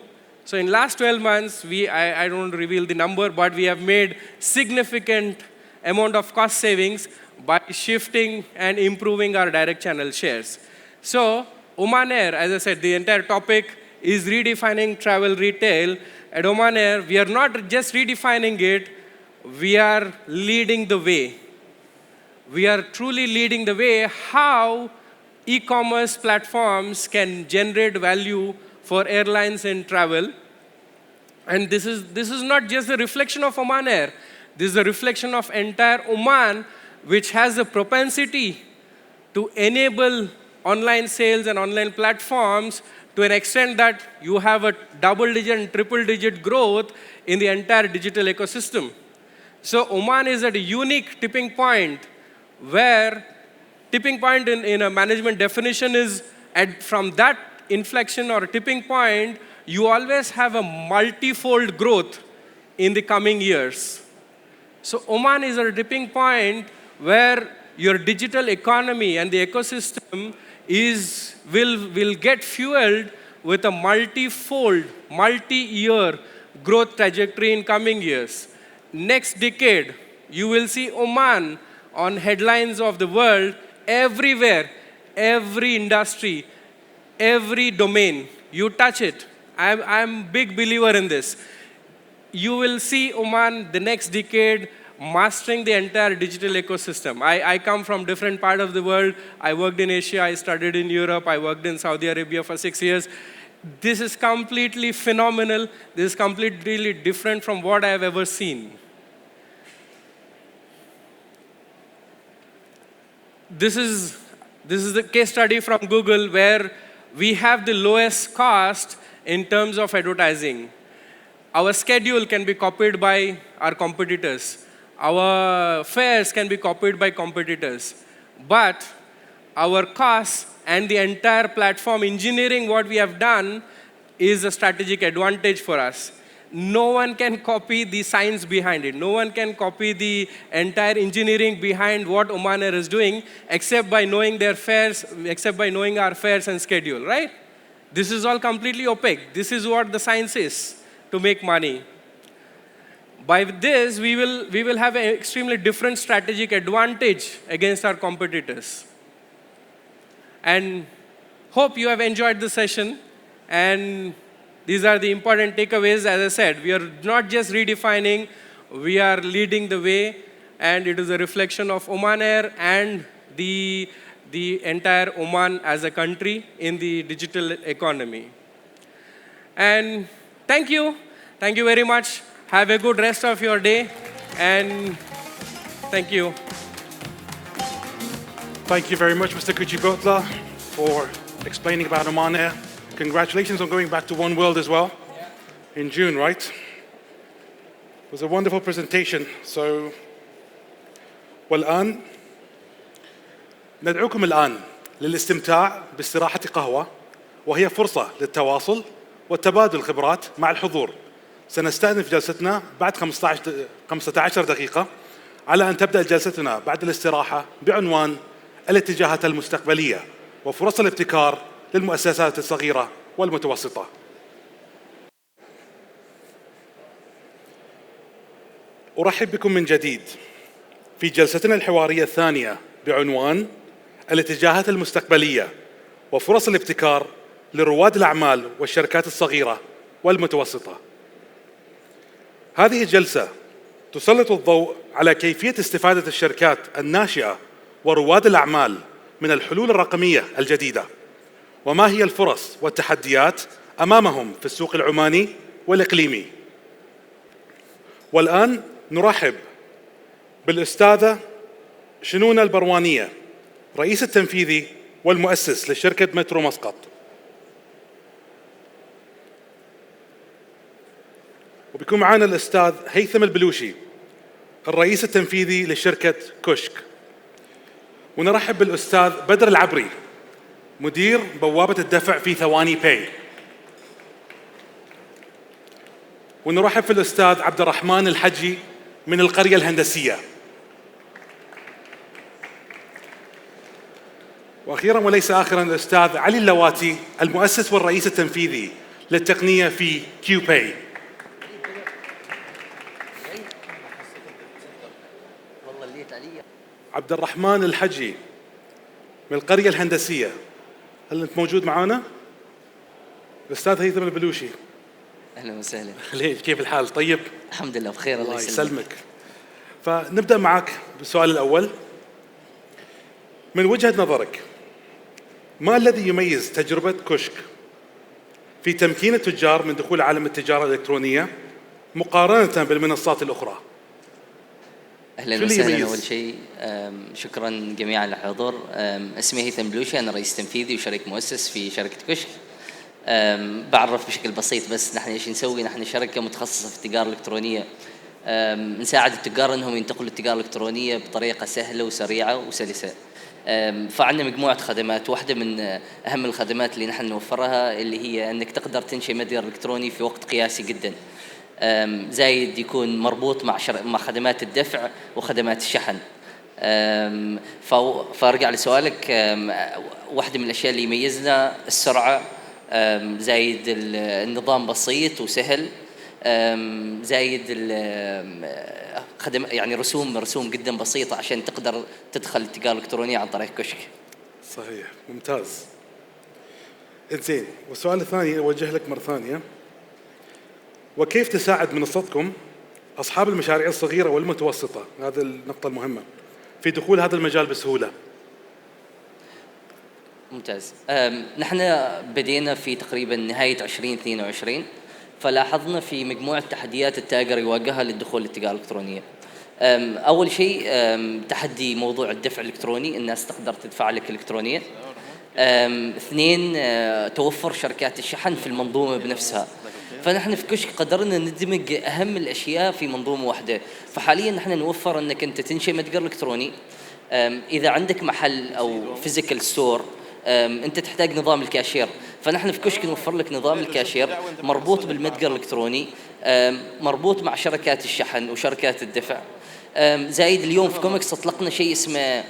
Q: So in last 12 months, I don't reveal the number, but we have made significant amount of cost savings by shifting and improving our direct channel shares. So Oman Air, as I said, the entire topic is redefining travel retail. at Oman Air, we are not just redefining it, we are leading the way. We are truly leading the way how e-commerce platforms can generate value for airlines and travel. And this is not just a reflection of Oman Air. This is a reflection of entire Oman, which has a propensity to enable online sales and online platforms to an extent that you have a double-digit and triple-digit growth in the entire digital ecosystem. So Oman is at a unique tipping point where tipping point in a management definition is from that inflection or tipping point, you always have a multifold growth in the coming years. So Oman is at a tipping point where your digital economy and the ecosystem will get fueled with a multifold, multi-year growth trajectory in coming years. Next decade, you will see Oman on headlines of the world everywhere, every industry, every domain. You touch it. I'm a big believer in this. You will see Oman the next decade mastering the entire digital ecosystem. I come from different part of the world. I worked in Asia, I studied in Europe, I worked in Saudi Arabia for 6 years. This is completely phenomenal. This is completely different from what I have ever seen. This is the case study from Google where we have the lowest cost in terms of advertising. Our schedule can be copied by our competitors. Our fares can be copied by competitors. But our costs and the entire platform engineering what we have done is a strategic advantage for us. No one can copy the science behind it. No one can copy the entire engineering behind what Oman Air is doing except by knowing their fares, except by knowing our fares and schedule, right? This is all completely opaque. This is what the science is to make money. By this, we will have an extremely different strategic advantage against our competitors. And hope you have enjoyed the session. And these are the important takeaways. As I said, we are not just redefining, we are leading the way. And it is a reflection of Oman Air and the entire Oman as a country in the digital economy. And thank you. Thank you very much. Have a good rest of your day. And thank you.
B: Thank you very much, Mr. Kuchibotla, for explaining about Oman Air. Congratulations on going back to One World as well in June, right? It was a wonderful presentation. So, والآن ندعوكم الآن للاستمتاع باستراحة قهوة وهي فرصة للتواصل والتبادل الخبرات مع الحضور. سنستأنف جلستنا بعد 15 دقيقة على أن تبدأ جلستنا بعد الاستراحة بعنوان الاتجاهات المستقبلية وفرص الابتكار للمؤسسات الصغيرة والمتوسطة. أرحب بكم من جديد في جلستنا الحوارية الثانية بعنوان الاتجاهات المستقبلية وفرص الابتكار لرواد الأعمال والشركات الصغيرة والمتوسطة. هذه الجلسة تسلط الضوء على كيفية استفادة الشركات الناشئة ورواد الأعمال من الحلول الرقمية الجديدة، وما هي الفرص والتحديات أمامهم في السوق العماني والإقليمي. والآن نرحب بالأستاذة شنونة البروانية، رئيس التنفيذي والمؤسس لشركة مترو مسقط. وبيكون معنا الأستاذ هيثم البلوشي، الرئيس التنفيذي لشركة كشك. ونرحب بالأستاذ بدر العبري، مدير بوابة الدفع في ثواني باي. ونرحب في الأستاذ عبد الرحمن الحجي من القرية الهندسية. وأخيراً وليس آخراً الأستاذ علي اللواتي، المؤسس والرئيس التنفيذي للتقنية في كيو باي. عبد الرحمن الحجي من القرية الهندسية، هل أنت موجود معنا؟ الأستاذ هيثم البلوشي.
R: أهلا وسهلا.
B: خليل، كيف الحال؟ طيب؟
R: الحمد لله بخير، الله
B: يسلمك. فنبدأ معك بالسؤال الأول. من وجهة نظرك ما الذي يميز تجربة كشك في تمكين التجار من دخول عالم التجارة الإلكترونية مقارنة بالمنصات الأخرى؟
R: أهلا وسهلا. أول شيء شكرا جميعا للحضور. اسمي هيثم بلوشي، أنا رئيس تنفيذي وشريك مؤسس في شركة كشك. بعرف بشكل بسيط بس نحن إيش نسوي. نحن شركة متخصصة في التجارة الإلكترونية، نساعد التجار أنهم ينتقلوا التجارة الإلكترونية بطريقة سهلة وسريعة وسلسة. فعندنا مجموعة خدمات. واحدة من أهم الخدمات اللي نحن نوفرها اللي هي أنك تقدر تنشئ متجر إلكتروني في وقت قياسي جدا، زايد يكون مربوط مع خدمات الدفع وخدمات الشحن. فأرجع لسؤالك، واحدة من الأشياء اللي يميزنا السرعة، زايد النظام بسيط وسهل، زايد يعني رسوم جدا بسيطة عشان تقدر تدخل التجارة الإلكترونية عن طريق كشك.
B: صحيح، ممتاز. إنزين، والسؤال الثاني أوجه لك مرة ثانية. وكيف تساعد منصتكم أصحاب المشاريع الصغيرة والمتوسطة، هذه النقطة المهمة، في دخول هذا المجال بسهولة؟
R: ممتاز. نحن بدينا في تقريبا نهاية 2022، فلاحظنا في مجموعة تحديات التاجر يواجهها للدخول للتجارة الإلكترونية. أول شيء تحدي موضوع الدفع الإلكتروني، الناس تقدر تدفع لك إلكترونيا. اثنين، توفر شركات الشحن في المنظومة بنفسها. فنحن في كشك قدرنا ندمج أهم الأشياء في منظومة واحدة. فحاليا نحن نوفر أنك أنت تنشئ متجر إلكتروني. إذا عندك محل أو فيزيكال ستور أنت تحتاج نظام الكاشير، فنحن في كشك نوفر لك نظام الكاشير مربوط بالمتجر الإلكتروني، مربوط مع شركات الشحن وشركات الدفع. زايد اليوم في كومكس أطلقنا شيء اسمه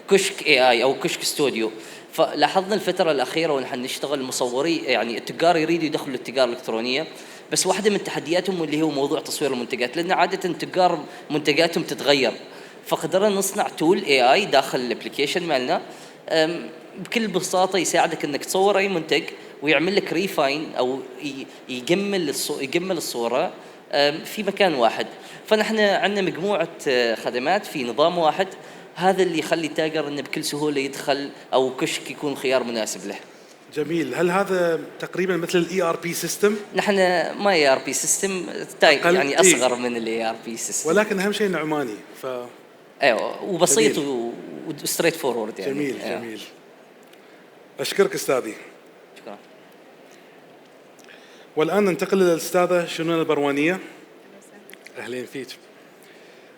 R: كشك AI أو كشك ستوديو. فلاحظنا الفترة الأخيرة ونحن نشتغل مصوري، يعني التجار يريدوا يدخلوا التجارة الإلكترونية، بس واحدة من تحدياتهم اللي هو موضوع تصوير المنتجات، لأن عادة التجار منتجاتهم تتغير. فقدرنا نصنع تول AI داخل الابليكيشن مالنا بكل بساطة يساعدك انك تصور اي منتج ويعمل لك ريفاين او يجمل الصورة في مكان واحد. فنحن عندنا مجموعة خدمات في نظام واحد، هذا اللي يخلي التاجر انه بكل سهولة يدخل او كشك يكون خيار مناسب له.
B: جميل. هل هذا تقريبا مثل الاي ار بي سيستم؟
R: نحن ما اي ار بي سيستم، يعني اصغر من الاي ار بي سيستم،
B: ولكن اهم شيء انه عماني.
R: ايوه، وبسيط وستريت فورورد يعني.
B: جميل. جميل. أشكرك أستاذي.
R: شكرا.
B: والآن ننتقل للأستاذة شنون البروانية. أهلين فيك.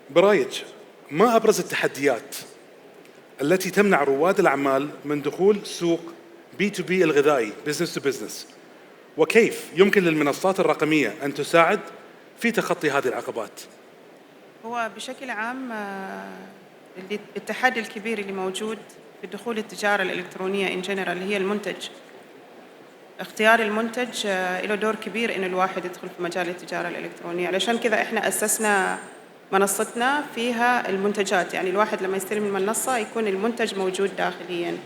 B: برأيك ما أبرز التحديات التي تمنع رواد الأعمال من دخول سوق B2B الغذائي business to business، وكيف يمكن للمنصات الرقمية أن تساعد في تخطي هذه العقبات؟
S: هو بشكل عام التحدي الكبير اللي موجود في دخول التجارة الإلكترونية إن جنرال هي المنتج. اختيار المنتج له دور كبير إن الواحد يدخل في مجال التجارة الإلكترونية. علشان كذا إحنا أسسنا منصتنا فيها المنتجات، يعني الواحد لما يستلم المنصة يكون المنتج موجود داخلياً.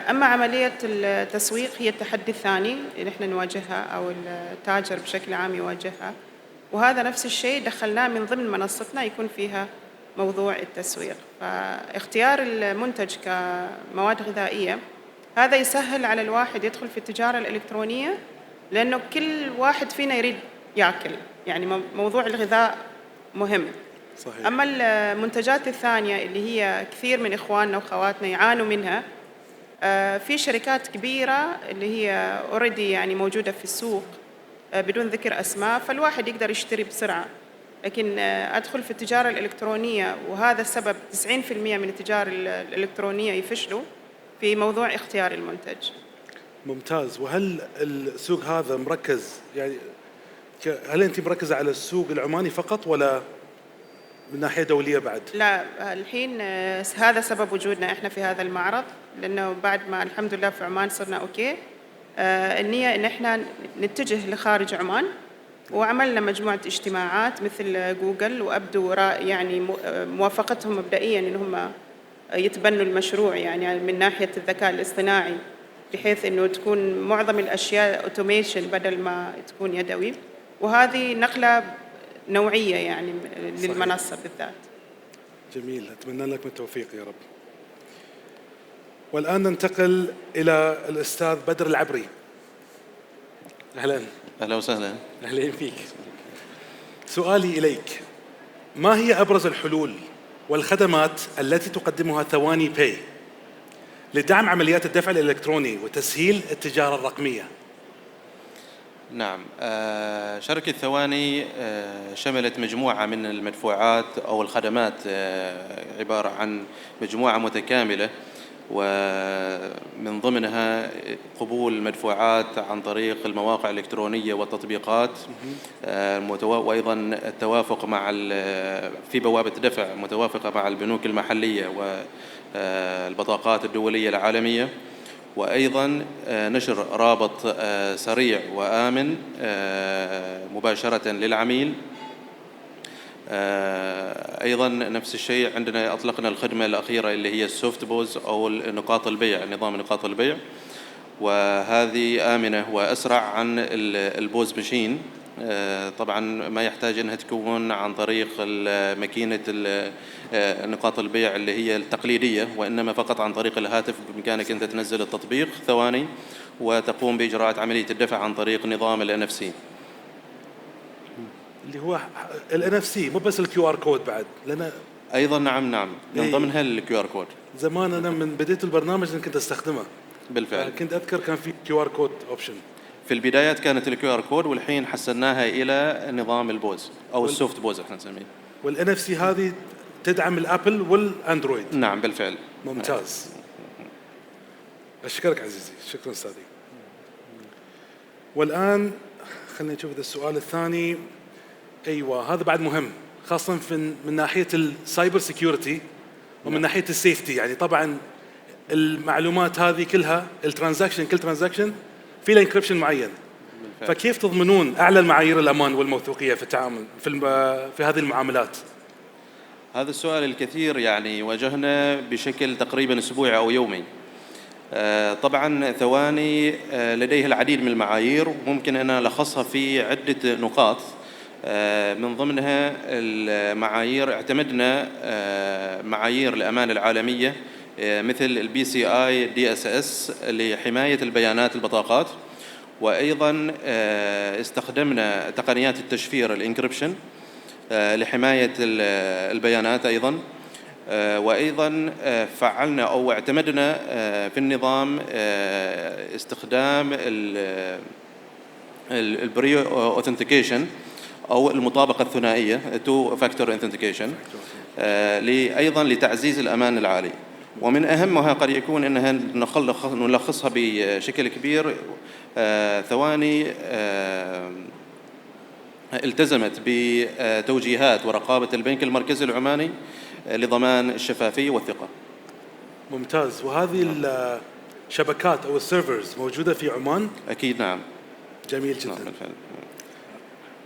S: أما عملية التسويق هي التحدي الثاني اللي إحنا نواجهها أو التاجر بشكل عام يواجهها، وهذا نفس الشيء دخلناه من ضمن منصتنا يكون فيها موضوع التسويق. فاختيار المنتج كمواد غذائية هذا يسهل على الواحد يدخل في التجارة الإلكترونية، لأنه كل واحد فينا يريد يأكل، يعني موضوع الغذاء مهم. صحيح. أما المنتجات الثانية اللي هي كثير من إخواننا وخواتنا يعانوا منها، في شركات كبيرة اللي هي already يعني موجودة في السوق بدون ذكر أسماء، فالواحد يقدر يشتري بسرعة. لكن أدخل في التجارة الإلكترونية، وهذا السبب 90% من التجارة الإلكترونية يفشلوا في موضوع اختيار المنتج.
B: ممتاز. وهل السوق هذا مركز، يعني هل أنت مركزة على السوق العماني فقط ولا من ناحية دولية بعد؟
S: لا، الحين هذا سبب وجودنا إحنا في هذا المعرض، لأنه بعد ما الحمد لله في عمان صرنا أوكي، النية إن إحنا نتجه لخارج عمان، وعملنا مجموعة اجتماعات مثل جوجل، وأبدوا يعني موافقتهم مبدئياً إن هم يتبنوا المشروع يعني من ناحية الذكاء الاصطناعي بحيث إنه تكون معظم الأشياء أوتوميشن بدل ما تكون يدوي، وهذه نقلة نوعية يعني للمنصة بالذات.
B: جميل، أتمنى لك التوفيق يا رب. والآن ننتقل إلى الأستاذ بدر العبري. أهلا.
T: أهلا وسهلا.
B: أهلا فيك. سؤالي إليك، ما هي أبرز الحلول والخدمات التي تقدمها ثواني باي لدعم عمليات الدفع الإلكتروني وتسهيل التجارة الرقمية؟
T: نعم، شركة ثواني شملت مجموعة من المدفوعات أو الخدمات، عبارة عن مجموعة متكاملة، ومن ضمنها قبول المدفوعات عن طريق المواقع الإلكترونية والتطبيقات، وأيضا التوافق مع في بوابة دفع متوافقة مع البنوك المحلية والبطاقات الدولية العالمية، وأيضا نشر رابط سريع وآمن مباشرة للعميل. أيضا نفس الشيء عندنا أطلقنا الخدمة الأخيرة اللي هي السوفت بوز أو نقاط البيع، نظام نقاط البيع، وهذه آمنة وأسرع عن البوز ماشين. طبعا ما يحتاج أنها تكون عن طريق ماكينة نقاط البيع اللي هي التقليدية، وإنما فقط عن طريق الهاتف. بإمكانك أنت تنزل التطبيق ثواني وتقوم بإجراءات عملية الدفع عن طريق نظام ال NFC،
B: اللي هو ال NFC، مو بس ال QR كود بعد، لأن
T: أيضا نعم من ضمنها ال QR كود.
B: زمان أنا من بديت البرنامج كنت أستخدمه
T: بالفعل،
B: كنت أذكر كان في QR كود أوبشن.
T: في البدايات كانت ال QR كود، والحين حسناها إلى نظام البوز أو السوفت بوز احنا نسميه.
B: وال NFC هذه تدعم الأبل والأندرويد.
T: نعم بالفعل.
B: ممتاز. أشكرك عزيزي، شكرا أستاذي. والآن خلينا نشوف هذا السؤال الثاني. أيوة، هذا بعد مهم، خاصة من ناحية السايبر سيكيورتي ومن ناحية السيفتي. يعني طبعا المعلومات هذه كلها الترانزاكشن، كل ترانزاكشن في له انكريبشن معين، فكيف تضمنون أعلى المعايير الأمان والموثوقية في التعامل في هذه المعاملات؟
T: هذا السؤال الكثير يعني واجهنا بشكل تقريبا أسبوعي أو يومي. طبعا ثواني لديه العديد من المعايير، ممكن أن ألخصها في عدة نقاط. من ضمنها المعايير، اعتمدنا معايير الأمان العالمية مثل الBCI DSS لحماية البيانات البطاقات، وأيضا استخدمنا تقنيات التشفير الانكريبشن لحماية البيانات أيضا، وأيضا فعلنا أو اعتمدنا في النظام استخدام البري اوثنتيكيشن أو المطابقة الثنائية تو فاكتور اوثنتيكيشن أيضا لتعزيز الأمان العالي. ومن أهمها قد يكون أنها نلخصها بشكل كبير. ثواني التزمت بتوجيهات ورقابة البنك المركزي العماني لضمان الشفافية والثقة.
B: ممتاز. وهذه الشبكات أو السيرفرز موجودة في عمان؟
T: أكيد نعم.
B: جميل جدا. نعم.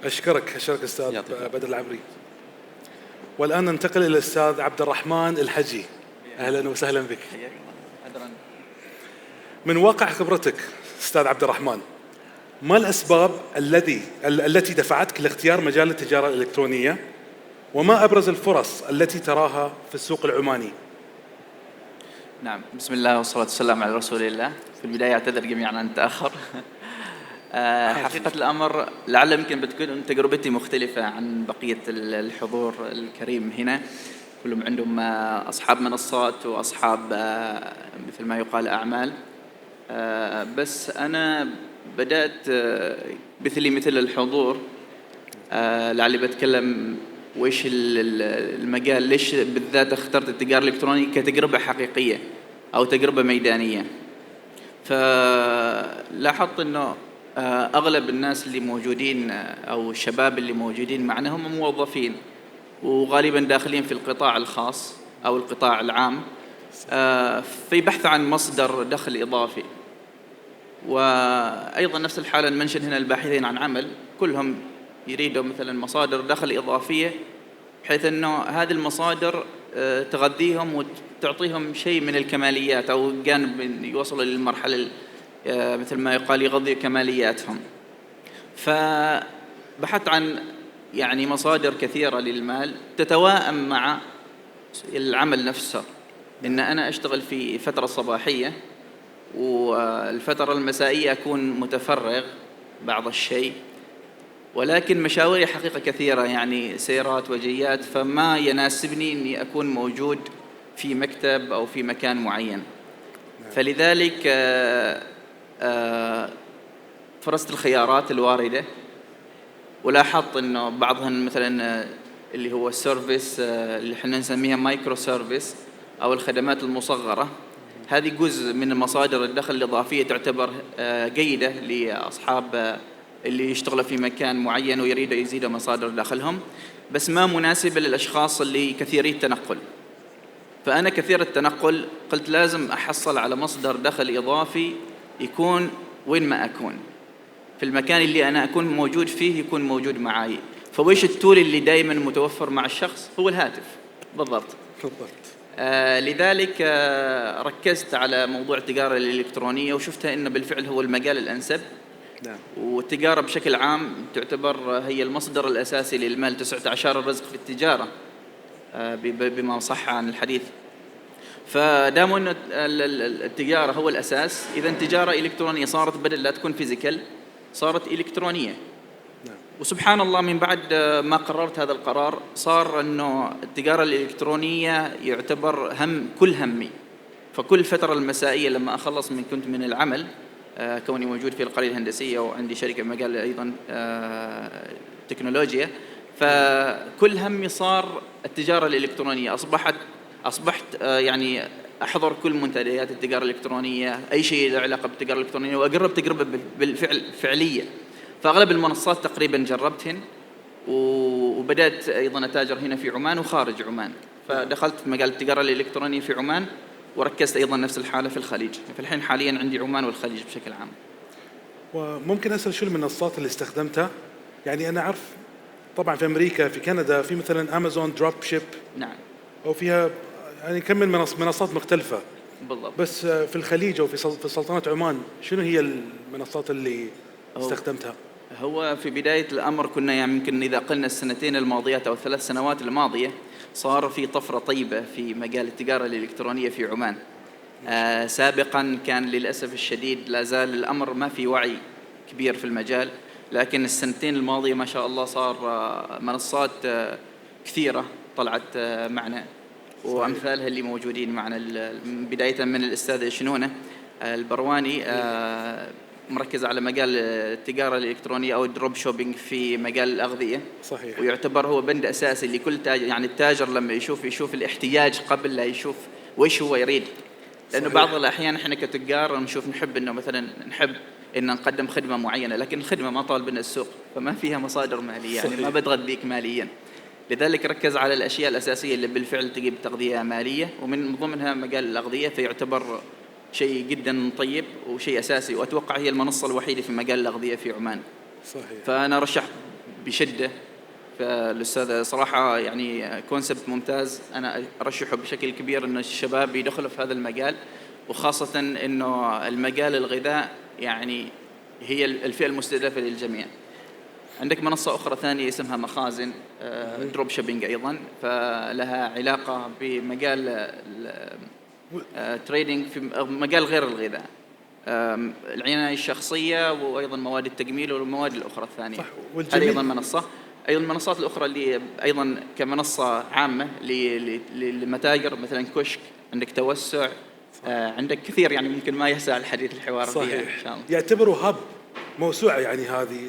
B: أشكرك أستاذ بدر العبري. والآن ننتقل إلى الأستاذ عبد الرحمن الحجي. أهلا وسهلا بك. من واقع خبرتك أستاذ عبد الرحمن، ما الأسباب التي دفعتك لاختيار مجال التجارة الإلكترونية، وما أبرز الفرص التي تراها في السوق العماني؟
U: نعم، بسم الله والصلاة والسلام على رسول الله. في البداية أعتذر جميعا عن التأخر. حقيقة الأمر لعل يمكن بتكون تجربتي مختلفة عن بقية الحضور الكريم هنا، كلهم عندهم أصحاب منصات وأصحاب مثل ما يقال أعمال، بس أنا بدأت مثل الحضور. لعلي بتكلم وإيش المجال، ليش بالذات اخترت التجارة الإلكترونية كتجربة حقيقية أو تجربة ميدانية. فلاحظت إنه أغلب الناس اللي موجودين أو الشباب اللي موجودين معنا هم موظفين، وغالبا داخلين في القطاع الخاص أو القطاع العام، في بحث عن مصدر دخل إضافي. وأيضا نفس الحالة نمنشن هنا الباحثين عن عمل، كلهم يريدوا مثلا مصادر دخل إضافية، بحيث أنه هذه المصادر تغذيهم وتعطيهم شيء من الكماليات أو جانب يوصلوا للمرحلة مثل ما يقال يغذي كمالياتهم. فبحثت عن يعني مصادر كثيرة للمال تتوائم مع العمل نفسه، إن أنا أشتغل في فترة صباحية والفترة المسائية أكون متفرغ بعض الشيء، ولكن مشاويري حقيقة كثيرة، يعني سيرات وجيات، فما يناسبني أني أكون موجود في مكتب أو في مكان معين. فلذلك فرست الخيارات الواردة، ولاحظت أنه بعضهن مثلا اللي هو السيرفيس اللي احنا نسميها مايكرو سيرفيس أو الخدمات المصغرة، هذه جزء من مصادر الدخل الإضافية تعتبر جيدة لأصحاب اللي يشتغلوا في مكان معين ويريدوا يزيدوا مصادر دخلهم، بس ما مناسبة للأشخاص اللي كثيري التنقل. فأنا كثير التنقل قلت لازم أحصل على مصدر دخل إضافي يكون وين ما أكون، في المكان اللي أنا أكون موجود فيه يكون موجود معي. فويش التول اللي دائما متوفر مع الشخص؟ هو الهاتف. بالضبط. لذلك ركزت على موضوع التجارة الإلكترونية، وشفتها إنه بالفعل هو المجال الأنسب. والتجارة بشكل عام تعتبر هي المصدر الأساسي للمال، 19 الرزق في التجارة بما صح عن الحديث. فداموا أن التجارة هو الأساس، إذا التجارة إلكترونية صارت بدل لا تكون فيزيكال صارت إلكترونية. وسبحان الله من بعد ما قررت هذا القرار صار أنه التجارة الإلكترونية يعتبر كل همي. فكل فترة المسائية لما أخلص كنت من العمل، كوني موجود في القرية الهندسية وعندي شركة مجال أيضا تكنولوجيا، فكل همي صار التجارة الإلكترونية. أصبحت يعني أحضر كل منتديات التجارة الإلكترونية، أي شيء له علاقة بالتجارة الإلكترونية، وأقرب تجربة بالفعل فعلية. فأغلب المنصات تقريبا جربتهن، وبدأت أيضا أتاجر هنا في عمان وخارج عمان. فدخلت في مجال التجارة الإلكترونية في عمان، وركزت أيضا نفس الحالة في الخليج. في الحين حاليا عندي عمان والخليج بشكل عام.
B: وممكن أسأل شو المنصات اللي استخدمتها؟ يعني أنا أعرف طبعا في أمريكا، في كندا في مثلا أمازون دروب شيب،
U: نعم،
B: أو فيها يعني كم من منصات مختلفة.
U: بالضبط.
B: بس في الخليج أو في سلطنة عمان شنو هي المنصات اللي استخدمتها؟
U: هو في بداية الأمر كنا يعني يمكن إذا قلنا السنتين الماضيات أو الثلاث سنوات الماضية صار في طفرة طيبة في مجال التجارة الإلكترونية في عمان. سابقا كان للأسف الشديد لا زال الأمر ما في وعي كبير في المجال، لكن السنتين الماضية ما شاء الله صار منصات كثيرة طلعت معنا، وأمثالها اللي موجودين معنا بداية من الأستاذ شنونة البرواني مركز على مجال التجارة الإلكترونية أو الدروب شوبينج في مجال الأغذية.
B: صحيح.
U: ويعتبر هو بند أساسي لكل تاجر، يعني التاجر لما يشوف الاحتياج قبل لا يشوف وإيش هو يريد. لأنه بعض الأحيان إحنا كتجار نحب إنه مثلا إن نقدم خدمة معينة، لكن الخدمة ما طالب لنا السوق، فما فيها مصادر مالية، يعني ما بتغذيك ماليا. لذلك ركز على الأشياء الأساسية اللي بالفعل تجيب تغذية مالية، ومن ضمنها مجال الأغذية، فيعتبر شيء جدا طيب وشيء أساسي، وأتوقع هي المنصة الوحيدة في مجال الأغذية في عمان.
B: صحيح.
U: فأنا رشح بشدة، فالأستاذ صراحة يعني كونسبت ممتاز، أنا أرشحه بشكل كبير إنه الشباب يدخلوا في هذا المجال، وخاصة إنه المجال الغذاء يعني هي الفئة المستهدفة للجميع. عندك منصة أخرى ثانية اسمها مخازن دروب شوبينج أيضا، فلها علاقة بمجال تريدينج في مجال غير الغذاء، العناية الشخصية وأيضا مواد التجميل والمواد الأخرى الثانية. هذه أيضا منصة. أيضا المنصات الأخرى اللي أيضا كمنصة عامة للمتاجر، مثلا كشك، عندك توسع، عندك كثير يعني ممكن ما يسع الحديث الحوار فيها إن شاء الله.
B: يعتبروا هب موسوعة يعني هذه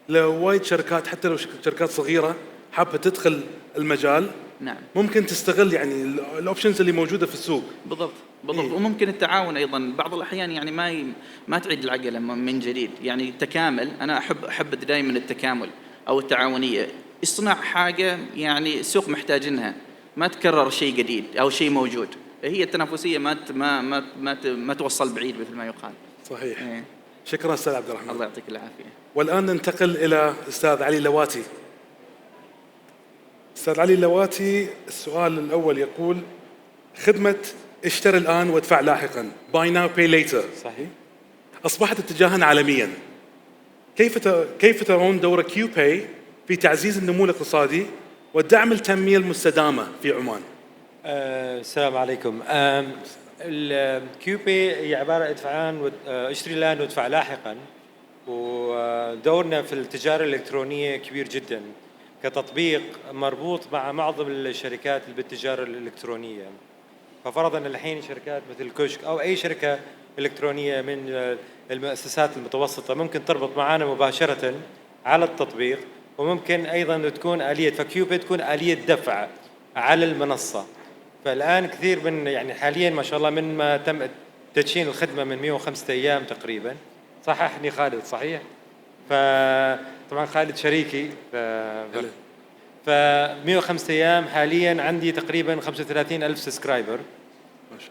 B: لوايد شركات، حتى لو شركات صغيرة حابة تدخل المجال.
U: نعم.
B: ممكن تستغل يعني الأوبشنز اللي موجودة في السوق.
U: بالضبط. وممكن التعاون أيضا بعض الأحيان، يعني ما تعيد العقلة من جديد، يعني التكامل. أنا أحب دائما التكامل أو التعاونية، اصنع حاجة يعني السوق محتاجينها، ما تكرر شيء جديد أو شيء موجود. هي التنافسية ما توصل بعيد مثل ما يقال.
B: صحيح. شكرا أستاذ عبد الرحمن.
U: الله يعطيك العافية.
B: والآن ننتقل إلى أستاذ علي اللواتي. أستاذ علي اللواتي، السؤال الأول يقول: خدمة اشتري الآن وادفع لاحقا، buy now pay later،
C: صحيح،
B: أصبحت اتجاها عالميا. كيف ترون دور كيو باي في تعزيز النمو الاقتصادي والدعم التنمية المستدامة في عمان؟
C: السلام عليكم. الكيو بي هي عبارة ادفعان اشتري الآن وادفع لاحقا، ودورنا في التجارة الإلكترونية كبير جدا كتطبيق مربوط مع معظم الشركات اللي بالتجارة الإلكترونية. ففرضا الحين شركات مثل كشك أو أي شركة إلكترونية من المؤسسات المتوسطة ممكن تربط معنا مباشرة على التطبيق، وممكن أيضا تكون آلية فكيوبي تكون آلية دفع على المنصة. فالآن كثير من يعني حاليا ما شاء الله من ما تم تدشين الخدمة من 105 أيام تقريبا، صححني خالد صحيح؟ فطبعا خالد شريكي ف 105 أيام حاليا عندي تقريبا 35,000 سبسكرايبر،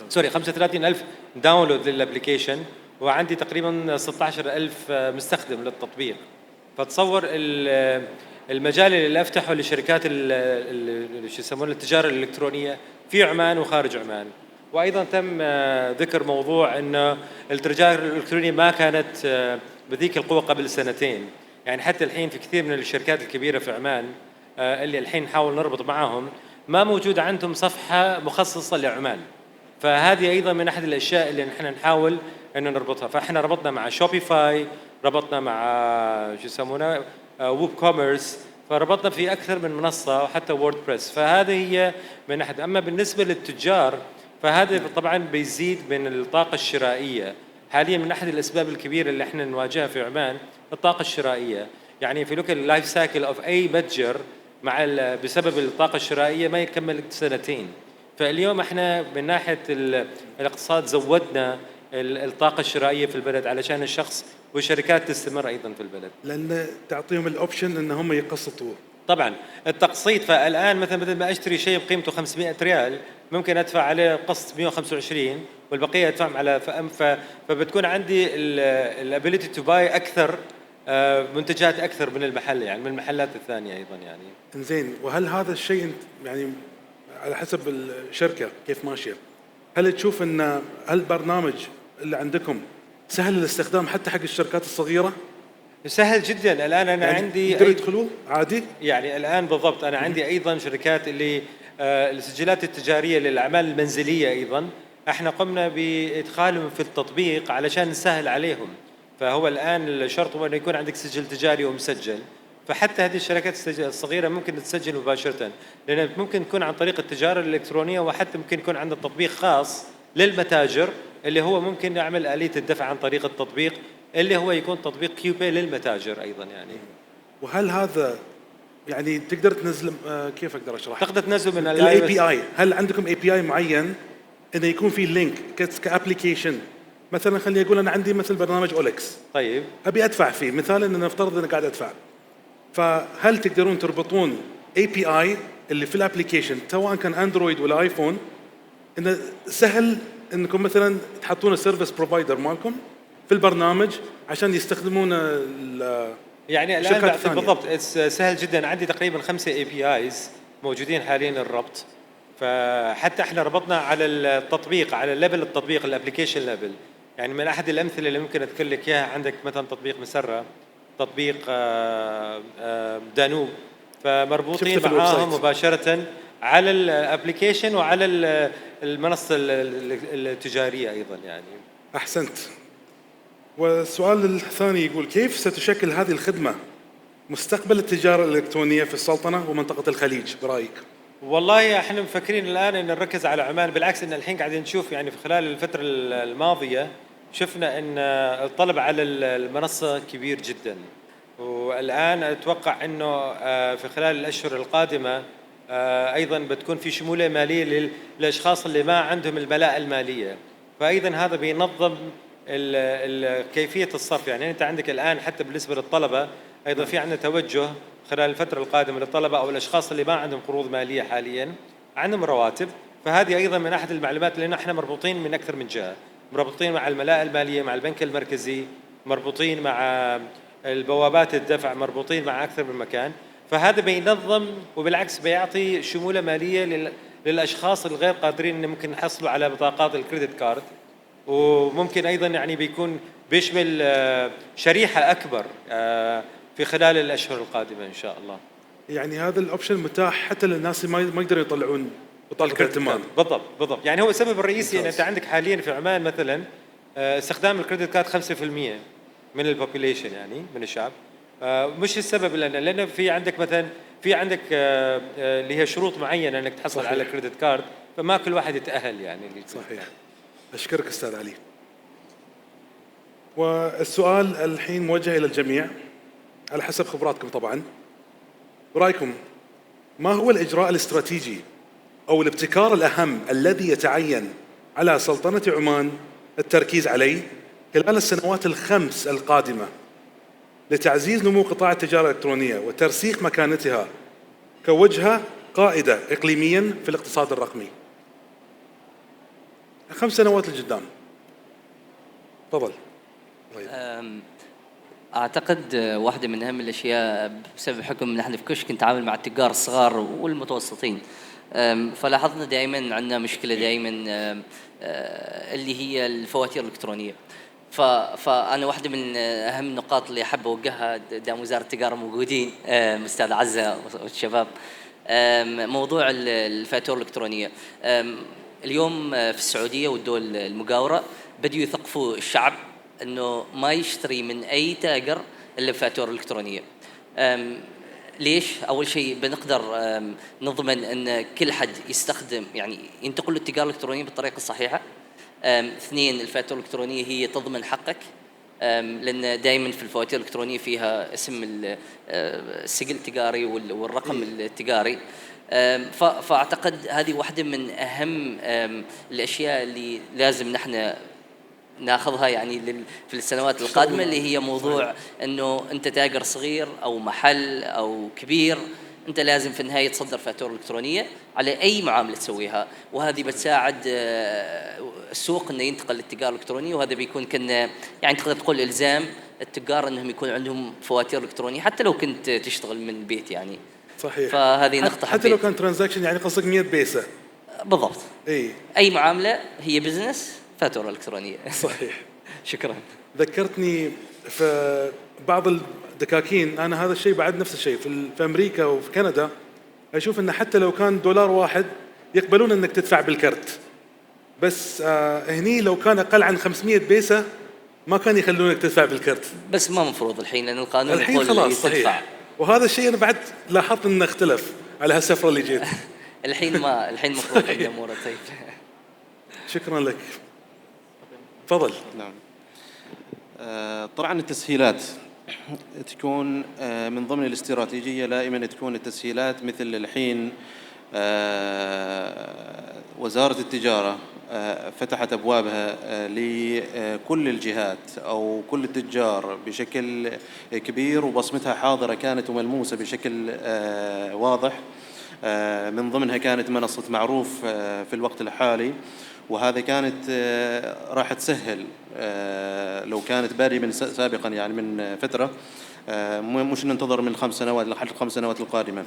C: سوري 35,000 داونلود للابليكيشن، وعندي تقريبا 16,000 مستخدم للتطبيق. فتصور المجال اللي افتحه لشركات شو يسمونه التجاره الالكترونيه في عمان وخارج عمان. وايضا تم ذكر موضوع انه التجاره الالكترونيه ما كانت بذيك القوه قبل سنتين، يعني حتى الحين في كثير من الشركات الكبيره في عمان اللي الحين نحاول نربط معهم ما موجود عندهم صفحه مخصصه لعمان. فهذه ايضا من احد الاشياء اللي نحن نحاول انه نربطها. فاحنا ربطنا مع شوبيفاي، ربطنا مع شو يسمونه ووب كوميرس، فربطنا في اكثر من منصه وحتى ووردبريس. فهذه هي من احد. اما بالنسبه للتجار فهذا طبعا بيزيد من الطاقه الشرائيه. حاليا من احد الاسباب الكبيره اللي احنا نواجهها في عمان الطاقه الشرائيه، يعني في لوك اللايف سايكل اوف اي متجر مع بسبب الطاقه الشرائيه ما يكمل سنتين. فاليوم احنا من ناحيه الاقتصاد زودنا الطاقه الشرائيه في البلد علشان الشخص والشركات تستمر ايضا في البلد،
B: لان تعطيهم الاوبشن ان هم يقسطوا.
C: طبعا التقسيط، فالان مثلا بدل ما اشتري شيء بقيمته 500 ريال ممكن ادفع عليه قسط 125 والبقيه ادفعهم على فبتكون عندي الابيليتي تو باي اكثر منتجات اكثر من المحل، يعني من المحلات الثانيه ايضا يعني.
B: زين، وهل هذا الشيء يعني على حسب الشركه كيف ماشيه، هل تشوف ان هالبرنامج اللي عندكم سهل الاستخدام حتى حق الشركات الصغيره؟
C: سهل جدا. الان انا يعني عندي
B: يقدروا يدخلوا عادي؟
C: يعني الان بالضبط انا عندي ايضا شركات اللي السجلات التجاريه للاعمال المنزليه ايضا احنا قمنا بادخالهم في التطبيق علشان نسهل عليهم. فهو الان الشرط هو انه يكون عندك سجل تجاري ومسجل، فحتى هذه الشركات الصغيره ممكن تسجل مباشره، لان ممكن تكون عن طريق التجاره الالكترونيه، وحتى ممكن يكون عندنا تطبيق خاص للمتاجر اللي هو ممكن نعمل آلية الدفع عن طريق التطبيق اللي هو يكون تطبيق كيوبي للمتاجر أيضا يعني.
B: وهل هذا يعني تقدر تنزل كيف أقدر أشرح؟
C: تقدر تنزل من
B: الاي بي اي، هل عندكم اي بي اي معين انه يكون في لينك كابليكيشن؟ مثلا خليني اقول انا عندي مثل برنامج اولكس،
C: طيب
B: ابي ادفع فيه، مثال ان نفترض اني قاعد ادفع، فهل تقدرون تربطون اي بي اي اللي في الابليكيشن سواء كان اندرويد ولا ايفون، انه سهل انكم مثلا تحطون السيرفيس بروفايدر مالكم في البرنامج عشان يستخدمون
C: يعني الان بالضبط سهل جدا. عندي تقريبا 5 اي بي ايز موجودين حاليا للربط، فحتى احنا ربطنا على التطبيق على الليفل التطبيق الابلكيشن ليفل. يعني من احد الامثله اللي ممكن اذكر لك اياها عندك مثلا تطبيق مسره، تطبيق دانوب، فمربوطين معاهم مباشره على الابلكيشن وعلى المنصه التجاريه ايضا يعني.
B: احسنت. والسؤال الثاني يقول كيف ستشكل هذه الخدمه مستقبل التجاره الالكترونيه في السلطنه ومنطقه الخليج برايك؟
C: والله احنا مفكرين الان ان نركز على عمان، بالعكس ان الحين قاعدين نشوف يعني في خلال الفتره الماضيه شفنا ان الطلب على المنصه كبير جدا، والان اتوقع انه في خلال الاشهر القادمه ايضا بتكون في شموله ماليه للاشخاص اللي ما عندهم الملاءه الماليه، فايضا هذا بينظم كيفيه الصرف. يعني انت عندك الان حتى بالنسبه للطلبه ايضا في عندنا توجه خلال الفتره القادمه للطلبه او الاشخاص اللي ما عندهم قروض ماليه حاليا عندهم رواتب، فهذه ايضا من احد المعلومات لان احنا مربوطين من اكثر من جهه، مربوطين مع الملاءه الماليه، مع البنك المركزي، مربوطين مع البوابات الدفع، مربوطين مع اكثر من مكان، فهذا بينظم وبالعكس بيعطي شموله ماليه للاشخاص الغير قادرين ان ممكن يحصلوا على بطاقات الكريدت كارد، وممكن ايضا يعني بيكون بيشمل شريحه اكبر في خلال الاشهر القادمه ان شاء الله.
B: يعني هذا الاوبشن متاح حتى للناس ما يقدروا يطلعون بطاقه ائتمان.
C: بالضبط. يعني هو السبب الرئيسي ان انت عندك حاليا في عمان مثلا استخدام الكريدت كارد 5% من البوبوليشن، يعني من الشعب. مش السبب لان في عندك مثلا اللي هي شروط معينه انك تحصل
B: صحيح.
C: على كريدت كارد، فما كل واحد يتاهل يعني.
B: صحيح. اشكرك استاذ علي. والسؤال الحين موجه الى الجميع على حسب خبراتكم طبعا. برايكم ما هو الاجراء الاستراتيجي او الابتكار الاهم الذي يتعين على سلطنه عمان التركيز عليه خلال السنوات الخمس القادمه لتعزيز نمو قطاع التجاره الالكترونيه وترسيخ مكانتها كوجهه قائده اقليميا في الاقتصاد الرقمي؟ 5 سنوات لقدام. تفضل.
R: أعتقد واحدة من أهم الأشياء بسبب حكم نحن في كشك نتعامل مع التجار الصغار والمتوسطين، فلاحظنا دائما عندنا مشكلة دائما اللي هي الفواتير الإلكترونية. فأنا واحدة من أهم النقاط اللي أحب أوجهها دام وزارة التجارة موجودين أستاذ عزة والشباب، موضوع الفاتورة الإلكترونية. اليوم في السعودية والدول المجاورة بدأوا يثقفوا الشعب أنه ما يشتري من أي تاجر إلا بفاتورة إلكترونية. ليش؟ أول شيء بنقدر نضمن أن كل حد يستخدم يعني ينتقل للتجارة الإلكترونية بالطريقة الصحيحة. 2 الفاتورة الإلكترونية هي تضمن حقك، لأن دائما في الفواتير الإلكترونية فيها اسم السجل التجاري والرقم التجاري. فأعتقد هذه واحدة من أهم الأشياء اللي لازم نحن ناخذها يعني في السنوات القادمة، اللي هي موضوع أنه أنت تاجر صغير أو محل أو كبير، أنت لازم في النهاية تصدر فاتورة إلكترونية على أي معاملة تسويها، وهذه بتساعد السوق أنه ينتقل للتجارة الإلكترونية. وهذا بيكون يعني تقدر تقول إلزام التجار أنهم يكون عندهم فواتير إلكترونية حتى لو كنت تشتغل من البيت يعني.
B: صحيح.
R: فهذه نقطة
B: حتى لو كان ترانزاكشن يعني قصدك 100 بيسة.
R: بالضبط.
B: اي
R: أي معاملة هي بزنس فاتورة إلكترونية.
B: صحيح.
R: شكرا.
B: ذكرتني في بعض الدكاكين، انا هذا الشيء بعد نفس الشيء في امريكا وفي كندا، اشوف انه حتى لو كان دولار واحد يقبلون انك تدفع بالكرت، بس هني لو كان اقل عن 500 بيسة ما كان يخلونك تدفع بالكرت.
R: بس ما مفروض الحين لان القانون
B: الحين
R: يقول
B: خلاص
R: تدفع.
B: صحيح. وهذا الشيء انا بعد لاحظت انه اختلف على هالسفره اللي جيت.
R: الحين مفروض الامور طيب.
B: شكرا لك. تفضل.
T: نعم. طبعا التسهيلات تكون من ضمن الاستراتيجية، دائما تكون التسهيلات مثل الحين وزارة التجارة فتحت أبوابها لكل الجهات أو كل التجار بشكل كبير، وبصمتها حاضرة كانت وملموسة بشكل واضح. من ضمنها كانت منصة معروف في الوقت الحالي، وهذا كانت راح تسهل لو كانت بادية من سابقا يعني من فترة، مش ننتظر من 5 سنوات لحد 5 سنوات القادمة.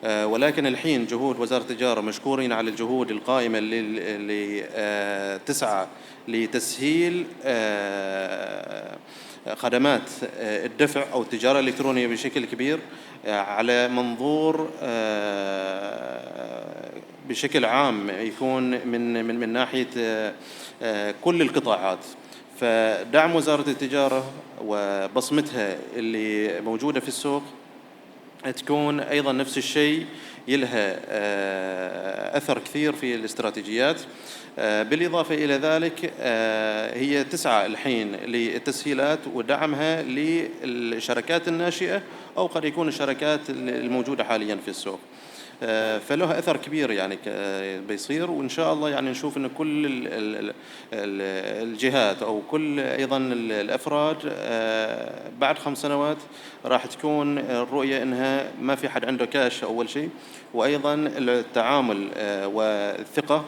T: ولكن الحين جهود وزارة التجارة مشكورين على الجهود القائمة اللي تسعى لتسهيل خدمات الدفع أو التجارة الإلكترونية بشكل كبير على منظور بشكل عام يكون من ناحية كل القطاعات. فدعم وزارة التجارة وبصمتها اللي موجودة في السوق تكون أيضا نفس الشيء، يلها أثر كثير في الاستراتيجيات. بالإضافة إلى ذلك هي تسعى الحين للتسهيلات ودعمها للشركات الناشئة أو قد يكون الشركات الموجودة حاليا في السوق. فله أثر كبير يعني بيصير، وإن شاء الله يعني نشوف أن كل الجهات أو كل أيضا الأفراد بعد 5 سنوات راح تكون الرؤية أنها ما في حد عنده كاش أول شيء، وأيضا التعامل والثقة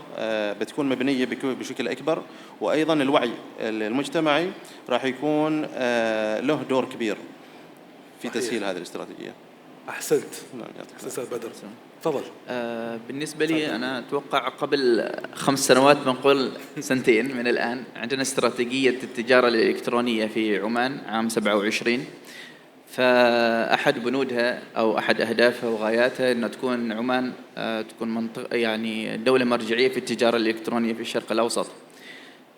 T: بتكون مبنية بشكل أكبر، وأيضا الوعي المجتمعي راح يكون له دور كبير في تسهيل هذه الاستراتيجية.
B: أحسنت. أستاذ بدر تفضل.
U: بالنسبة لي أنا أتوقع قبل 5 سنوات، بنقول سنتين من الآن، عندنا استراتيجية التجارة الإلكترونية في عمان عام 27. فأحد بنودها أو أحد أهدافها وغاياتها أن تكون عمان تكون منطقة يعني دولة مرجعية في التجارة الإلكترونية في الشرق الأوسط.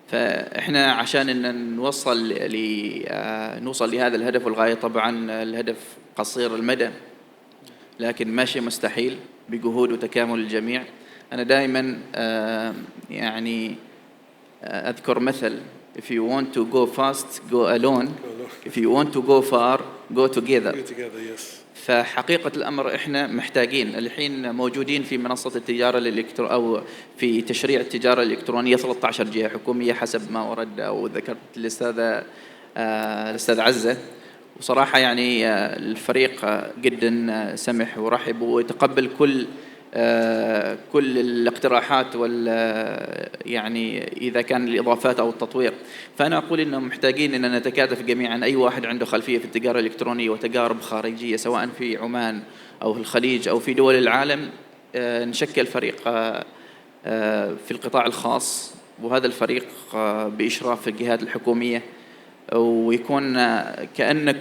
U: فإحنا عشان إن نوصل لهذا الهدف والغاية، طبعا الهدف قصير المدى لكن ماشي مستحيل بجهود وتكامل الجميع. أنا دائما يعني أذكر مثل: if you want to go fast go alone, if you want to go far go together. فحقيقة الأمر إحنا محتاجين الحين موجودين في منصة التجارة الإلكترونية أو في تشريع التجارة الإلكترونية 13 جهة حكومية حسب ما ورد أو ذكرت الأستاذ عزة. وصراحة يعني الفريق جدا سمح ورحب ويتقبل كل الاقتراحات يعني إذا كان الإضافات أو التطوير. فأنا أقول إنه محتاجين أن نتكاتف جميعا، أي واحد عنده خلفية في التجارة الإلكترونية وتجارب خارجية سواء في عمان أو في الخليج أو في دول العالم، نشكل فريق في القطاع الخاص، وهذا الفريق بإشراف الجهات الحكومية، ويكون كأن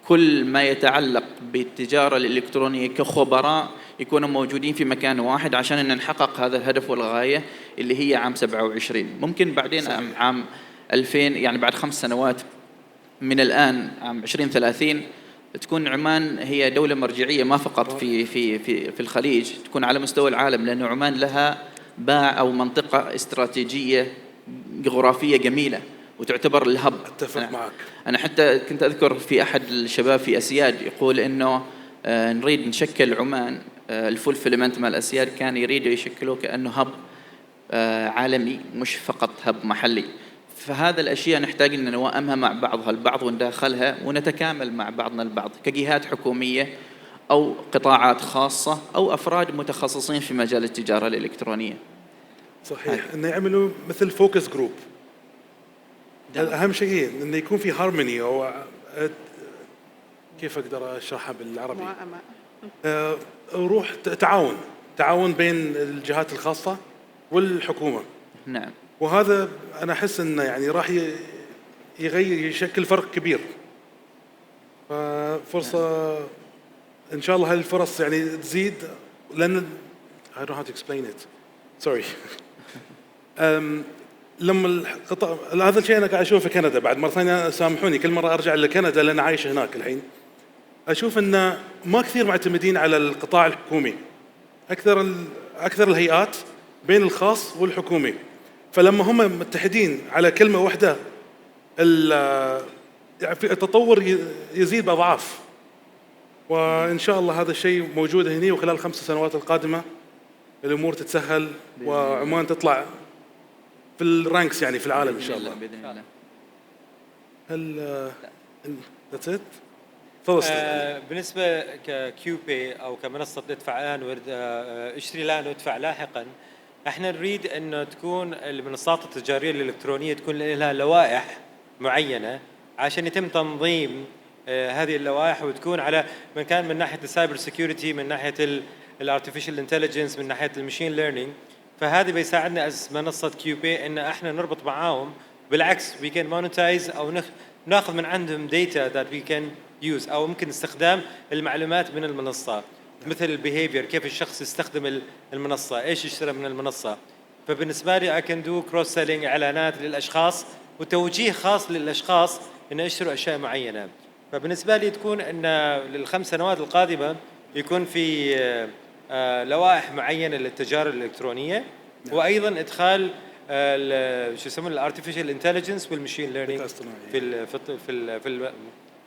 U: كل ما يتعلق بالتجارة الإلكترونية كخبراء يكونوا موجودين في مكان واحد عشان أن نحقق هذا الهدف والغاية اللي هي عام 27. ممكن بعدين عام 2000 يعني بعد 5 سنوات من الآن عام 2030 تكون عمان هي دولة مرجعية ما فقط في الخليج، تكون على مستوى العالم، لأن عمان لها باع أو منطقة استراتيجية جغرافية جميلة وتعتبر الهب.
B: أتفق معك.
U: أنا حتى كنت أذكر في أحد الشباب في أسياد يقول إنه نريد نشكل عمان الفولفيلمنت مال أسياد، كان يريدوا يشكلوه كأنه هب عالمي مش فقط هب محلي. فهذا الأشياء نحتاج أن نوائمها مع بعضها البعض ونداخلها ونتكامل مع بعضنا البعض كجهات حكومية أو قطاعات خاصة أو أفراد متخصصين في مجال التجارة الإلكترونية.
B: صحيح. أن يعملوا مثل فوكس جروب. أهم شيء أنه يكون في هارموني أو كيف أقدر أشرحها بالعربي؟ روح تعاون بين الجهات الخاصة والحكومة.
U: نعم.
B: وهذا أنا أحس أنه يعني راح يشكل فرق كبير. فرصة إن شاء الله هالفرص يعني تزيد، لأن I don't know how to explain it. Sorry. لما هذا الشيء أنا قاعد أشوفه في كندا، بعد مرة ثانية سامحوني كل مرة أرجع لكندا لأن عايش هناك الحين، أشوف أن ما كثير معتمدين على القطاع الحكومي، أكثر الهيئات بين الخاص والحكومي. فلما هم متحدين على كلمة واحدة التطور يزيد بأضعاف. وإن شاء الله هذا الشيء موجود هنا، وخلال 5 سنوات القادمة الأمور تتسهل وعمان تطلع في الرانكس يعني في العالم إن شاء الله.
U: بإذن الله.
B: هل that's it؟
C: بالنسبة ككيوبي أو كمنصة ندفع الآن اشتري الآن وادفع لاحقا، احنا نريد أن تكون المنصات التجارية الإلكترونية تكون لها لوائح معينة عشان يتم تنظيم هذه اللوائح، وتكون على مكان من ناحية السايبر سيكيورتي، من ناحية الارتفيشال انتليجنس، من ناحية المشين ليرنينج. فهذه بيساعدنا منصة كيوبي ان احنا نربط معاهم، بالعكس we can monetize او ناخذ من عندهم data that we can use، او ممكن استخدام المعلومات من المنصة، مثل البيهيفير، كيف الشخص يستخدم المنصة، ايش يشتري من المنصة. فبالنسبة لي I can do cross selling، اعلانات للاشخاص وتوجيه خاص للاشخاص ان يشتروا اشياء معينة. فبالنسبة لي تكون ان لل5 سنوات القادمة يكون في لوائح معينة للتجارة الإلكترونية، وأيضا إدخال شو يسمونه الارتفيشال انتليجنس والمشين ليرنينج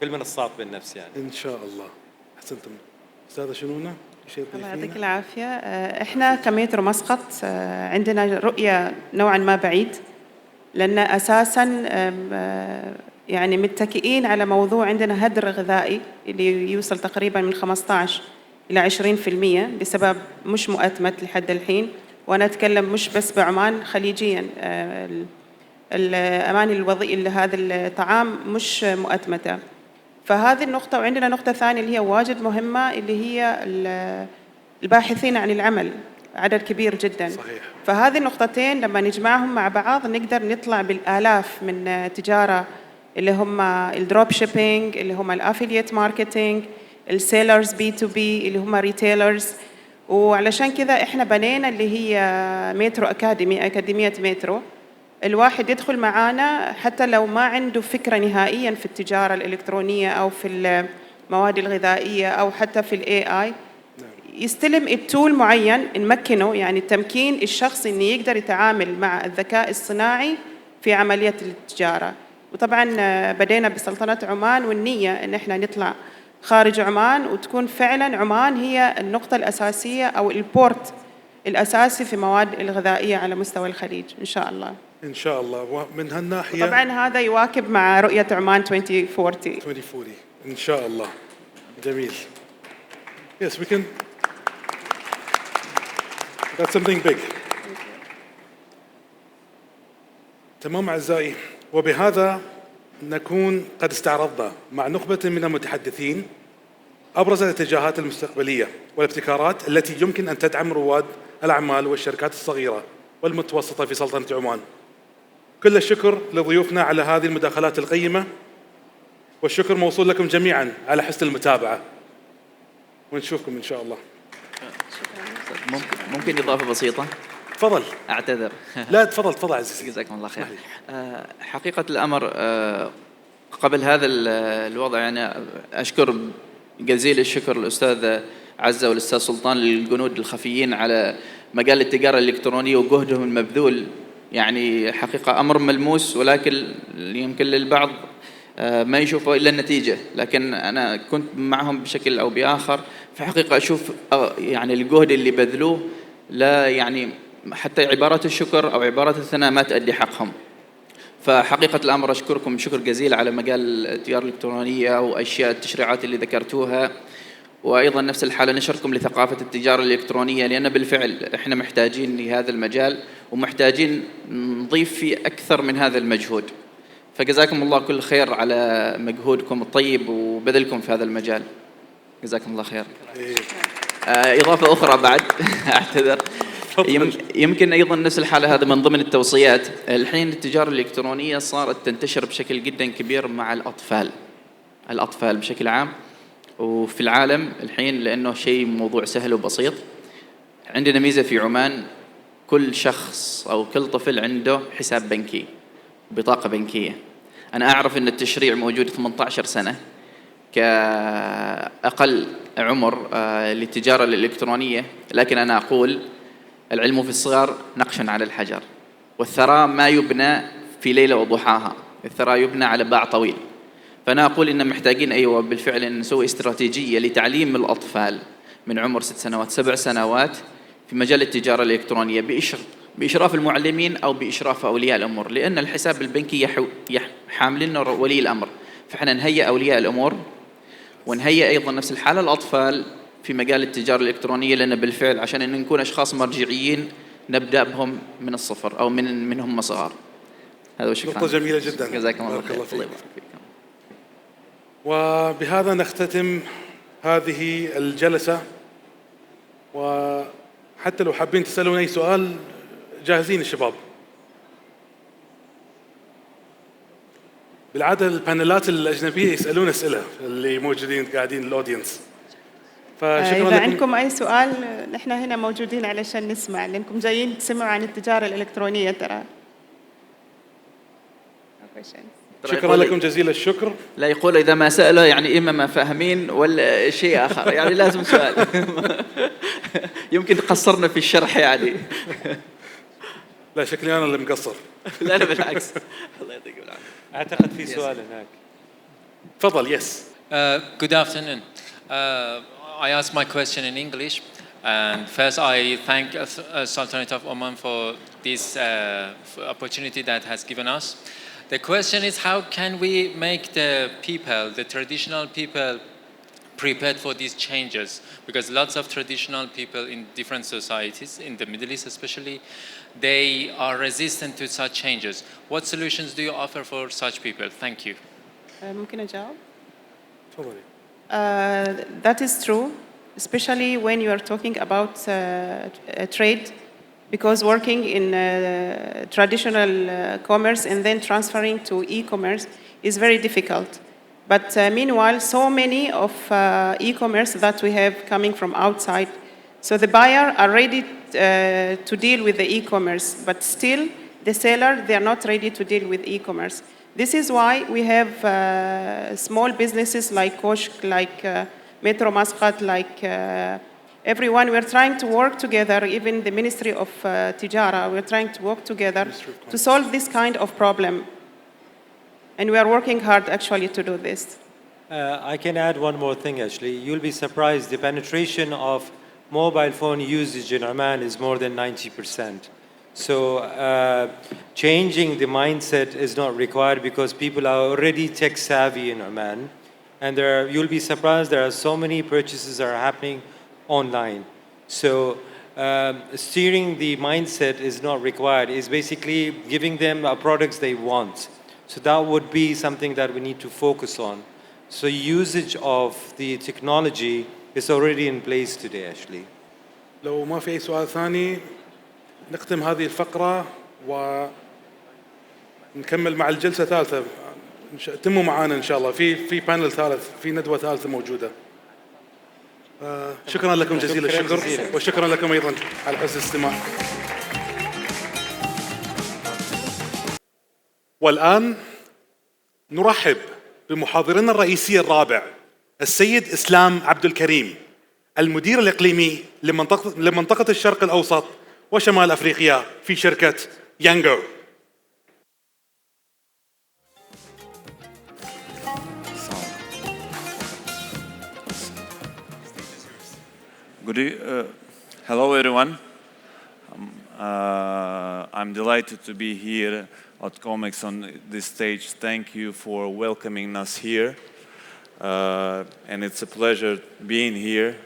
C: في المنصات بالنفس يعني.
B: إن شاء الله. أحسنتم. أستاذة شنونة،
S: الله يعطيك العافية. إحنا كمترو مسقط عندنا رؤية نوعا ما بعيد، لأن أساسا يعني متكئين على موضوع عندنا هدر غذائي اللي يوصل تقريبا من 15 إلى 20% بسبب مش مؤتمت لحد الحين. وأنا أتكلم مش بس بعمان، خليجيا الأماني الوظيفية لهذا الطعام مش مؤتمتة. فهذه النقطة. وعندنا نقطة ثانية اللي هي واجد مهمة، اللي هي الباحثين عن العمل، عدد كبير جدا.
B: صحيح.
S: فهذه النقطتين لما نجمعهم مع بعض نقدر نطلع بالآلاف من تجارة، اللي هم الدروب شيبينج، اللي هم الافيليت ماركتينج، السيلرز بي تو بي اللي هم ريتيلرز. وعلشان كذا احنا بنينا اللي هي مترو أكاديمي، أكاديمية مترو. الواحد يدخل معانا حتى لو ما عنده فكرة نهائيا في التجارة الإلكترونية أو في المواد الغذائية أو حتى في الاي اي، يستلم التول معين نمكنه، يعني التمكين الشخصي انه يقدر يتعامل مع الذكاء الصناعي في عملية التجارة. وطبعا بدينا بسلطنة عمان، والنية ان احنا نطلع خارج عمان وتكون فعلا عمان هي النقطة الأساسية أو البورت الأساسي في مواد الغذائية على مستوى الخليج إن شاء الله.
B: إن شاء الله. ومن هالناحية
S: طبعا هذا يواكب مع رؤية عمان 2040.
B: إن شاء الله. جميل. Yes, we can. That's something big. تمام أعزائي، وبهذا نكون قد استعرضنا مع نخبة من المتحدثين أبرز الاتجاهات المستقبلية والابتكارات التي يمكن أن تدعم رواد الأعمال والشركات الصغيرة والمتوسطة في سلطنة عمان. كل الشكر لضيوفنا على هذه المداخلات القيمة، والشكر موصول لكم جميعا على حسن المتابعة، ونشوفكم إن شاء الله.
U: ممكن إضافة بسيطة؟
B: تفضل.
U: أعتذر.
B: لا تفضل عزيزي.
U: جزاكم الله خير. حقيقة الأمر قبل هذا الوضع يعني أشكر جزيل الشكر الأستاذ عزة والأستاذ سلطان للجنود الخفيين على مجال التجارة الإلكترونية وجهدهم المبذول. يعني حقيقة أمر ملموس، ولكن يمكن للبعض ما يشوفوا إلا النتيجة، لكن أنا كنت معهم بشكل أو بآخر. في حقيقة أشوف يعني الجهد اللي بذلوه لا يعني حتى عبارات الشكر أو عبارات الثناء ما تؤدي حقهم. فحقيقة الأمر أشكركم شكر جزيل على مجال التجارة الإلكترونية وأشياء التشريعات اللي ذكرتوها، وأيضا نفس الحالة نشركم لثقافة التجارة الإلكترونية، لأن بالفعل إحنا محتاجين لهذا المجال ومحتاجين نضيف فيه أكثر من هذا المجهود. فجزاكم الله كل خير على مجهودكم الطيب وبذلكم في هذا المجال. جزاكم الله خير. إضافة أخرى بعد أعتذر، يمكن أيضا نفس الحالة، هذا من ضمن التوصيات. الحين التجارة الإلكترونية صارت تنتشر بشكل جدا كبير مع الأطفال بشكل عام وفي العالم الحين، لأنه شيء موضوع سهل وبسيط. عندنا ميزة في عمان، كل شخص أو كل طفل عنده حساب بنكي، بطاقة بنكية. أنا أعرف أن التشريع موجود 18 سنة كأقل عمر للتجارة الإلكترونية، لكن أنا أقول العلم في الصغر نقش على الحجر، والثراء ما يبنى في ليلة وضحاها، الثراء يبنى على باع طويل. فأنا أقول إن محتاجين أيوة بالفعل أن نسوي استراتيجية لتعليم الأطفال من عمر 6 سنوات 7 سنوات في مجال التجارة الإلكترونية بإشراف المعلمين أو بإشراف أولياء الأمور، لأن الحساب البنكي حاملين ولي الأمر. فإحنا نهيئ أولياء الأمور ونهيئ أيضا نفس الحالة الأطفال في مجال التجارة الإلكترونية، لأن بالفعل عشان إن نكون أشخاص مرجعيين نبدأ بهم من الصفر أو من هم صغار. هذا وشكرا.
B: نقطة جميلة جدا.
U: جزاكم الله خير.
B: وبهذا نختتم هذه الجلسة، وحتى لو حابين تسألون أي سؤال جاهزين الشباب. بالعادة البانلات الأجنبية يسألون أسئلة اللي موجودين قاعدين الأودينس. فشكرا
S: إذا
B: لكم.
S: عندكم أي سؤال نحن هنا موجودين علشان نسمع، لأنكم جايين تسمعوا عن التجارة الإلكترونية ترى.
B: شكرا لكم جزيل الشكر.
U: لا يقول إذا ما سأله يعني إما ما فاهمين ولا شيء آخر، يعني لازم سؤال. يمكن قصرنا في الشرح يعني.
B: لا شكلي أنا اللي مقصر.
U: لا بالعكس. الله يعطيك العافية.
C: أعتقد في سؤال هناك.
B: تفضل. Yes.
D: Good afternoon. I ask my question in English. And first, I thank Sultanate of Oman for this opportunity that has given us. The question is, how can we make the people, the traditional people, prepared for these changes? Because lots of traditional people in different societies, in the Middle East especially, they are resistant to such changes. What solutions do you offer for such people? Thank you.
S: ممكن أجاوب؟ That is true, especially when you are talking about trade, because working in traditional commerce and then transferring to e-commerce is very difficult. But meanwhile, so many of e-commerce that we have coming from outside, so the buyer are ready to deal with the e-commerce, but still the seller, they are not ready to deal with e-commerce. This is why we have small businesses like Koshk, like Metro Muscat, like everyone. We're trying to work together, even the Ministry of Tijara, we're trying to work together to solve this kind of problem. And we are working hard actually to do this.
C: I can add one more thing actually. You'll be surprised, the penetration of mobile phone usage in Oman is more than 90%. So changing the mindset is not required because people are already tech savvy in Oman. And you'll be surprised, there are so many purchases that are happening online. So steering the mindset is not required. It's basically giving them products they want. So that would be something that we need to focus on. So usage of the technology is already in place today actually.
B: لو ما في أي سؤال ثاني نختم هذه الفقرة ونكمل مع الجلسة الثالثة. تموا معانا إن شاء الله في بانل ثالث، في ندوة ثالثة موجودة. شكرا لكم جزيل الشكر وشكرا لكم أيضا على حسن الاستماع. والآن نرحب بمحاضرنا الرئيسي الرابع السيد إسلام عبد الكريم، المدير الإقليمي لمنطقة الشرق الأوسط وشمال أفريقيا في شركة يانجو.
G: Hello everyone. I'm delighted to be here at COMEX on this stage. Thank you for welcoming us here. And it's a pleasure being here.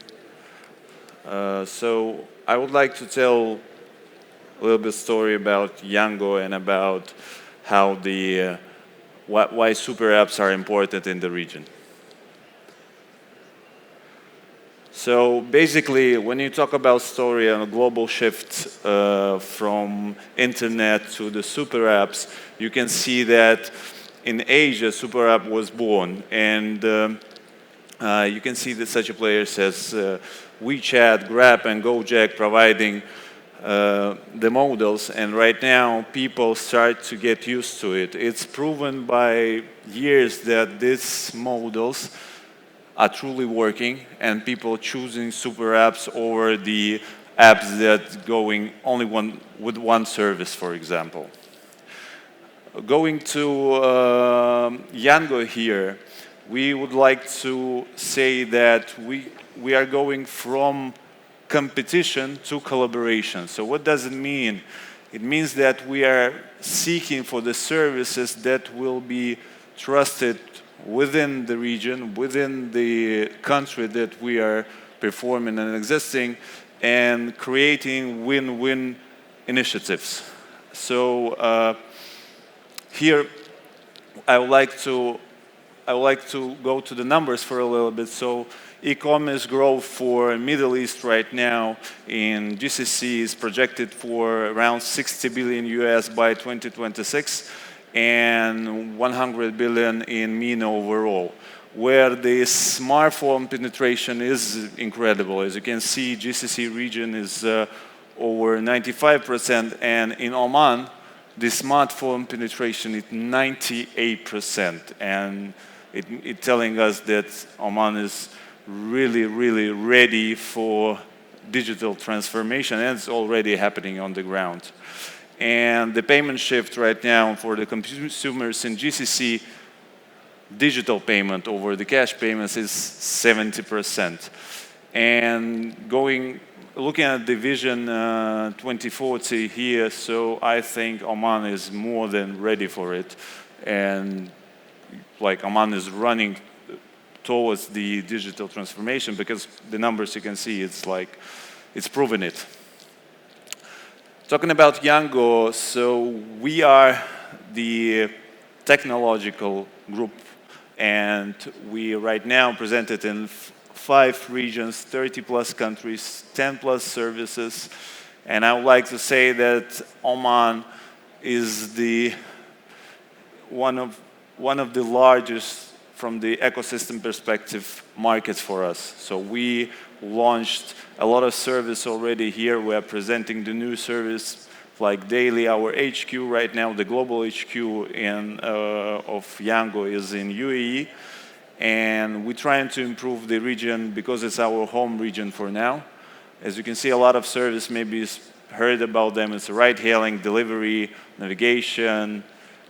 G: So I would like to tell a little bit story about Yango and about how why super apps are important in the region. So basically, when you talk about story and a global shift from internet to the super apps, you can see that in Asia, super app was born. And you can see that such players as WeChat, Grab, and Gojek providing the models. And right now, people start to get used to it. It's proven by years that these models are truly working, and people choosing super apps over the apps that going only with one service, for example. Going to Yango here, we would like to say that we are going from competition to collaboration. So what does it mean? It means that we are seeking for the services that will be trusted within the region, within the country that we are performing and existing, and creating win-win initiatives. So here, I would like to go to the numbers for a little bit. So e-commerce growth for Middle East right now in GCC is projected for around 60 billion US by 2026. And 100 billion in MENA overall, where the smartphone penetration is incredible. As you can see, GCC region is over 95%, and in Oman, the smartphone penetration is 98%, and it's telling us that Oman is really, really ready for digital transformation, and it's already happening on the ground. And the payment shift right now for the consumers in GCC, digital payment over the cash payments is 70%. And looking at the Vision 2040 here, so I think Oman is more than ready for it. And like Oman is running towards the digital transformation because the numbers you can see, it's proven it. Talking about Yango, so we are the technological group and we right now present it in 5 regions, 30 plus countries, 10 plus services. And I would like to say that Oman is one of the largest, from the ecosystem perspective, markets for us. So we launched a lot of service already here. We are presenting the new service like daily. Our HQ right now, the global HQ of Yango is in UAE. And we're trying to improve the region because it's our home region for now. As you can see, a lot of service, maybe you've heard about them. It's ride-hailing, delivery, navigation,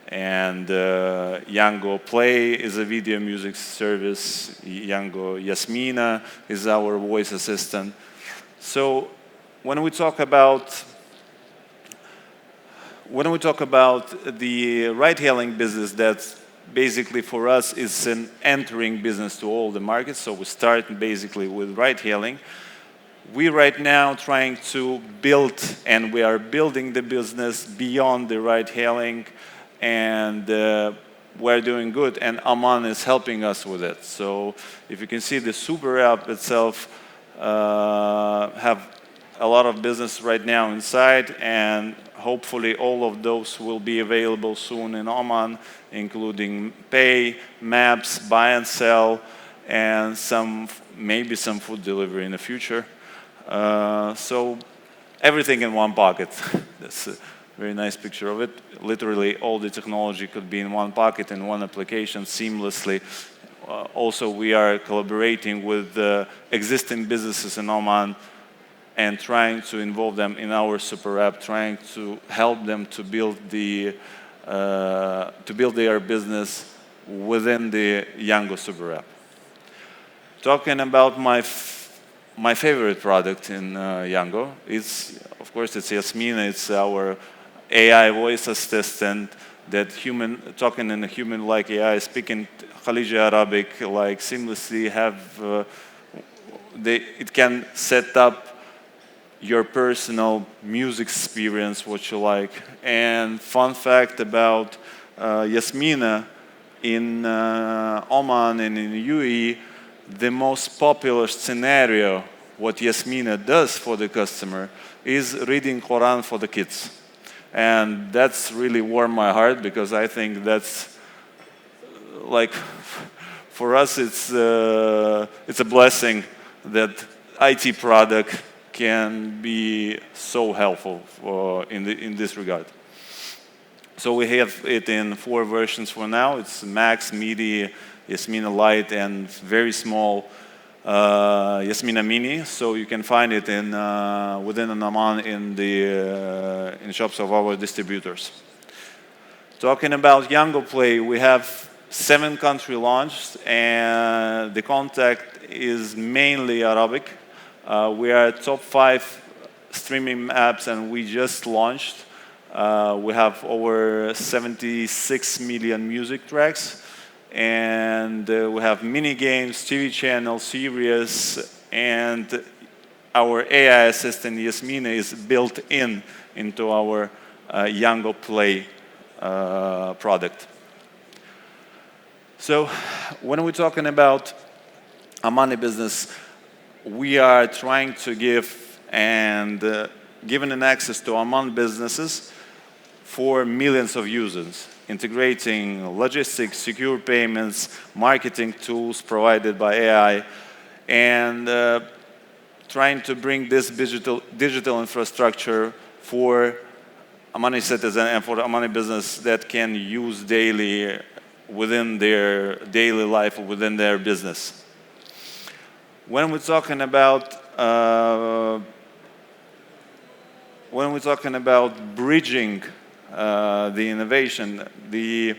G: and Yango Play is a video music service. Yango Yasmina is our voice assistant. So when we talk about the ride-hailing business, that's basically for us is an entering business to all the markets. So we start basically with ride-hailing. We right now trying to build, and we are building the business beyond the ride-hailing, and we're doing good, and Oman is helping us with it. So if you can see, the super app itself have a lot of business right now inside, and hopefully all of those will be available soon in Oman, including pay, maps, buy and sell, and maybe some food delivery in the future. So everything in one pocket. That's a very nice picture of it. Literally all the technology could be in one pocket, in one application seamlessly. Also, we are collaborating with existing businesses in Oman and trying to involve them in our super app, trying to help them to build their business within the Yango super app. Talking about my favorite product in Yango, of course it's Yasmina. It's our AI voice assistant that talking in a human-like AI, speaking Khaliji Arabic, like seamlessly it can set up your personal music experience, what you like. And fun fact about Yasmina, in Oman and in UAE, the most popular scenario, what Yasmina does for the customer, is reading Quran for the kids. And that's really warmed my heart, because I think that's like, for us, it's a blessing that IT product can be so helpful in this regard. So we have it in 4 versions for now. It's Max, Midi, Yasmina Lite, and very small Yasmina Mini. So you can find it within Oman in shops of our distributors. Talking about Yango Play, we have 7 countries launched, and the contact is mainly Arabic. We are top 5 streaming apps, and we just launched. We have over 76 million music tracks, and we have mini games, TV channels, series, and our AI assistant Yasmina is built into our Yango Play product. So when we're talking about Omani business, we are trying to give giving an access to Oman businesses for millions of users, integrating logistics, secure payments, marketing tools provided by AI, and trying to bring this digital infrastructure for Omani citizen and for the Omani business that can use daily within their daily life, within their business. When we're talking about bridging the innovation, the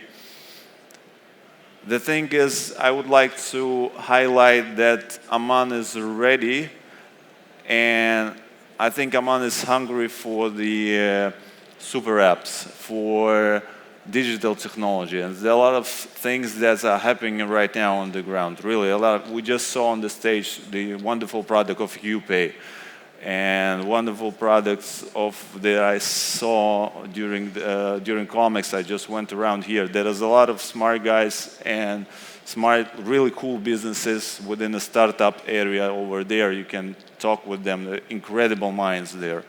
G: thing is, I would like to highlight that Oman is ready, and I think Oman is hungry for the super apps, for digital technology, and there are a lot of things that are happening right now on the ground. Really, a lot. We just saw on the stage the wonderful product of UPay, and wonderful products that I saw during COMEX. I just went around here. There is a lot of smart guys and smart, really cool businesses within the startup area over there. You can talk with them, the incredible minds there.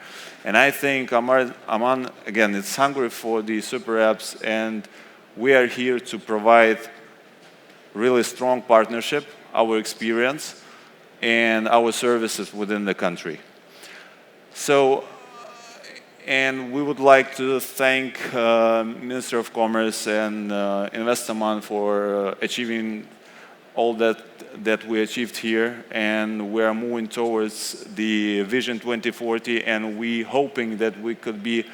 G: And I think Oman, again, it's hungry for the super apps, and we are here to provide really strong partnership, our experience, and our services within the country. So, and we would like to thank Minister of Commerce and Invest Oman for achieving all that we achieved here, and we are moving towards the Vision 2040, and we hoping that we could be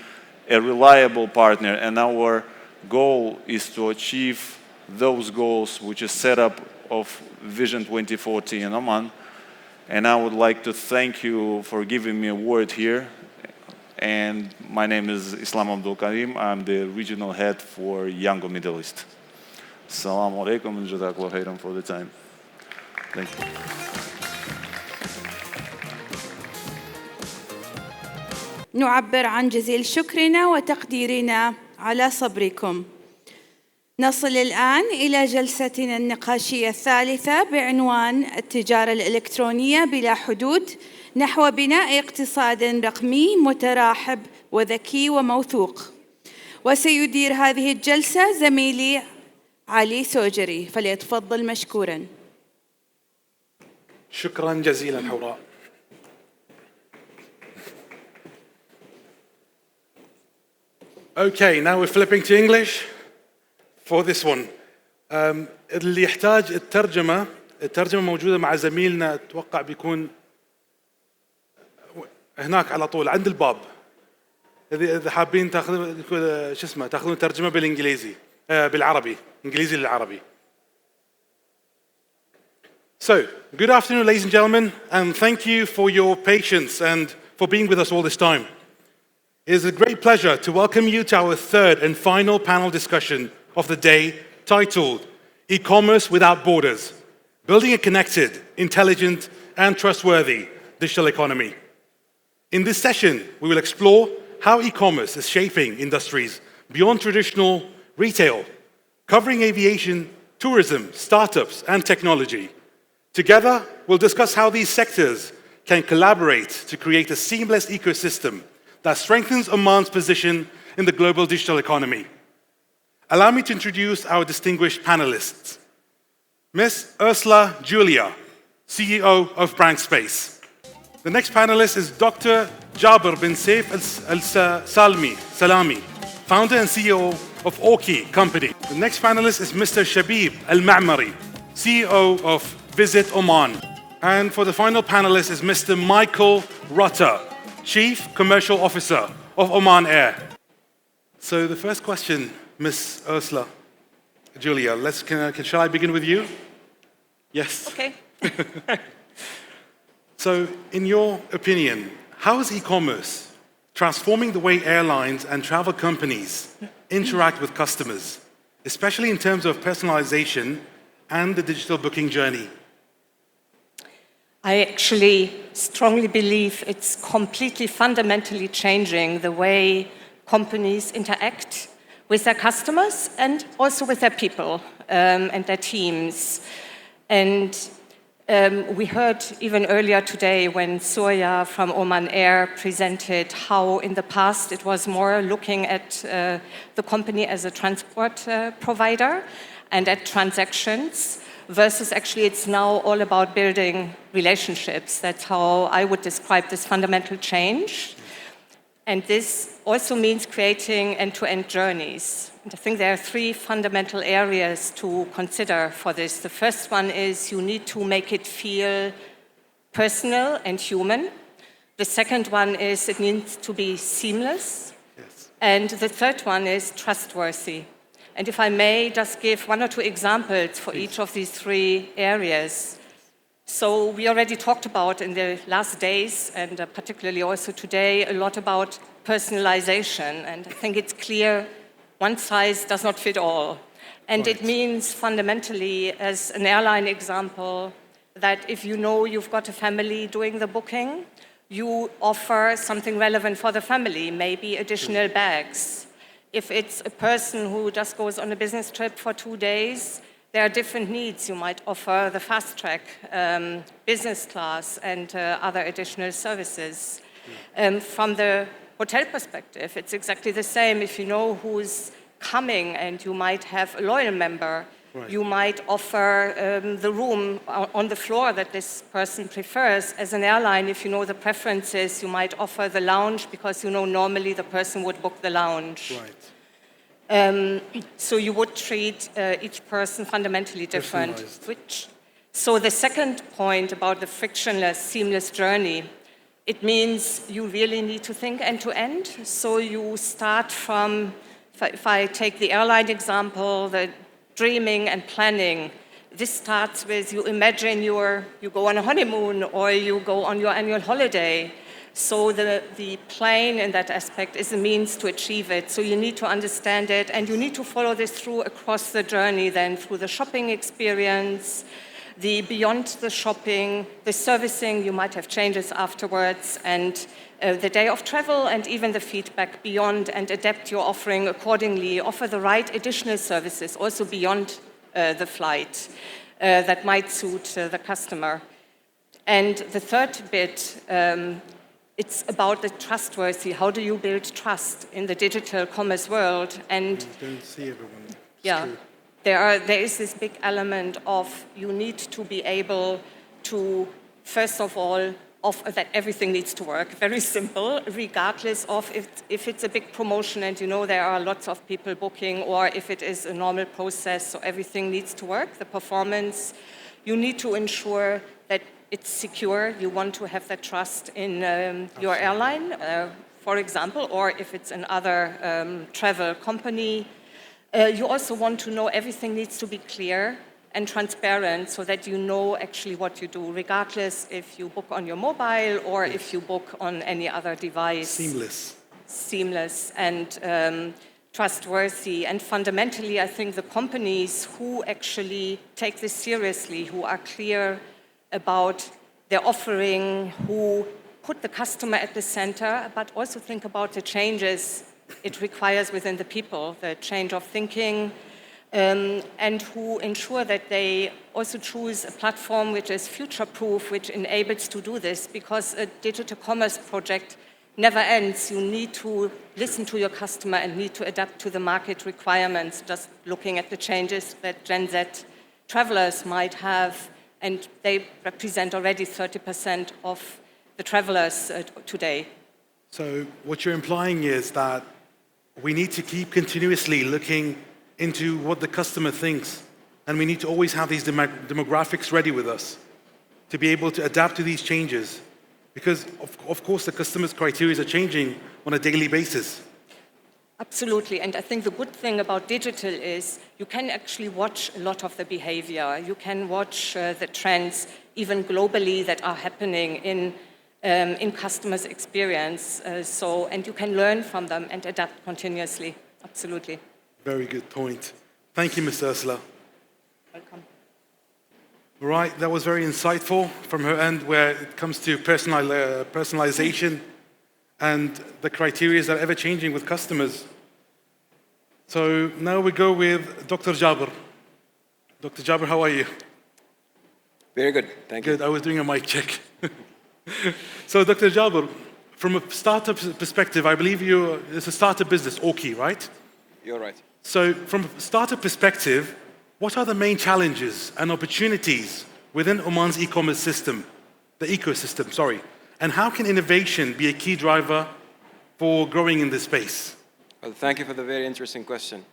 G: a reliable partner, and our goal is to achieve those goals which is set up of Vision 2040 in Oman. And I would like to thank you for giving me a word here. And my name is Islam Abdul Karim. I'm the regional head for Yango Middle East. Assalamu alaikum and jazakallah khairan for the time. Thank you.
A: نعبر عن جزيل شكرنا وتقديرنا على صبركم. نصل الآن إلى جلستنا النقاشية الثالثة بعنوان التجارة الإلكترونية بلا حدود نحو بناء اقتصاد رقمي متراحب وذكي وموثوق. وسيدير هذه الجلسة زميلي علي سوجري، فليتفضل مشكوراً.
B: شكراً جزيلاً حوراء. Okay, now we're flipping to English for this one. اللي يحتاج الترجمة موجودة مع زميلنا، أتوقع بيكون هناك على طول عند الباب. إذا حابين تاخذون شو اسمه تاخذون ترجمة بالإنجليزي بالعربي، إنجليزي للعربي. So, good afternoon, ladies and gentlemen, and thank you for your patience and for being with us all this time. It is a great pleasure to welcome you to our third and final panel discussion of the day, titled E-commerce Without Borders, Building a Connected, Intelligent and Trustworthy Digital Economy. In this session, we will explore how e-commerce is shaping industries beyond traditional retail, covering aviation, tourism, startups and technology. Together, we'll discuss how these sectors can collaborate to create a seamless ecosystem that strengthens Oman's position in the global digital economy. Allow me to introduce our distinguished panelists. Ms. Ursula Julia, CEO of Brankspace. The next panelist is Dr. Jaber bin Saif Salami, founder and CEO of OCEC Company. The next panelist is Mr. Shabib Al-Ma'mari, CEO of Visit Oman. And for the final panelist is Mr. Michael Rutter, Chief Commercial Officer of Oman Air. So the first question, Ms. Ursula Julia, shall I begin with you? Yes.
F: Okay.
B: So in your opinion, how is e-commerce transforming the way airlines and travel companies interact with customers, especially in terms of personalization and the digital booking journey?
F: I actually strongly believe it's completely fundamentally changing the way companies interact with their customers and also with their people and their teams. And we heard even earlier today when Surya from Oman Air presented how in the past it was more looking at the company as a transport provider and at transactions, versus actually it's now all about building relationships. That's how I would describe this fundamental change. And this also means creating end-to-end journeys. And I think there are three fundamental areas to consider for this. The first one is you need to make it feel personal and human. The second one is it needs to be seamless. Yes. And the third one is trustworthy. And if I may just give one or two examples for each of these three areas. So we already talked about in the last days, and particularly also today, a lot about personalization. And I think it's clear one size does not fit all. And it means fundamentally, as an airline example, that if you know you've got a family doing the booking, you offer something relevant for the family, maybe additional bags. If it's a person who just goes on a business trip for 2 days, there are different needs. You might offer the fast track, business class, and other additional services. From the hotel perspective, it's exactly the same. If you know who's coming and you might have a loyal member, you might offer the room on the floor that this person prefers. As an airline, if you know the preferences, you might offer the lounge because you know normally the person would book the lounge. So you would treat each person fundamentally different. So the second point about the frictionless, seamless journey, it means you really need to think end to end. So you start from, if I take the airline example, the dreaming and planning. This starts with you imagine you go on a honeymoon or you go on your annual holiday. So the plane in that aspect is a means to achieve it. So you need to understand it and you need to follow this through across the journey then through the shopping experience, the beyond the shopping, the servicing, you might have changes afterwards, and the day of travel and even the feedback beyond, and adapt your offering accordingly, offer the right additional services also beyond the flight that might suit the customer. And the third bit, it's about the trustworthy. How do you build trust in the digital commerce world? And
B: don't see everyone.
F: yeah, there is this big element of you need to be able to, first of all, that everything needs to work. Very simple, regardless of if it's a big promotion and you know there are lots of people booking, or if it is a normal process, so everything needs to work. The performance, you need to ensure that it's secure. You want to have that trust in your airline, for example, or if it's another travel company. You also want to know everything needs to be clear and transparent so that you know actually what you do, regardless if you book on your mobile or if you book on any other device. Seamless and trustworthy. And fundamentally, I think the companies who actually take this seriously, who are clear about their offering, who put the customer at the center, but also think about the changes it requires within the people, the change of thinking, and who ensure that they also choose a platform which is future-proof, which enables to do this, because a digital commerce project never ends. You need to listen to your customer and need to adapt to the market requirements, just looking at the changes that Gen Z travelers might have, and they represent already 30% of the travelers today.
B: So what you're implying is that we need to keep continuously looking into what the customer thinks, and we need to always have these demographics ready with us to be able to adapt to these changes, because of course the customer's criteria are changing on a daily basis.
F: Absolutely, and I think the good thing about digital is you can actually watch a lot of the behavior. You can watch the trends, even globally, that are happening in customers' experience. And you can learn from them and adapt continuously. Absolutely.
B: Very good point. Thank you, Ms. Ursula.
F: Welcome.
B: Right, that was very insightful from her end where it comes to personalization and the criteria that are ever changing with customers. So now we go with Dr. Jabir. Dr. Jabir, how are you?
E: Very good, thank you.
B: Good, I was doing a mic check. So Dr. Jabir, from a startup perspective, I believe it's a startup business, OCEC, right?
E: You're right.
B: So from a startup perspective, what are the main challenges and opportunities within Oman's e-commerce system, the ecosystem, sorry, and how can innovation be a key driver for growing in this space?
E: Well, thank you for the very interesting question.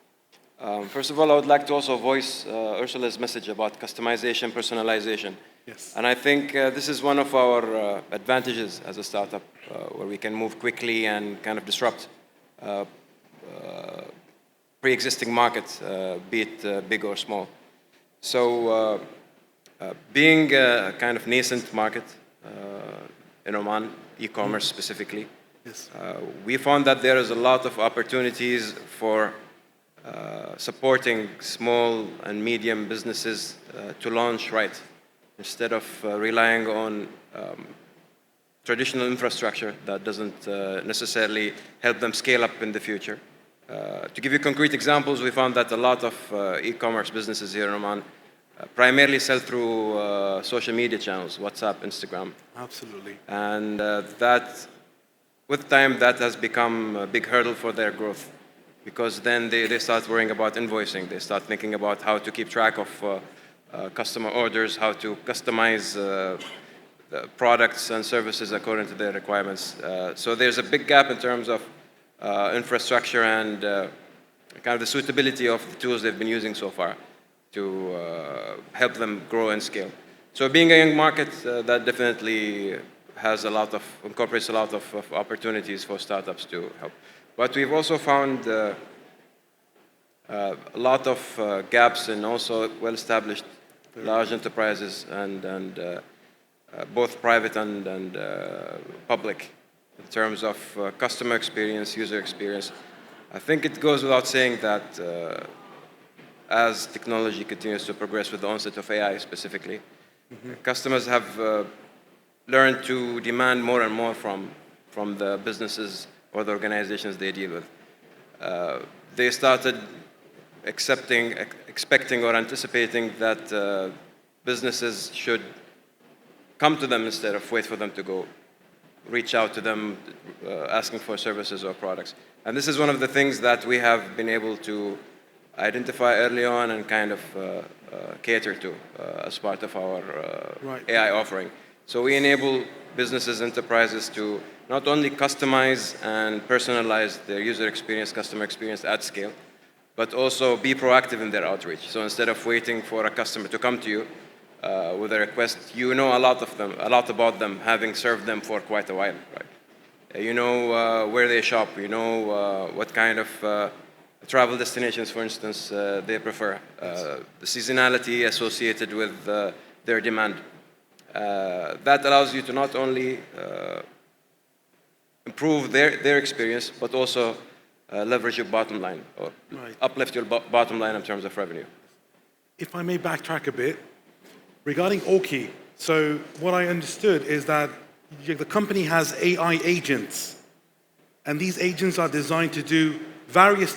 E: First of all, I would like to also voice Ursula's message about customization, personalization.
B: Yes.
E: And I think this is one of our advantages as a startup, where we can move quickly and kind of disrupt pre-existing markets, be it big or small. So being a kind of nascent market in Oman, e-commerce specifically,
B: yes.
E: We found that there is a lot of opportunities for supporting small and medium businesses to launch right, instead of relying on traditional infrastructure that doesn't necessarily help them scale up in the future. To give you concrete examples, we found that a lot of e-commerce businesses here in Oman primarily sell through social media channels, WhatsApp, Instagram.
B: Absolutely.
E: And that, with time, that has become a big hurdle for their growth, because then they start worrying about invoicing. They start thinking about how to keep track of customer orders, how to customize the products and services according to their requirements. So there's a big gap in terms of infrastructure and kind of the suitability of the tools they've been using so far to help them grow and scale. So being a young market, that definitely incorporates a lot of opportunities for startups to help. But we've also found a lot of gaps in also well-established large enterprises and both private and public in terms of customer experience, user experience. I think it goes without saying that as technology continues to progress with the onset of AI specifically, customers have learned to demand more and more from the businesses or the organizations they deal with. They started expecting or anticipating that businesses should come to them instead of wait for them to go reach out to them asking for services or products. And this is one of the things that we have been able to identify early on and kind of cater to as part of our AI offering. So we enable businesses, enterprises to not only customize and personalize their user experience, customer experience at scale, but also be proactive in their outreach. So instead of waiting for a customer to come to you with a request, you know a lot about them, having served them for quite a while, right? You know where they shop, you know what kind of travel destinations, for instance, they prefer, the seasonality associated with their demand. That allows you to not only improve their experience, but also leverage your bottom line, or uplift your bottom line in terms of revenue.
B: If I may backtrack a bit, regarding OCEC, so what I understood is that the company has AI agents, and these agents are designed to do various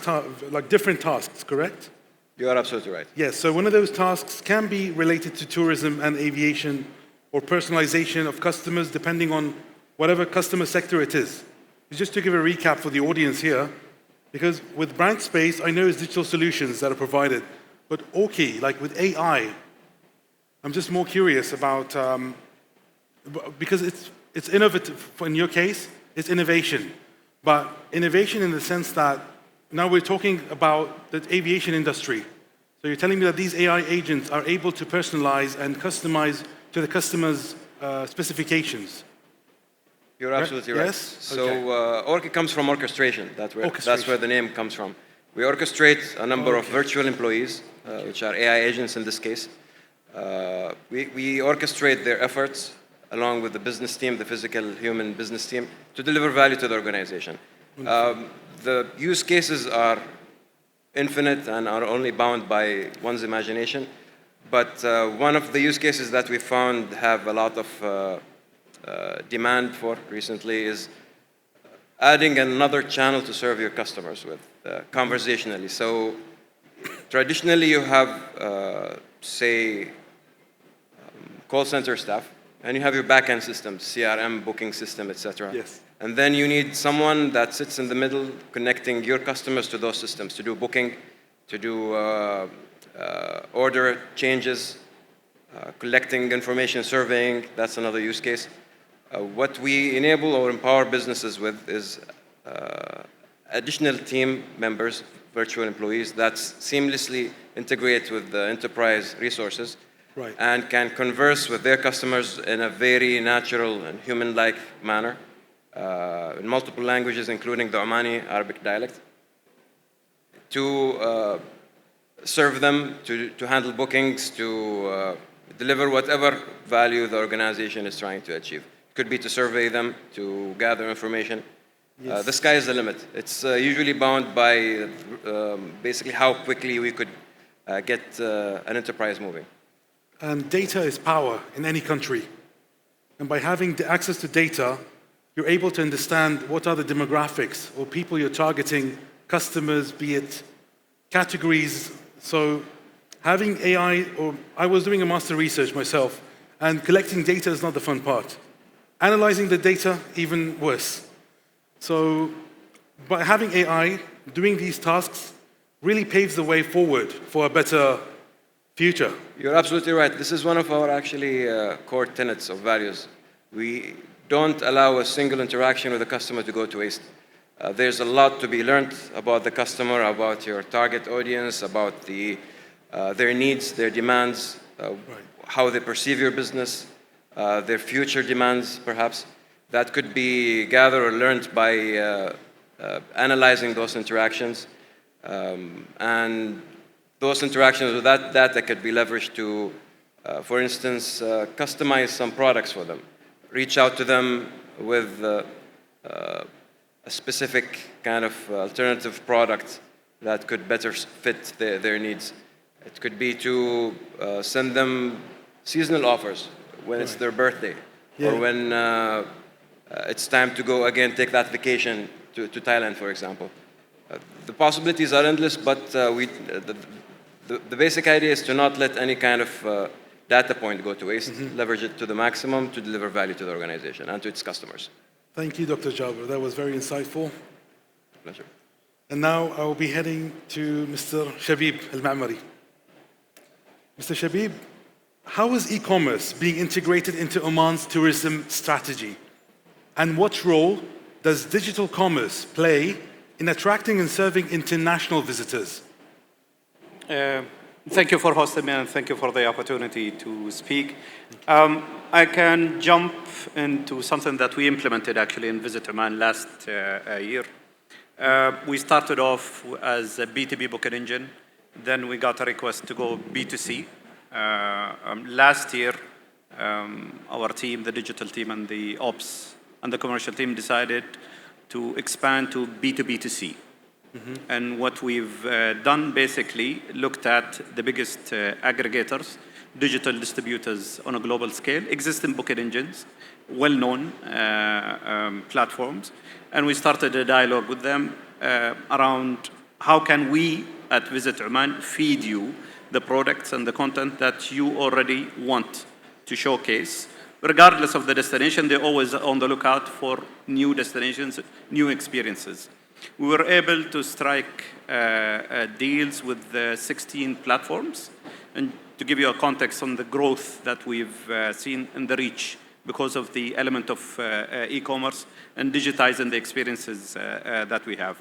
B: different tasks, correct?
E: You are absolutely right.
B: Yes, so one of those tasks can be related to tourism and aviation, or personalization of customers depending on whatever customer sector it is. Just to give a recap for the audience here, because with Brandspace, I know it's digital solutions that are provided, but OCEC, like with AI, I'm just more curious about, because it's innovative, in your case, it's innovation. But innovation in the sense that now we're talking about the aviation industry. So you're telling me that these AI agents are able to personalize and customize to the customer's specifications.
E: You're absolutely right.
B: Yes?
E: So OCEC comes from orchestration. That's where the name comes from. We orchestrate a number of virtual employees, which are AI agents in this case. We orchestrate their efforts along with the business team, the physical human business team, to deliver value to the organization. The use cases are infinite and are only bound by one's imagination. But one of the use cases that we found have a lot of demand for recently is adding another channel to serve your customers with conversationally. So traditionally you have, say, call center staff, and you have your back-end systems, CRM, booking system, etc.
B: Yes.
E: And then you need someone that sits in the middle, connecting your customers to those systems, to do booking, to do order changes, collecting information, surveying. That's another use case. What we enable or empower businesses with is additional team members, virtual employees, that seamlessly integrate with the enterprise resources, and can converse with their customers in a very natural and human-like manner in multiple languages, including the Omani Arabic dialect, to serve them, to handle bookings, to deliver whatever value the organization is trying to achieve. It could be to survey them, to gather information. The sky is the limit. It's usually bound by basically how quickly we could get an enterprise moving.
B: And data is power in any country. And by having the access to data, you're able to understand what are the demographics or people you're targeting, customers, be it categories. So having AI, or I was doing a master research myself, and collecting data is not the fun part. Analyzing the data, even worse. So by having AI, doing these tasks really paves the way forward for a better future.
E: You're absolutely right. This is one of our actually core tenets of values. We don't allow a single interaction with a customer to go to waste. There's a lot to be learned about the customer, about your target audience, about their needs, their demands, how they perceive your business, their future demands, perhaps. That could be gathered or learned by analyzing those interactions. And those interactions with that data could be leveraged to, for instance, customize some products for them. Reach out to them with a specific kind of alternative product that could better fit their needs. It could be to send them seasonal offers when it's their birthday, or when it's time to go again, take that vacation to Thailand, for example. The possibilities are endless, but the basic idea is to not let any kind of data point go to waste, leverage it to the maximum to deliver value to the organization and to its customers.
B: Thank you, Dr. Jabir. That was very insightful.
E: Pleasure.
B: And now I will be heading to Mr. Shabib Al-Ma'mari. Mr. Shabib, how is e-commerce being integrated into Oman's tourism strategy? And what role does digital commerce play in attracting and serving international visitors?
H: Thank you for hosting me and thank you for the opportunity to speak. I can jump into something that we implemented actually in Visit Oman last year. We started off as a B2B booking engine. Then we got a request to go B2C. Last year, our team, the digital team and the ops and the commercial team decided to expand to B2B2C. And what we've done basically looked at the biggest aggregators, digital distributors on a global scale, existing booking engines, well-known platforms, and we started a dialogue with them around how can we at Visit Oman feed you the products and the content that you already want to showcase. Regardless of the destination, they're always on the lookout for new destinations, new experiences. We were able to strike deals with 16 platforms. And to give you a context on the growth that we've seen in the reach because of the element of e-commerce and digitizing the experiences that we have.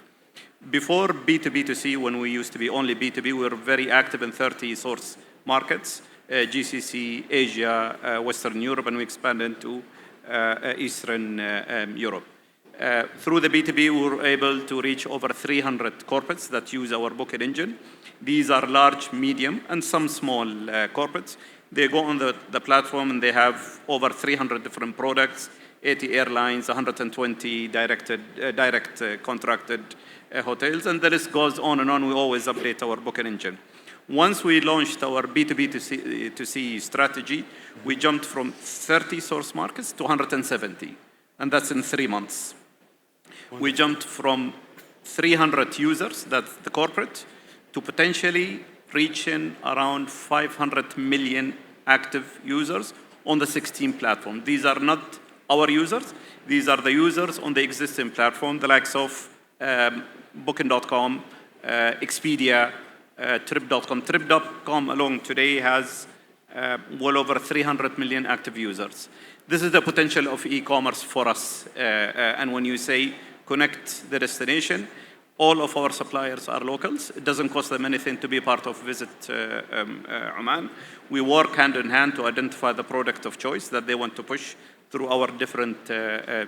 H: Before B2B2C, when we used to be only B2B, we were very active in 30 source markets, GCC, Asia, Western Europe, and we expanded to Eastern Europe. Through the B2B, we were able to reach over 300 corporates that use our booking engine. These are large, medium, and some small corporates. They go on the platform and they have over 300 different products, 80 airlines, 120 direct contracted hotels, and the list goes on and on. We always update our booking engine. Once we launched our B2B2C strategy, we jumped from 30 source markets to 170, and that's in 3 months. We jumped from 300 users, that's the corporate, to potentially reaching around 500 million active users on the 16 platform. These are not our users. These are the users on the existing platform, the likes of Booking.com, Expedia, Trip.com. Trip.com alone today has well over 300 million active users. This is the potential of e-commerce for us. And when you say connect the destination, all of our suppliers are locals. It doesn't cost them anything to be part of Visit Oman. We work hand in hand to identify the product of choice that they want to push through our different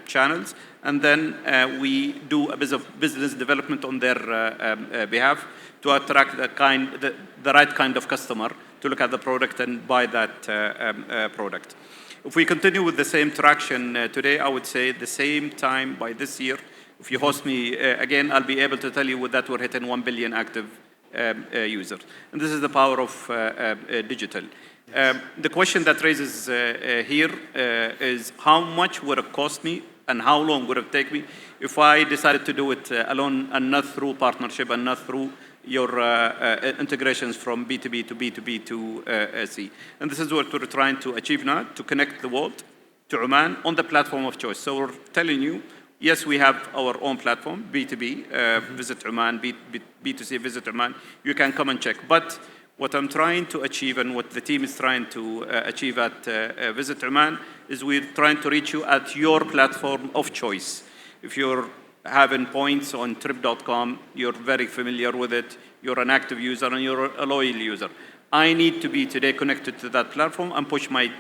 H: channels. And then we do a bit of business development on their behalf to attract the right kind of customer to look at the product and buy that product. If we continue with the same traction today, I would say the same time by this year, if you host me again, I'll be able to tell you that we're hitting 1 billion active users. And this is the power of digital. The question that raises here is how much would it cost me and how long would it take me if I decided to do it alone and not through partnership and not through your integrations from B2B to B2B to C. And this is what we're trying to achieve now, to connect the world to Oman on the platform of choice. So we're telling you, yes, we have our own platform, B2B, Visit Oman, B2C, Visit Oman. You can come and check. But what I'm trying to achieve and what the team is trying to achieve at Visit Oman is we're trying to reach you at your platform of choice. If you're having points on trip.com, you're very familiar with it, you're an active user and you're a loyal user. I need to be today connected to that platform and push my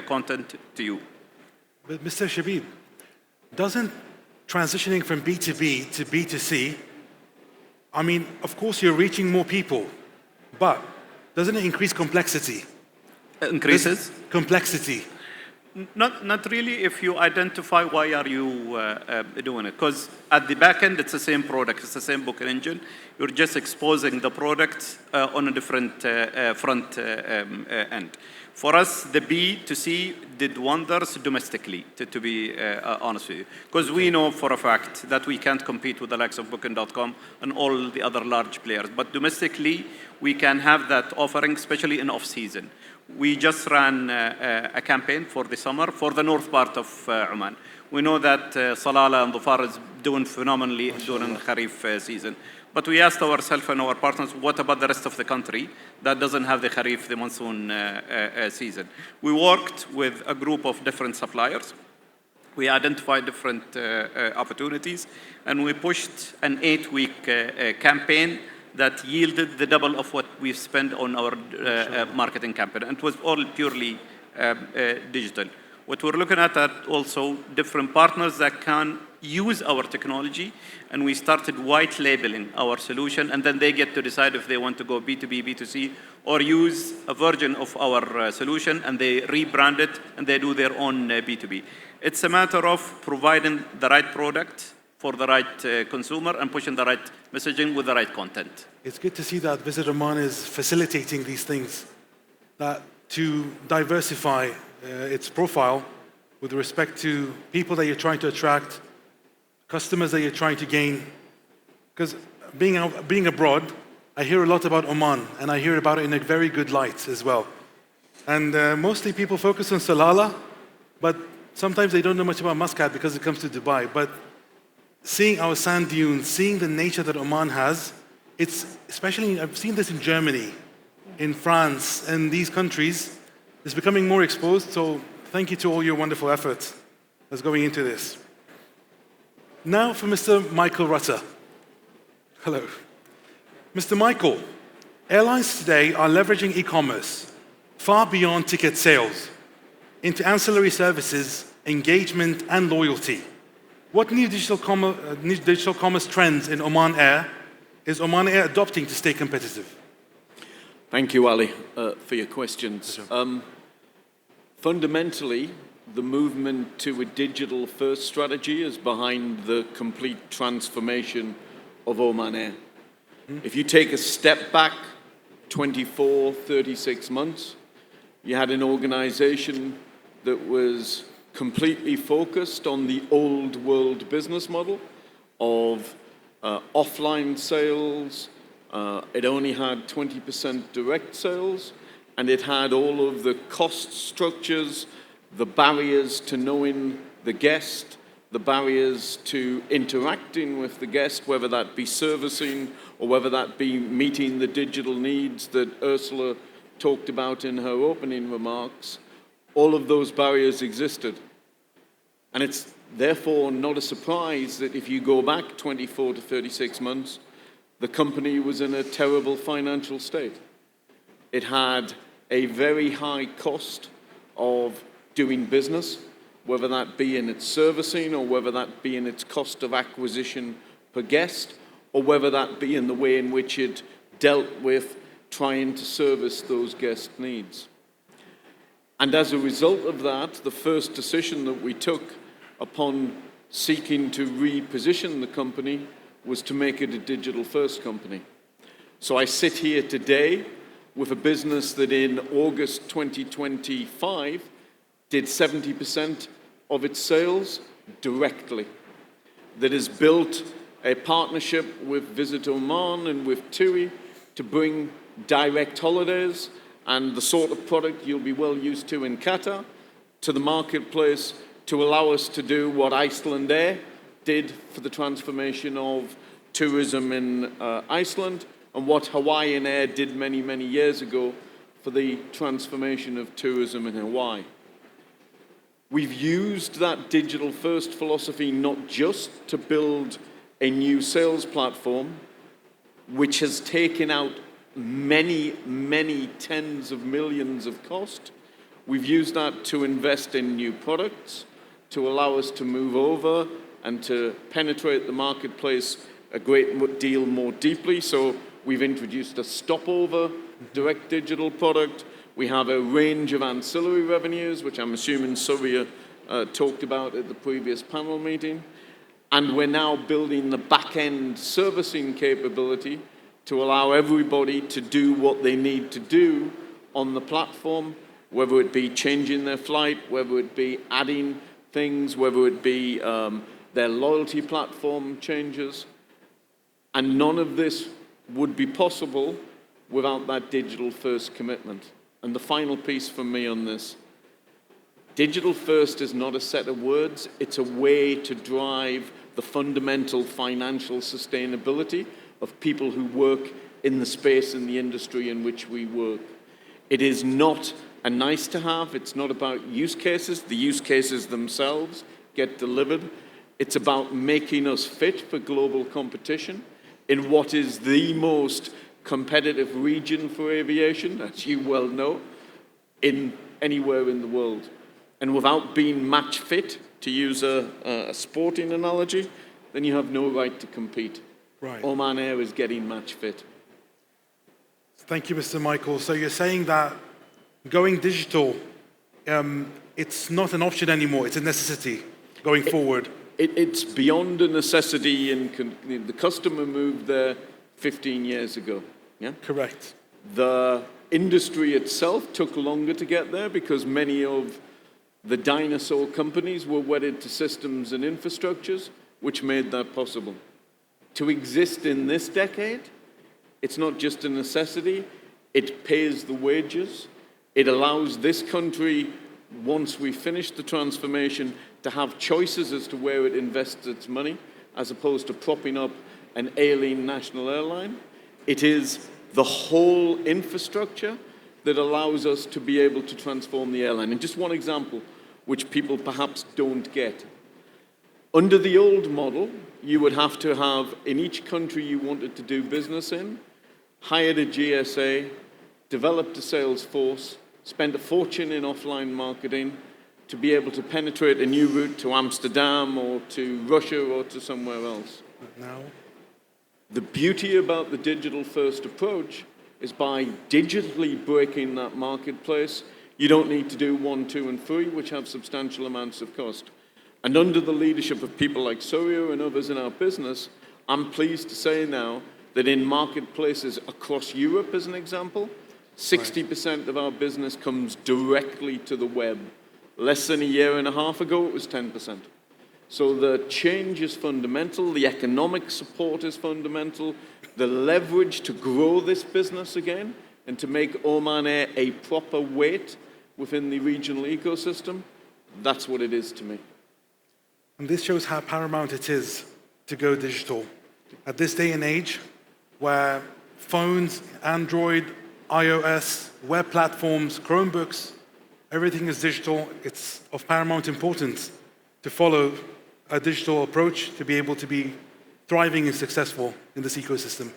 H: content to you.
B: But Mr. Shabib, doesn't transitioning from B2B to B2C, I mean, of course you're reaching more people, but doesn't it increase complexity?
H: Increases?
B: Complexity.
H: Not really if you identify why are you doing it. Because at the back end, it's the same product, it's the same booking engine. You're just exposing the product on a different front end. For us, the B2C did wonders domestically, to be honest with you. Because we know for a fact that we can't compete with the likes of Booking.com and all the other large players. But domestically, we can have that offering, especially in off-season. We just ran a campaign for the summer for the north part of Oman. We know that Salalah and Dhufar is doing phenomenally during the Kharif season. But we asked ourselves and our partners, what about the rest of the country that doesn't have the Kharif, the monsoon season? We worked with a group of different suppliers. We identified different opportunities, and we pushed an 8-week campaign that yielded the double of what we've spent on our marketing campaign. And it was all purely digital. What we're looking at are also different partners that can use our technology, and we started white labeling our solution, and then they get to decide if they want to go B2B, B2C, or use a version of our solution, and they rebrand it, and they do their own B2B. It's a matter of providing the right product for the right consumer and pushing the right messaging with the right content.
B: It's good to see that Visit Oman is facilitating these things, that to diversify its profile with respect to people that you're trying to attract, customers that you're trying to gain. Because being abroad, I hear a lot about Oman, and I hear about it in a very good light as well. And mostly people focus on Salalah, but sometimes they don't know much about Muscat because it comes to Dubai. But seeing our sand dunes, seeing the nature that Oman has, it's especially, I've seen this in Germany, in France, and these countries, it's becoming more exposed. So thank you to all your wonderful efforts that's going into this. Now for Mr. Michael Rutter. Hello. Mr. Michael, airlines today are leveraging e-commerce far beyond ticket sales into ancillary services, engagement, and loyalty. What new digital commerce trends in Oman Air is Oman Air adopting to stay competitive?
J: Thank you, Ali, for your questions. Fundamentally, the movement to a digital-first strategy is behind the complete transformation of Oman Air. If you take a step back 24, 36 months, you had an organization that was completely focused on the old world business model of offline sales. It only had 20% direct sales, and it had all of the cost structures, the barriers to knowing the guest, the barriers to interacting with the guest, whether that be servicing or whether that be meeting the digital needs that Ursula talked about in her opening remarks. All of those barriers existed. And it's therefore not a surprise that if you go back 24 to 36 months, the company was in a terrible financial state. It had a very high cost of doing business, whether that be in its servicing or whether that be in its cost of acquisition per guest, or whether that be in the way in which it dealt with trying to service those guest needs. And as a result of that, the first decision that we took upon seeking to reposition the company was to make it a digital-first company. So I sit here today with a business that in August 2025 did 70% of its sales directly, that has built a partnership with Visit Oman and with TUI to bring direct holidays and the sort of product you'll be well used to in Qatar to the marketplace to allow us to do what Iceland Air did for the transformation of tourism in Iceland and what Hawaiian Air did many, many years ago for the transformation of tourism in Hawaii. We've used that digital-first philosophy not just to build a new sales platform, which has taken out many, many tens of millions of cost. We've used that to invest in new products, to allow us to move over and to penetrate the marketplace a great deal more deeply. So we've introduced a stopover direct digital product. We have a range of ancillary revenues, which I'm assuming Surya talked about at the previous panel meeting. And we're now building the back-end servicing capability to allow everybody to do what they need to do on the platform, whether it be changing their flight, whether it be adding things, whether it be their loyalty platform changes. And none of this would be possible without that digital-first commitment. And the final piece from me on this, digital first is not a set of words, it's a way to drive the fundamental financial sustainability of people who work in the space and the industry in which we work. It is not a nice to have, it's not about use cases, the use cases themselves get delivered. It's about making us fit for global competition in what is the most competitive region for aviation, as you well know, in anywhere in the world. And without being match fit, to use a sporting analogy, then you have no right to compete.
B: Right.
J: Oman Air is getting match fit.
B: Thank you, Mr. Michael. So you're saying that going digital, it's not an option anymore, it's a necessity going forward.
J: It's beyond a necessity, and the customer moved there 15 years ago. Yeah?
B: Correct.
J: The industry itself took longer to get there because many of the dinosaur companies were wedded to systems and infrastructures, which made that possible. To exist in this decade, it's not just a necessity, it pays the wages. It allows this country, once we finish the transformation, to have choices as to where it invests its money, as opposed to propping up an ailing national airline. It is the whole infrastructure that allows us to be able to transform the airline. And just one example, which people perhaps don't get. Under the old model, you would have to have, in each country you wanted to do business in, hired a GSA, developed a sales force, spent a fortune in offline marketing to be able to penetrate a new route to Amsterdam or to Russia or to somewhere else.
B: Now,
J: the beauty about the digital-first approach is by digitally breaking that marketplace, you don't need to do 1, 2, and 3, which have substantial amounts of cost. And under the leadership of people like Surya and others in our business, I'm pleased to say now that in marketplaces across Europe, as an example, 60% of our business comes directly to the web. Less than a year and a half ago, it was 10%. So the change is fundamental, the economic support is fundamental, the leverage to grow this business again and to make Oman Air a proper weight within the regional ecosystem, that's what it is to me.
B: and this shows how paramount it is to go digital. At this day and age, where phones, Android, iOS, web platforms, Chromebooks, everything is digital, it's of paramount importance to follow a digital approach to be able to be thriving and successful in this ecosystem.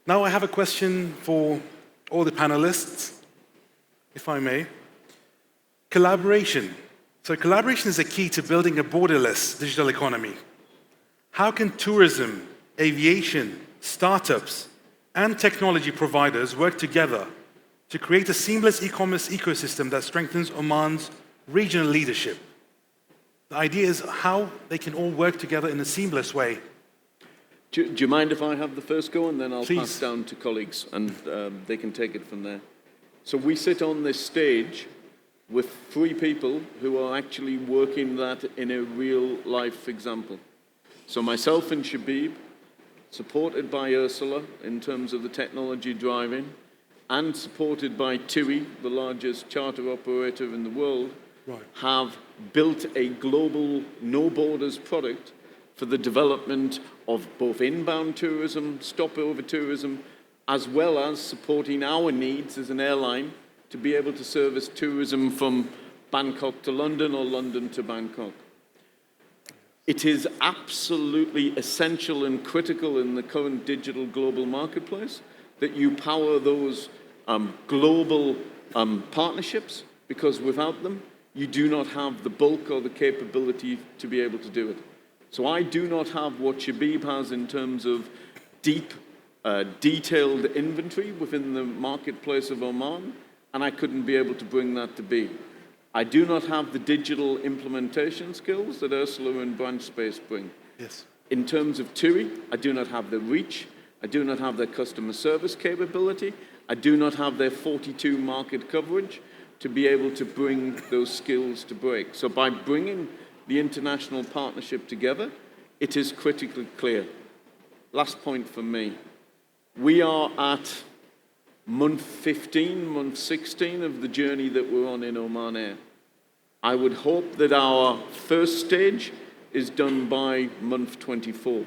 B: Now I have a question for all the panelists, if I may. Collaboration. So collaboration is a key to building a borderless digital economy. How can tourism, aviation, startups, and technology providers work together to create a seamless e-commerce ecosystem that strengthens Oman's regional leadership? The idea is how they can all work together in a seamless way.
J: Do you mind if I have the first go, and then I'll
B: Please.
J: pass down to colleagues, and they can take it from there. So we sit on this stage with 3 people who are actually working that in a real-life example. So myself and Shabib, supported by Ursula in terms of the technology driving, and supported by TUI, the largest charter operator in the world, have built a global no-borders product for the development of both inbound tourism, stopover tourism, as well as supporting our needs as an airline to be able to service tourism from Bangkok to London or London to Bangkok. It is absolutely essential and critical in the current digital global marketplace that you power those global partnerships, because without them, you do not have the bulk or the capability to be able to do it. So I do not have what Shabib has in terms of deep, detailed inventory within the marketplace of Oman, and I couldn't be able to bring that to be. I do not have the digital implementation skills that Ursula and Branch Space bring.
B: Yes.
J: In terms of TUI, I do not have the reach, I do not have their customer service capability, I do not have their 42 market coverage to be able to bring those skills to break. So by bringing the international partnership together, it is critically clear. Last point from me. We are at month 15, month 16 of the journey that we're on in Oman Air. I would hope that our first stage is done by month 24.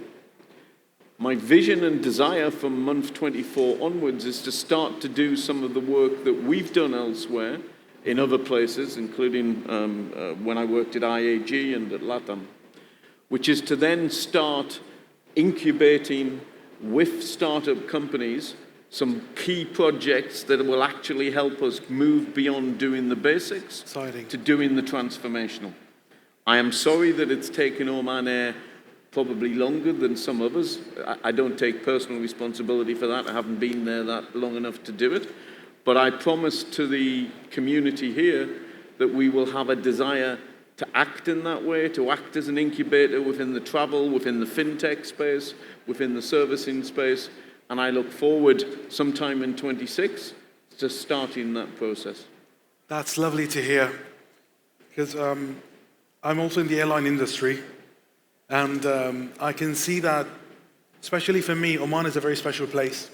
J: My vision and desire from month 24 onwards is to start to do some of the work that we've done elsewhere in other places, including when I worked at IAG and at LATAM, which is to then start incubating with startup companies some key projects that will actually help us move beyond doing the basics to doing the transformational. I am sorry that it's taken Oman Air probably longer than some others. I don't take personal responsibility for that. I haven't been there that long enough to do it. But I promise to the community here that we will have a desire to act in that way, to act as an incubator within the travel, within the fintech space, within the servicing space. And I look forward sometime in 26 to starting that process.
B: That's lovely to hear, because I'm also in the airline industry, and I can see that, especially for me, Oman is a very special place.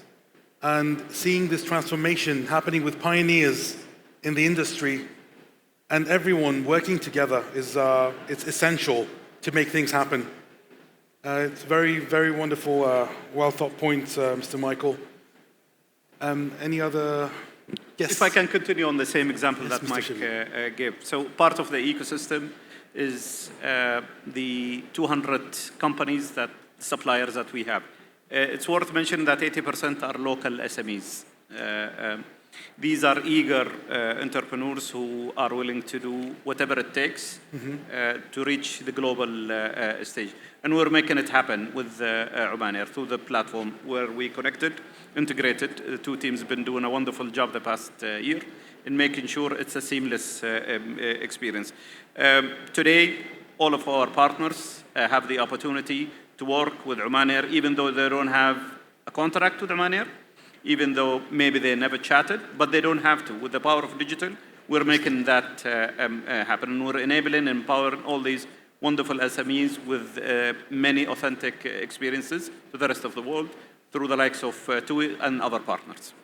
B: And seeing this transformation happening with pioneers in the industry and everyone working together is it's essential to make things happen. It's very, very wonderful, well thought points, Mr. Michael. Any other? Yes.
H: If I can continue on the same example
B: Yes,
H: that
B: Mr.
H: Mike
B: Shabib.
H: gave. So part of the ecosystem is the 200 companies, suppliers that we have. It's worth mentioning that 80% are local SMEs. These are eager entrepreneurs who are willing to do whatever it takes to reach the global stage. And we're making it happen with Oman Air through the platform where we connected, integrated. The two teams have been doing a wonderful job the past year in making sure it's a seamless experience. Today, all of our partners have the opportunity to work with Oman Air, even though they don't have a contract with Oman Air, even though maybe they never chatted, but they don't have to. With the power of digital, we're making that happen. And we're enabling and empowering all these wonderful SMEs with many authentic experiences to the rest of the world through the likes of TUI and other partners.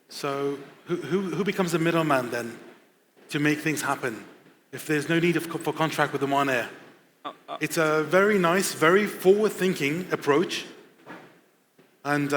B: So who becomes the middleman then to make things happen if there's no need for contract with Oman Air? It's a very nice, very forward-thinking approach. And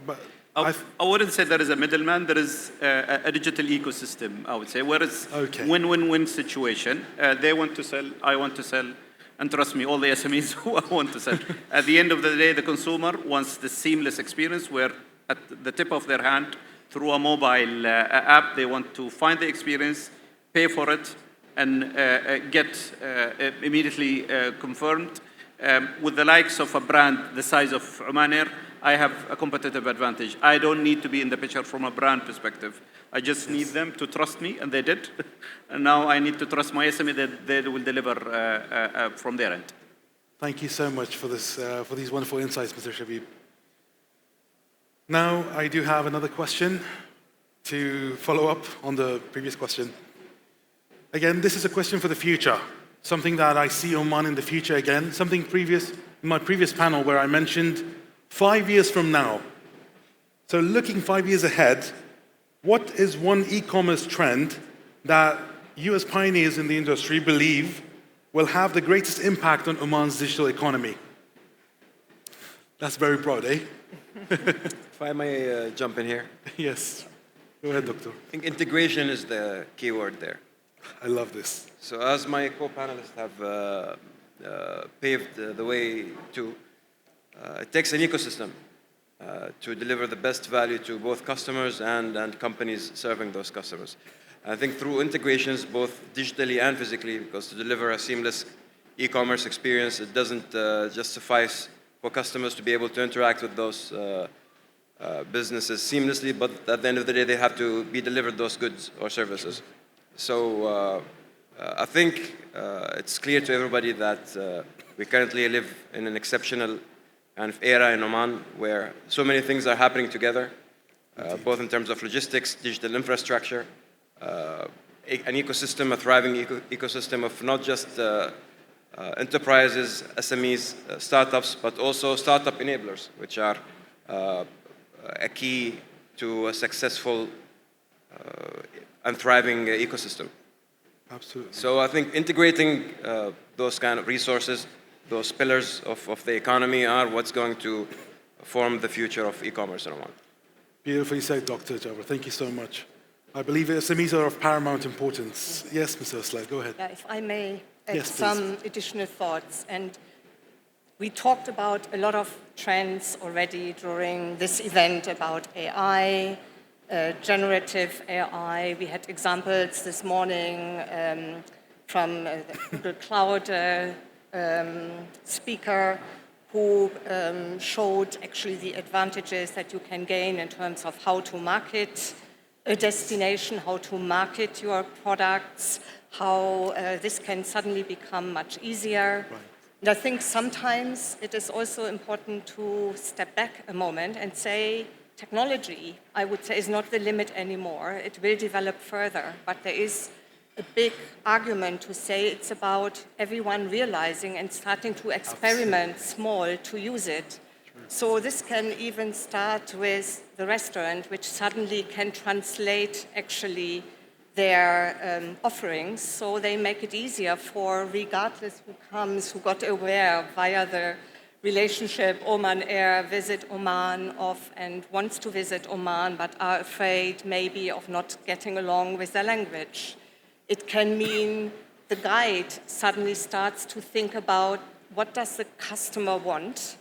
B: but
H: I wouldn't say there is a middleman. There is a digital ecosystem, I would say, where it's win-win-win situation. They want to sell, I want to sell, and trust me, all the SMEs who want to sell. At the end of the day, the consumer wants the seamless experience where at the tip of their hand, through a mobile app, they want to find the experience, pay for it, and get immediately confirmed. With the likes of a brand the size of Oman Air, I have a competitive advantage. I don't need to be in the picture from a brand perspective. I just need them to trust me, and they did. And now I need to trust my SME that they will deliver from their end.
B: Thank you so much for this, for these wonderful insights, Mr. Shabib. Now, I do have another question to follow up on the previous question. Again, this is a question for the future, something that I see Oman in the future again, something previous, in my previous panel where I mentioned 5 years from now. So looking 5 years ahead, what is one e-commerce trend that you as pioneers in the industry believe will have the greatest impact on Oman's digital economy? That's very broad, eh?
E: If I may jump in here.
B: Yes. Go ahead, Doctor.
E: I think integration is the key word there.
B: I love this.
E: So as my co-panelists have paved the way to, it takes an ecosystem to deliver the best value to both customers and companies serving those customers. I think through integrations, both digitally and physically, because to deliver a seamless e-commerce experience, it doesn't just suffice for customers to be able to interact with those businesses seamlessly, but at the end of the day, they have to be delivered those goods or services. So I think it's clear to everybody that we currently live in an exceptional kind of era in Oman where so many things are happening together, both in terms of logistics, digital infrastructure, an ecosystem, a thriving ecosystem of not just enterprises, SMEs, startups, but also startup enablers, which are a key to a successful and thriving ecosystem.
B: Absolutely.
E: So I think integrating those kind of resources, those pillars of the economy are what's going to form the future of e-commerce in Oman.
B: Beautifully said, Dr. Jabbar. Thank you so much. I believe SMEs are of paramount importance. Yes, Ms. Ursula, go ahead.
F: Yeah, if I may add
B: Yes, please.
F: some additional thoughts. And we talked about a lot of trends already during this event about AI, generative AI. We had examples this morning from the Google Cloud speaker who showed actually the advantages that you can gain in terms of how to market a destination, how to market your products, how this can suddenly become much easier.
B: Right.
F: And I think sometimes it is also important to step back a moment and say, technology, I would say, is not the limit anymore. It will develop further, but there is a big argument to say it's about everyone realizing and starting to experiment small to use it. So this can even start with the restaurant, which suddenly can translate actually their offerings, so they make it easier for regardless who comes, who got aware via the relationship Oman Air, visit Oman of and wants to visit Oman but are afraid maybe of not getting along with their language. It can mean the guide suddenly starts to think about what does the customer want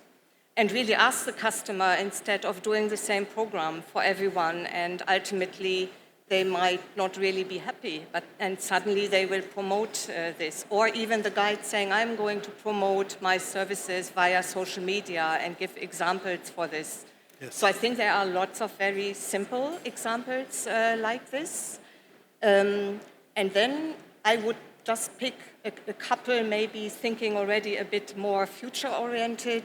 F: and really ask the customer instead of doing the same program for everyone, and ultimately they might not really be happy, and suddenly they will promote this. Or even the guide saying, I'm going to promote my services via social media and give examples for this. Yes. So I think there are lots of very simple examples like this. And then I would just pick a couple, maybe thinking already a bit more future-oriented.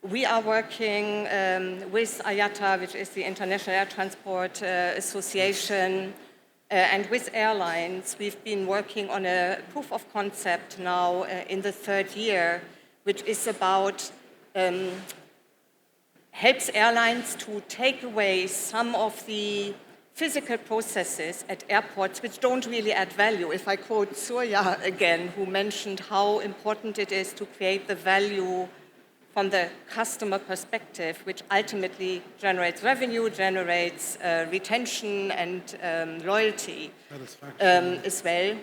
F: We are working with IATA, which is the International Air Transport Association, and with airlines. We've been working on a proof of concept now in the third year, which is about helps airlines to take away some of the physical processes at airports which don't really add value. If I quote Surya again, who mentioned how important it is to create the value from the customer perspective, which ultimately generates revenue, generates retention and loyalty as well.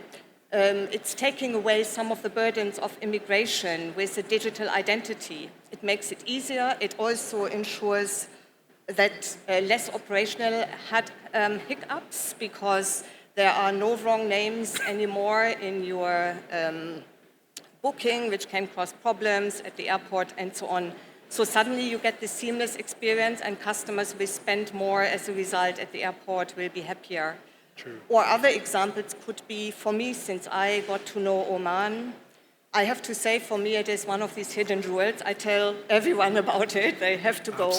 F: It's taking away some of the burdens of immigration with a digital identity. It makes it easier. It also ensures that less operational hiccups, because there are no wrong names anymore in your booking, which can cause problems at the airport and so on. So suddenly you get the seamless experience and customers will spend more as a result at the airport, will be happier. True. Or other examples could be, for me, since I got to know Oman, I have to say, for me, it is one of these hidden jewels. I tell everyone about it. They have to go.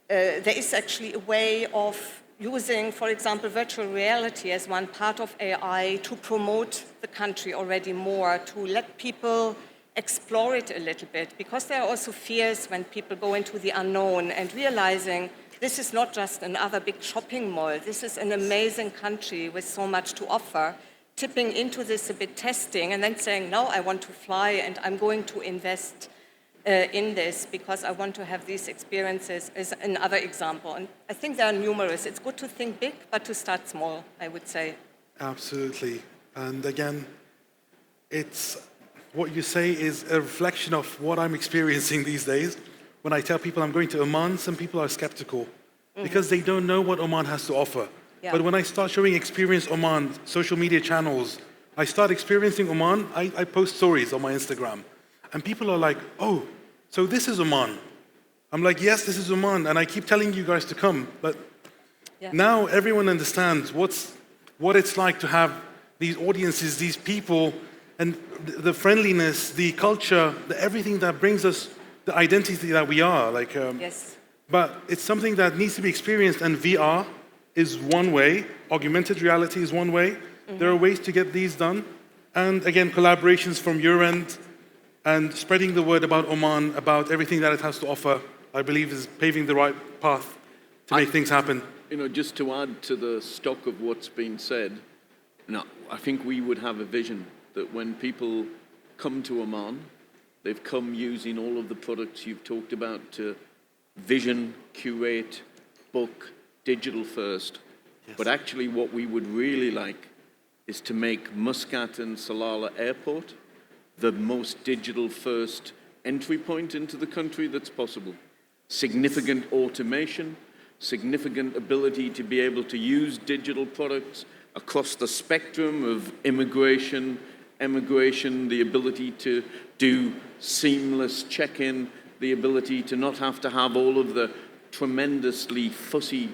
F: There is actually a way of using, for example, virtual reality as one part of AI to promote the country already more, to let people explore it a little bit, because there are also fears when people go into the unknown and realizing this is not just another big shopping mall. This is an amazing country with so much to offer. Tipping into this a bit, testing, and then saying, no, I want to fly and I'm going to invest in this because I want to have these experiences is another example. And I think there are numerous. It's good to think big, but to start small, I would say.
B: Absolutely. And again, what you say is a reflection of what I'm experiencing these days. When I tell people I'm going to Oman, some people are skeptical because they don't know what Oman has to offer. Yeah. But when I start showing Experience Oman social media channels, I start experiencing Oman, I post stories on my Instagram. And people are like, oh, so this is Oman. I'm like, yes, this is Oman. And I keep telling you guys to come. But now everyone understands what it's like to have these audiences, these people, and the friendliness, the culture, everything that brings us the identity that we are. But it's something that needs to be experienced, and VR is one way, augmented reality is one way. There are ways to get these done. And again, collaborations from your end and spreading the word about Oman, about everything that it has to offer, I believe is paving the right path to make things happen.
J: Just to add to the stock of what's been said, I think we would have a vision that when people come to Oman, they've come using all of the products you've talked about to vision, curate, book, digital first. Yes. But actually what we would really like is to make Muscat and Salalah Airport the most digital first entry point into the country that's possible. Significant automation, significant ability to be able to use digital products across the spectrum of immigration, emigration, the ability to do seamless check-in, the ability to not have to have all of the tremendously fussy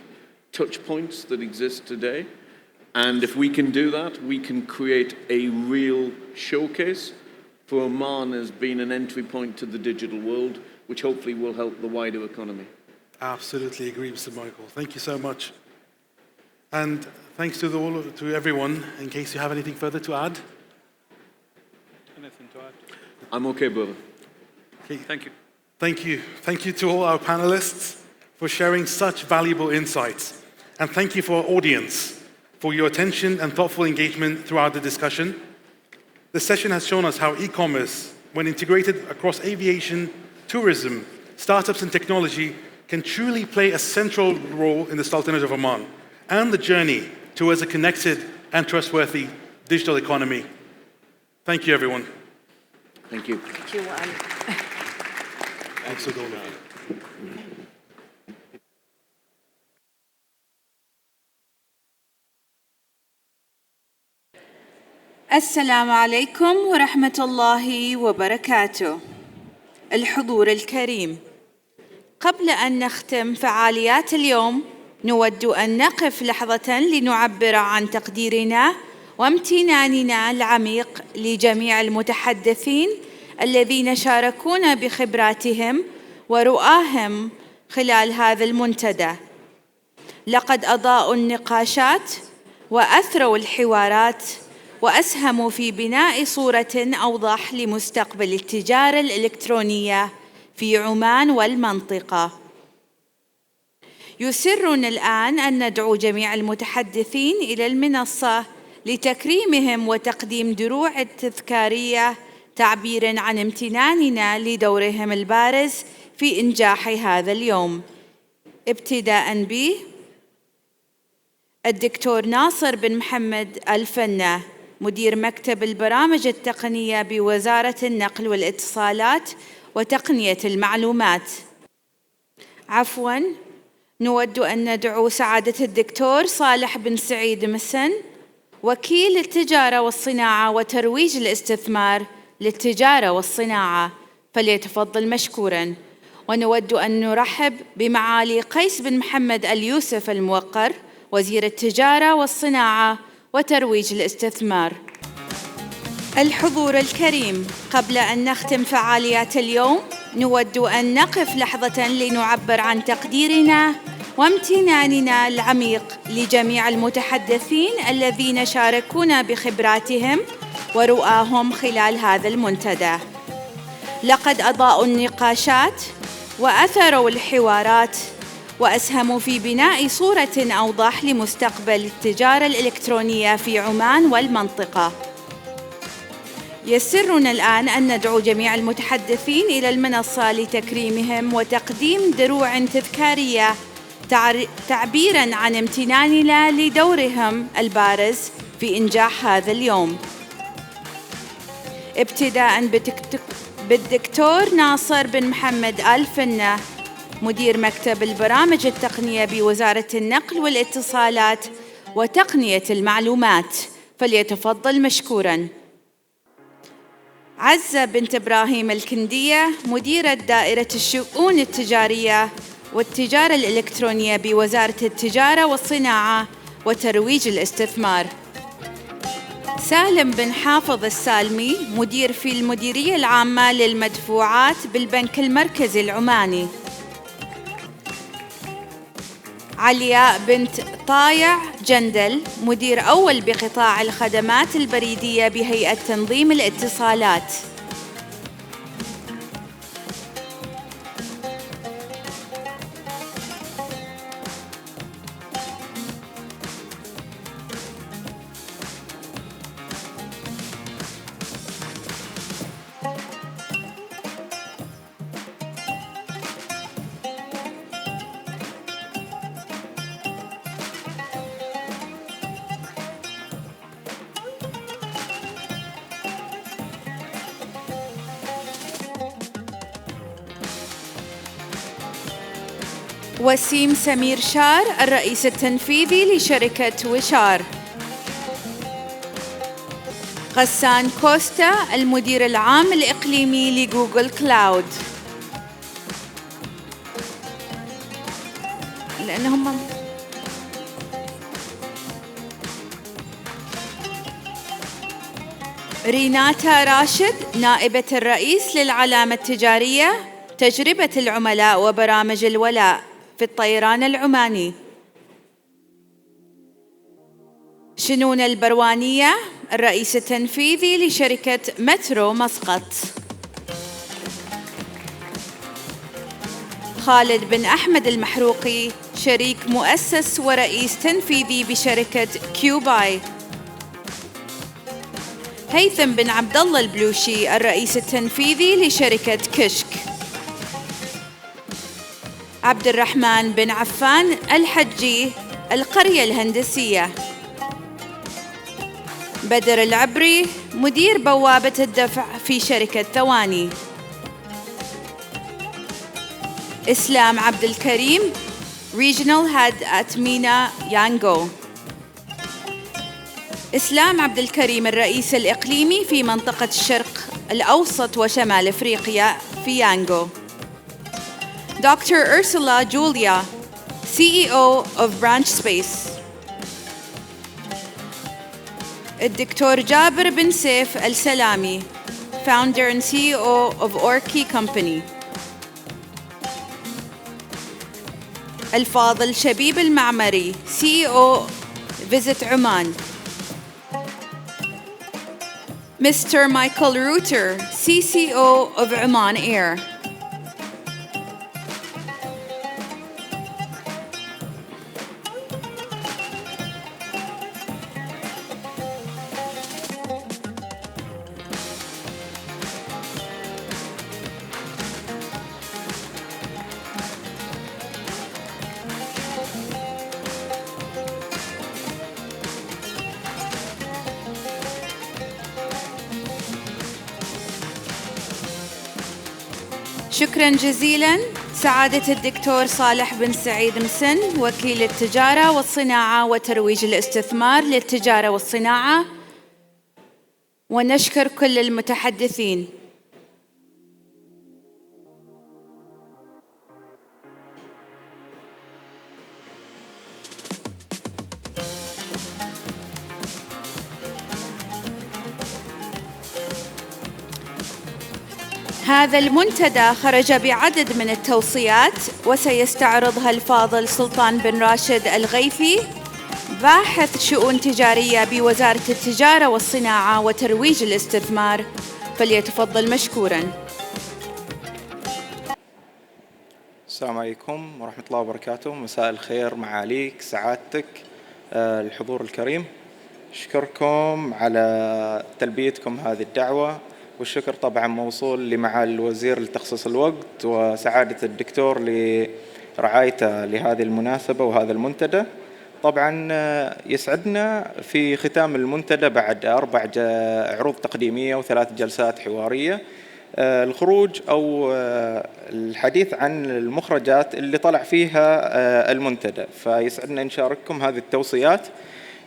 J: touch points that exist today. And if we can do that, we can create a real showcase for Oman as being an entry point to the digital world, which hopefully will help the wider economy.
B: Absolutely agree, Mr. Michael. Thank you so much. And thanks to everyone. In case you have anything further to add.
H: Anything to add?
J: I'm okay, brother.
B: Okay.
H: Thank you.
B: Thank you. Thank you to all our panelists for sharing such valuable insights. And thank you for our audience for your attention and thoughtful engagement throughout the discussion. The session has shown us how e-commerce, when integrated across aviation, tourism, startups and technology, can truly play a central role in the Sultanate of Oman and the journey towards a connected and trustworthy digital economy. Thank you, everyone.
J: Thank you.
F: Thank you, Juan.
B: Thanks to all of you.
A: السلام عليكم ورحمة الله وبركاته. الحضور الكريم، قبل أن نختم فعاليات اليوم نود أن نقف لحظة لنعبر عن تقديرنا وامتناننا العميق لجميع المتحدثين الذين شاركونا بخبراتهم ورؤاهم خلال هذا المنتدى. لقد أضاءوا النقاشات وأثروا الحوارات وأسهموا في بناء صورة أوضح لمستقبل التجارة الإلكترونية في عمان والمنطقة. يسرنا الآن أن ندعو جميع المتحدثين إلى المنصة لتكريمهم وتقديم دروع تذكارية تعبيراً عن امتناننا لدورهم البارز في إنجاح هذا اليوم. ابتداءً به الدكتور ناصر بن محمد الفنة، مدير مكتب البرامج التقنية بوزارة النقل والاتصالات وتقنية المعلومات. عفواً، نود أن ندعو سعادة الدكتور صالح بن سعيد مسن، وكيل التجارة والصناعة وترويج الاستثمار للتجارة والصناعة، فليتفضل مشكوراً. ونود أن نرحب بمعالي قيس بن محمد اليوسف الموقر، وزير التجارة والصناعة وترويج الاستثمار. الحضور الكريم، قبل أن نختم فعاليات اليوم نود أن نقف لحظة لنعبر عن تقديرنا وامتناننا العميق لجميع المتحدثين الذين شاركونا بخبراتهم ورؤاهم خلال هذا المنتدى. لقد أضاءوا النقاشات وأثروا الحوارات وأسهموا في بناء صورة أوضح لمستقبل التجارة الإلكترونية في عمان والمنطقة. يسرنا الآن أن ندعو جميع المتحدثين إلى المنصة لتكريمهم وتقديم دروع تذكارية تعبيراً عن امتناننا لدورهم البارز في إنجاح هذا اليوم. ابتداءً بالدكتور ناصر بن محمد آل فنة، مدير مكتب البرامج التقنية بوزارة النقل والاتصالات وتقنية المعلومات، فليتفضل مشكوراً. عزة بنت إبراهيم الكندية، مديرة دائرة الشؤون التجارية والتجارة الإلكترونية بوزارة التجارة والصناعة وترويج الاستثمار. سالم بن حافظ السالمي، مدير في المديرية العامة للمدفوعات بالبنك المركزي العماني. علياء بنت طايع جندل، مدير أول بقطاع الخدمات البريدية بهيئة تنظيم الاتصالات. وسيم سمير شار، الرئيس التنفيذي لشركة وشار. غسان كوستا، المدير العام الإقليمي لجوجل كلاود. لأنهم ريناتا راشد، نائبة الرئيس للعلامة التجارية، تجربة العملاء وبرامج الولاء في الطيران العماني. شنون البروانية، الرئيس التنفيذي لشركة مترو مسقط. خالد بن أحمد المحروقي، شريك مؤسس ورئيس تنفيذي بشركة كيوباي. هيثم بن عبد الله البلوشي، الرئيس التنفيذي لشركة كشك. عبد الرحمن بن عفان الحجي، القرية الهندسية. بدر العبري، مدير بوابة الدفع في شركة ثواني. إسلام عبد الكريم، Regional Head at مينا يانغو. إسلام عبد الكريم، الرئيس الإقليمي في منطقة الشرق الأوسط وشمال أفريقيا في يانغو. Dr. Ursula Julia, CEO of Branch Space. الدكتور جابر بن سيف السلامي، Founder and CEO of Orki Company. الفاضل شبيب المعمري، CEO Visit عمان. Mr. Michael Reuter, CCO of Oman Air. شكراً جزيلاً سعادة الدكتور صالح بن سعيد مسن، وكيل التجارة والصناعة وترويج الاستثمار للتجارة والصناعة، ونشكر كل المتحدثين. هذا المنتدى خرج بعدد من التوصيات وسيستعرضها الفاضل سلطان بن راشد الغيفي، باحث شؤون تجارية بوزارة التجارة والصناعة وترويج الاستثمار، فليتفضل مشكوراً.
L: السلام عليكم ورحمة الله وبركاته. مساء الخير معاليك سعادتك الحضور الكريم. أشكركم على تلبيتكم هذه الدعوة، والشكر طبعا موصول لمعالي الوزير لتخصيص الوقت وسعادة الدكتور لرعايته لهذه المناسبة وهذا المنتدى. طبعا يسعدنا في ختام المنتدى بعد 4 عروض تقديمية و3 جلسات حوارية الخروج أو الحديث عن المخرجات اللي طلع فيها المنتدى، فيسعدنا نشارككم هذه التوصيات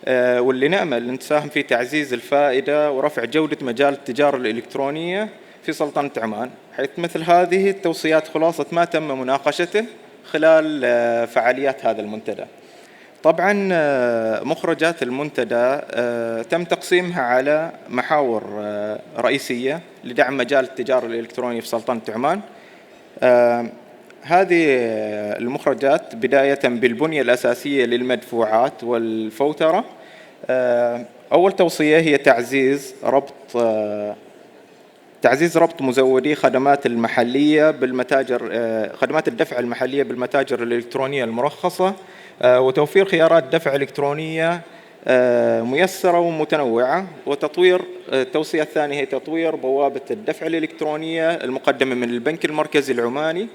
L: واللي نأمل أن تساهم في تعزيز الفائدة ورفع جودة مجال التجارة الإلكترونية في سلطنة عمان، حيث مثل هذه التوصيات خلاصة ما تم مناقشته خلال فعاليات هذا المنتدى. طبعا مخرجات المنتدى تم تقسيمها على محاور رئيسية لدعم مجال التجارة الإلكترونية في سلطنة عمان. هذه المخرجات بداية بالبنية الأساسية للمدفوعات والفوترة. أول توصية هي تعزيز ربط مزودي خدمات المحلية بالمتاجر، خدمات الدفع المحلية بالمتاجر الإلكترونية المرخصة، وتوفير خيارات دفع إلكترونية ميسرة ومتنوعة. وتطوير التوصية الثانية هي تطوير بوابة الدفع الإلكترونية المقدمة من البنك المركزي العماني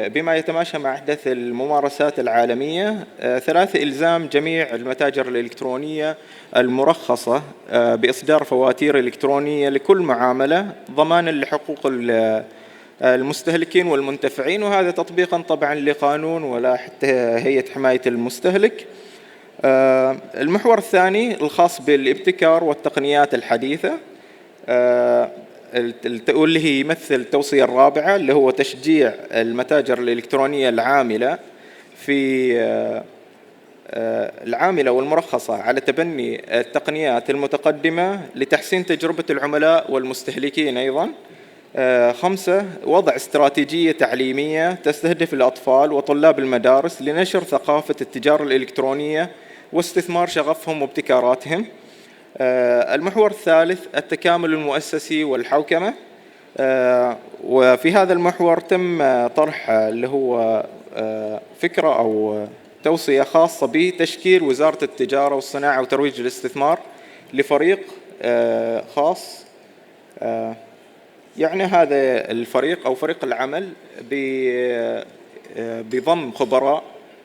L: بما يتماشى مع أحدث الممارسات العالمية. 3 إلزام جميع المتاجر الإلكترونية المرخصة بإصدار فواتير إلكترونية لكل معاملة ضمانا لحقوق المستهلكين والمنتفعين، وهذا تطبيقا طبعا لقانون ولائحة هيئة حماية المستهلك. المحور الثاني الخاص بالابتكار والتقنيات الحديثة واللي هي يمثل التوصية الرابعة اللي هو تشجيع المتاجر الإلكترونية العاملة والمرخصة على تبني التقنيات المتقدمة لتحسين تجربة العملاء والمستهلكين أيضا. 5 وضع استراتيجية تعليمية تستهدف الأطفال وطلاب المدارس لنشر ثقافة التجارة الإلكترونية واستثمار شغفهم وابتكاراتهم. المحور الثالث التكامل المؤسسي والحوكمة، وفي هذا المحور تم طرح اللي هو فكرة أو توصية خاصة بتشكيل وزارة التجارة والصناعة وترويج الاستثمار لفريق خاص. يعني هذا الفريق أو فريق العمل بضم خبراء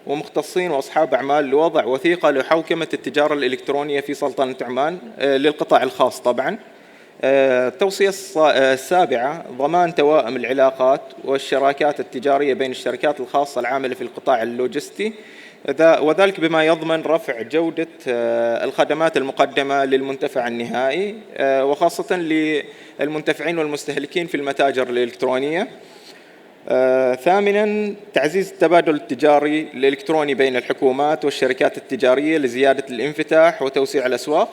L: ومختصين وأصحاب أعمال لوضع وثيقة لحوكمة التجارة الإلكترونية في سلطنة عمان للقطاع الخاص طبعا. التوصية السابعة ضمان توائم العلاقات والشراكات التجارية بين الشركات الخاصة العاملة في القطاع اللوجستي، وذلك بما يضمن رفع جودة الخدمات المقدمة للمنتفع النهائي وخاصة للمنتفعين والمستهلكين في المتاجر الإلكترونية. ثامناً تعزيز التبادل التجاري الإلكتروني بين الحكومات والشركات التجارية لزيادة الانفتاح وتوسيع الأسواق.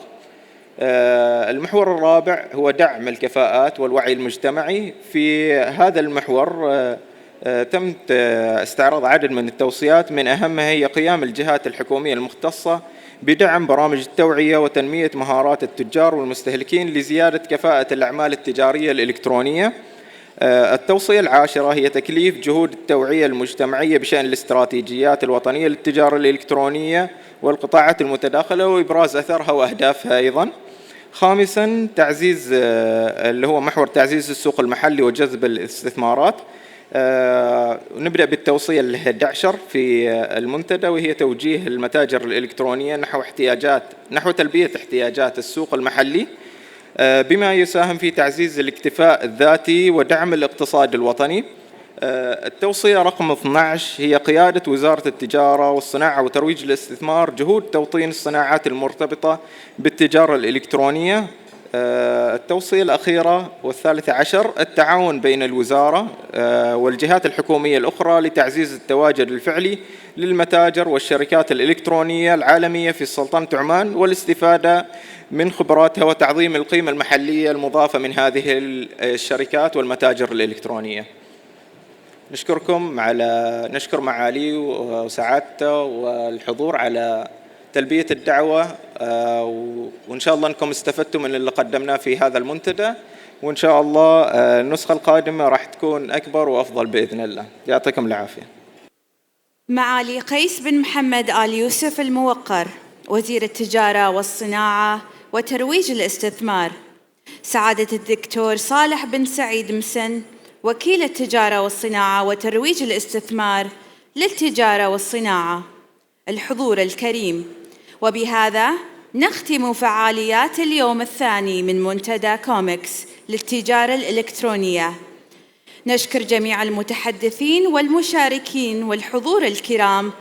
L: المحور الرابع هو دعم الكفاءات والوعي المجتمعي. في هذا المحور تم استعراض عدد من التوصيات، من أهمها هي قيام الجهات الحكومية المختصة بدعم برامج التوعية وتنمية مهارات التجار والمستهلكين لزيادة كفاءة الأعمال التجارية الإلكترونية. التوصية العاشرة هي تكليف جهود التوعية المجتمعية بشأن الاستراتيجيات الوطنية للتجارة الإلكترونية والقطاعات المتداخلة وإبراز أثرها وأهدافها أيضا. خامسا تعزيز اللي هو محور تعزيز السوق المحلي وجذب الاستثمارات. نبدأ بالتوصية ال 11 في المنتدى، وهي توجيه المتاجر الإلكترونية نحو تلبية احتياجات السوق المحلي بما يساهم في تعزيز الاكتفاء الذاتي ودعم الاقتصاد الوطني. التوصية رقم 12 هي قيادة وزارة التجارة والصناعة وترويج الاستثمار جهود توطين الصناعات المرتبطة بالتجارة الإلكترونية التوصية الأخيرة والثالثة عشر التعاون بين الوزارة والجهات الحكومية الأخرى لتعزيز التواجد الفعلي للمتاجر والشركات الإلكترونية العالمية في سلطنة عمان والاستفادة من خبراتها وتعظيم القيمة المحلية المضافة من هذه الشركات والمتاجر الإلكترونية. نشكر معالي وسعادته والحضور على تلبية الدعوة، وإن شاء الله أنكم استفدتم من اللي قدمناه في هذا المنتدى، وإن شاء الله النسخة القادمة راح تكون أكبر وأفضل بإذن الله. يعطيكم العافية.
A: معالي قيس بن محمد آل يوسف الموقر وزير التجارة والصناعة وترويج الاستثمار، سعادة الدكتور صالح بن سعيد مسن وكيل التجارة والصناعة وترويج الاستثمار للتجارة والصناعة، الحضور الكريم، وبهذا نختم فعاليات اليوم الثاني من منتدى كومكس للتجارة الإلكترونية. نشكر جميع المتحدثين والمشاركين والحضور الكرام،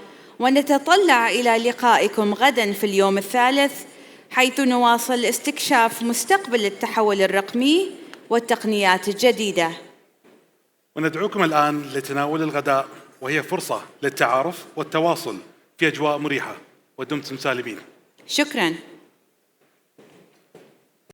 A: ونتطلع إلى لقائكم غداً في اليوم الثالث، حيث نواصل استكشاف مستقبل التحول الرقمي والتقنيات الجديدة.
B: وندعوكم الآن لتناول الغداء، وهي فرصة للتعارف والتواصل في أجواء مريحة، ودمتم سالمين.
A: شكراً.